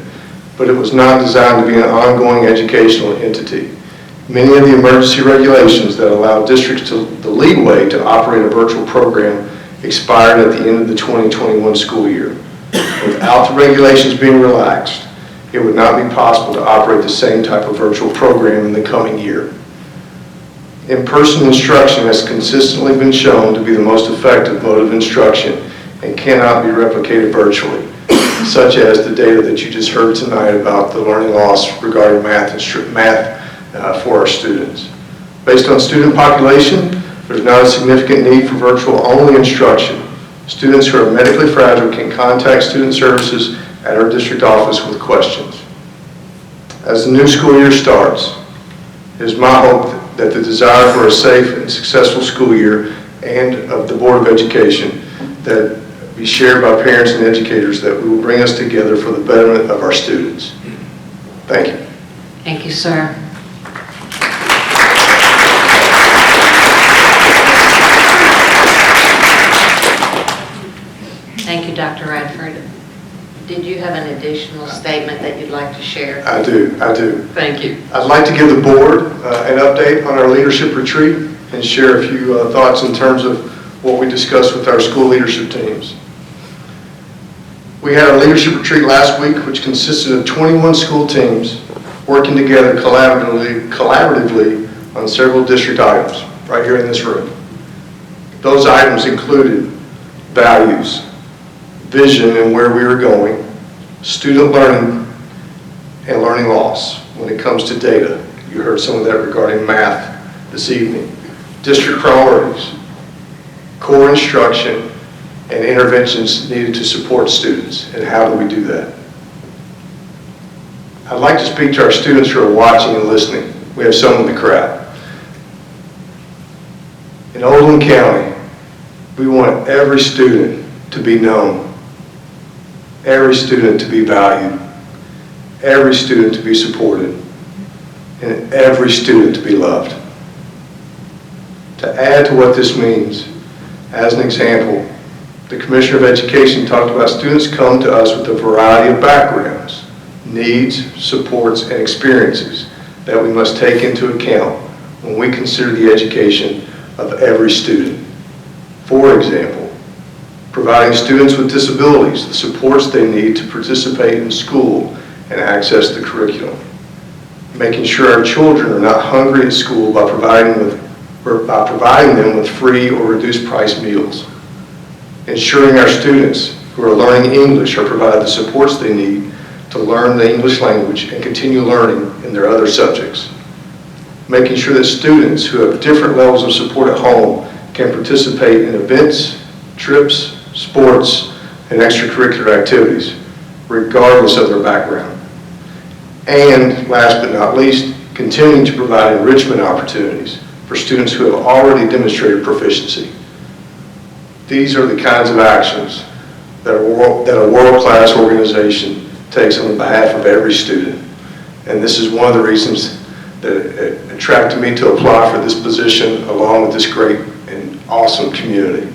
but it was not designed to be an ongoing educational entity. Many of the emergency regulations that allow districts the leeway to operate a virtual program expired at the end of the 2021 school year. Without the regulations being relaxed, it would not be possible to operate the same type of virtual program in the coming year. In-person instruction has consistently been shown to be the most effective mode of instruction and cannot be replicated virtually, such as the data that you just heard tonight about the learning loss regarding math for our students. Based on student population, there's not a significant need for virtual-only instruction. Students who are medically fragile can contact student services at our district office with questions. As the new school year starts, it is my hope that the desire for a safe and successful school year and of the Board of Education that be shared by parents and educators, that we will bring us together for the betterment of our students. Thank you. Thank you, sir. Thank you, Dr. Radford. Did you have an additional statement that you'd like to share? I do. Thank you. I'd like to give the board an update on our leadership retreat and share a few thoughts in terms of what we discussed with our school leadership teams. We had our leadership retreat last week, which consisted of 21 school teams working together collaboratively on several district items right here in this room. Those items included values, vision and where we were going, student learning, and learning loss when it comes to data. You heard some of that regarding math this evening. District priorities, core instruction, and interventions needed to support students, and how do we do that? I'd like to speak to our students who are watching and listening. We have some in the crowd. In Oldham County, we want every student to be known, every student to be valued, every student to be supported, and every student to be loved. To add to what this means, as an example, the Commissioner of Education talked about students come to us with a variety of backgrounds, needs, supports, and experiences that we must take into account when we consider the education of every student. For example, providing students with disabilities the supports they need to participate in school and access the curriculum. Making sure our children are not hungry at school by providing them with free or reduced price meals. Ensuring our students who are learning English are provided the supports they need to learn the English language and continue learning in their other subjects. Making sure that students who have different levels of support at home can participate in events, trips, sports, and extracurricular activities, regardless of their background. And last but not least, continuing to provide enrichment opportunities for students who have already demonstrated proficiency. These are the kinds of actions that a world-class organization takes on behalf of every student. And this is one of the reasons that attracted me to apply for this position, along with this great and awesome community,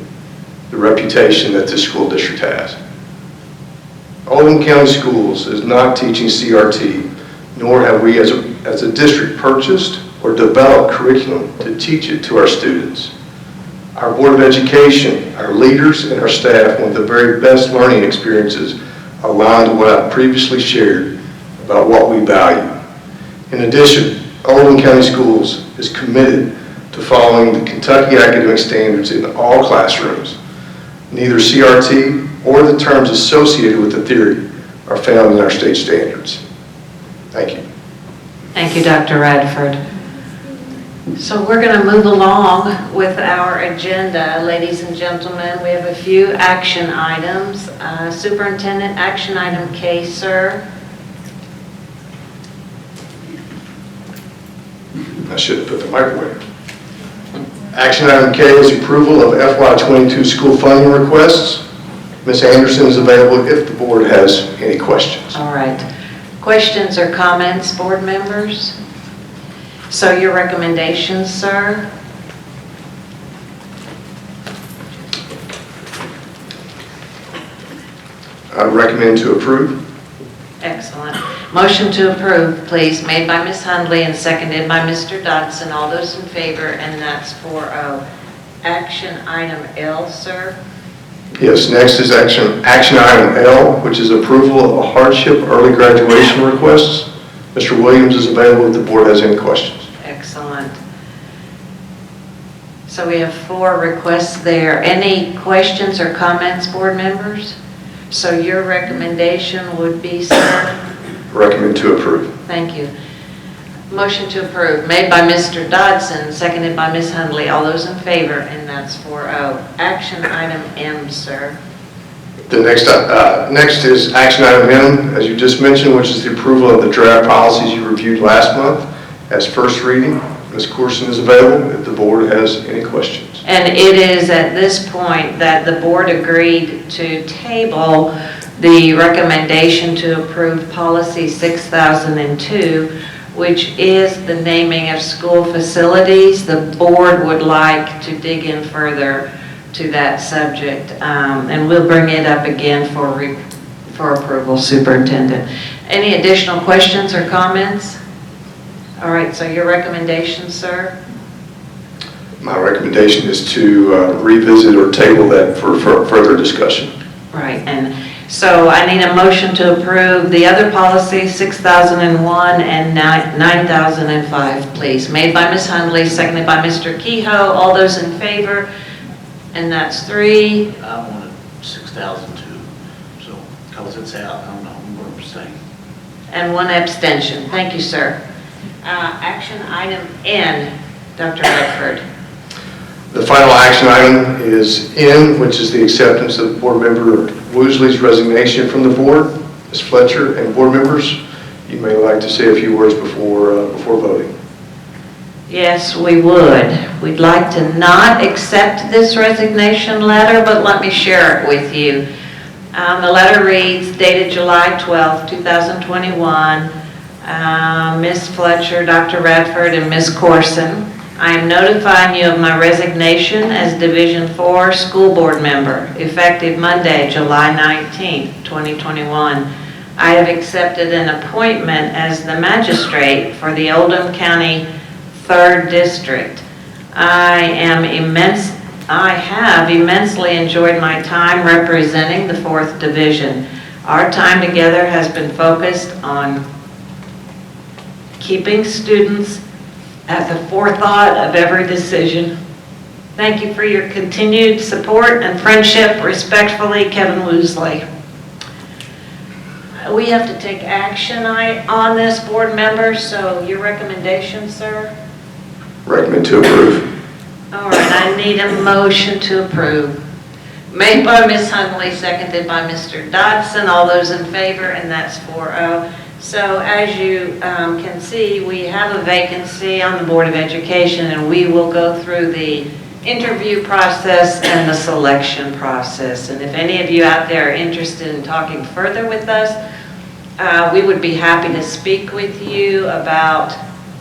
the reputation that this school district has. Oldham County Schools is not teaching CRT, nor have we as a district purchased or developed curriculum to teach it to our students. Our Board of Education, our leaders, and our staff want the very best learning experiences aligned to what I previously shared about what we value. In addition, Oldham County Schools is committed to following the Kentucky academic standards in all classrooms. Neither CRT or the terms associated with the theory are found in our state standards. Thank you. Thank you, Dr. Radford. So we're going to move along with our agenda, ladies and gentlemen. We have a few action items. Superintendent, action item K, sir. I should have put the microwave. Action item K is approval of FY22 school funding requests. Ms. Anderson is available if the board has any questions. All right. Questions or comments, board members? So your recommendations, sir? I recommend to approve. Excellent. Motion to approve, please, made by Ms. Hundley and seconded by Mr. Dodson. All those in favor, and that's 4-0. Action item L, sir? Yes, next is action item L, which is approval of a hardship early graduation requests. Mr. Williams is available if the board has any questions. Excellent. So we have 4 requests there. Any questions or comments, board members? So your recommendation would be, sir? Recommend to approve. Thank you. Motion to approve, made by Mr. Dodson, seconded by Ms. Hundley. All those in favor, and that's 4-0. Action item M, sir. The next is action item M, as you just mentioned, which is the approval of the draft policies you reviewed last month as first reading. Ms. Corson is available if the board has any questions. And it is at this point that the board agreed to table the recommendation to approve policy 6002, which is the naming of school facilities. The board would like to dig in further to that subject, and we'll bring it up again for approval, Superintendent. Any additional questions or comments? All right, so your recommendation, sir? My recommendation is to revisit or table that for further discussion. Right, and So I need a motion to approve the other policy, 6001 and 9005, please. Made by Ms. Hundley, seconded by Mr. Kehoe. All those in favor? And that's 3. I wanted 6,002, so, because it's out, I don't know, I'm going to abstain. And 1 abstention. Thank you, sir. Action item N, Dr. Redford. The final action item is N, which is the acceptance of Board Member Woosley's resignation from the board. Ms. Fletcher and board members, you may like to say a few words before voting. Yes, we would. We'd like to not accept this resignation letter, but let me share it with you. The letter reads, dated July 12, 2021, Ms. Fletcher, Dr. Radford, and Ms. Corson, I am notifying you of my resignation as Division 4 School Board member, effective Monday, July 19, 2021. I have accepted an appointment as the magistrate for the Oldham County 3rd District. I have immensely enjoyed my time representing the 4th Division. Our time together has been focused on keeping students at the forethought of every decision. Thank you for your continued support and friendship. Respectfully, Kevin Woosley. We have to take action on this, board members, so your recommendation, sir? Recommend to approve. All right, I need a motion to approve. Made by Ms. Hundley, seconded by Mr. Dodson. All those in favor, and that's 4-0. So as you can see, we have a vacancy on the Board of Education, and we will go through the interview process and the selection process. And if any of you out there are interested in talking further with us, we would be happy to speak with you about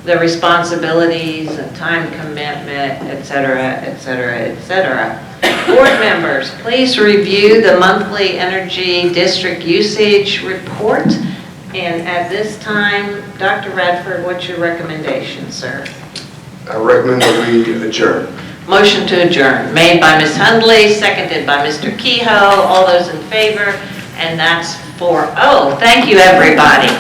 the responsibilities and time commitment, et cetera, et cetera, et cetera. Board members, please review the monthly energy district usage report. And at this time, Dr. Radford, what's your recommendation, sir? I recommend that we adjourn. Motion to adjourn, made by Ms. Hundley, seconded by Mr. Kehoe. All those in favor, and that's 4-0. Thank you, everybody.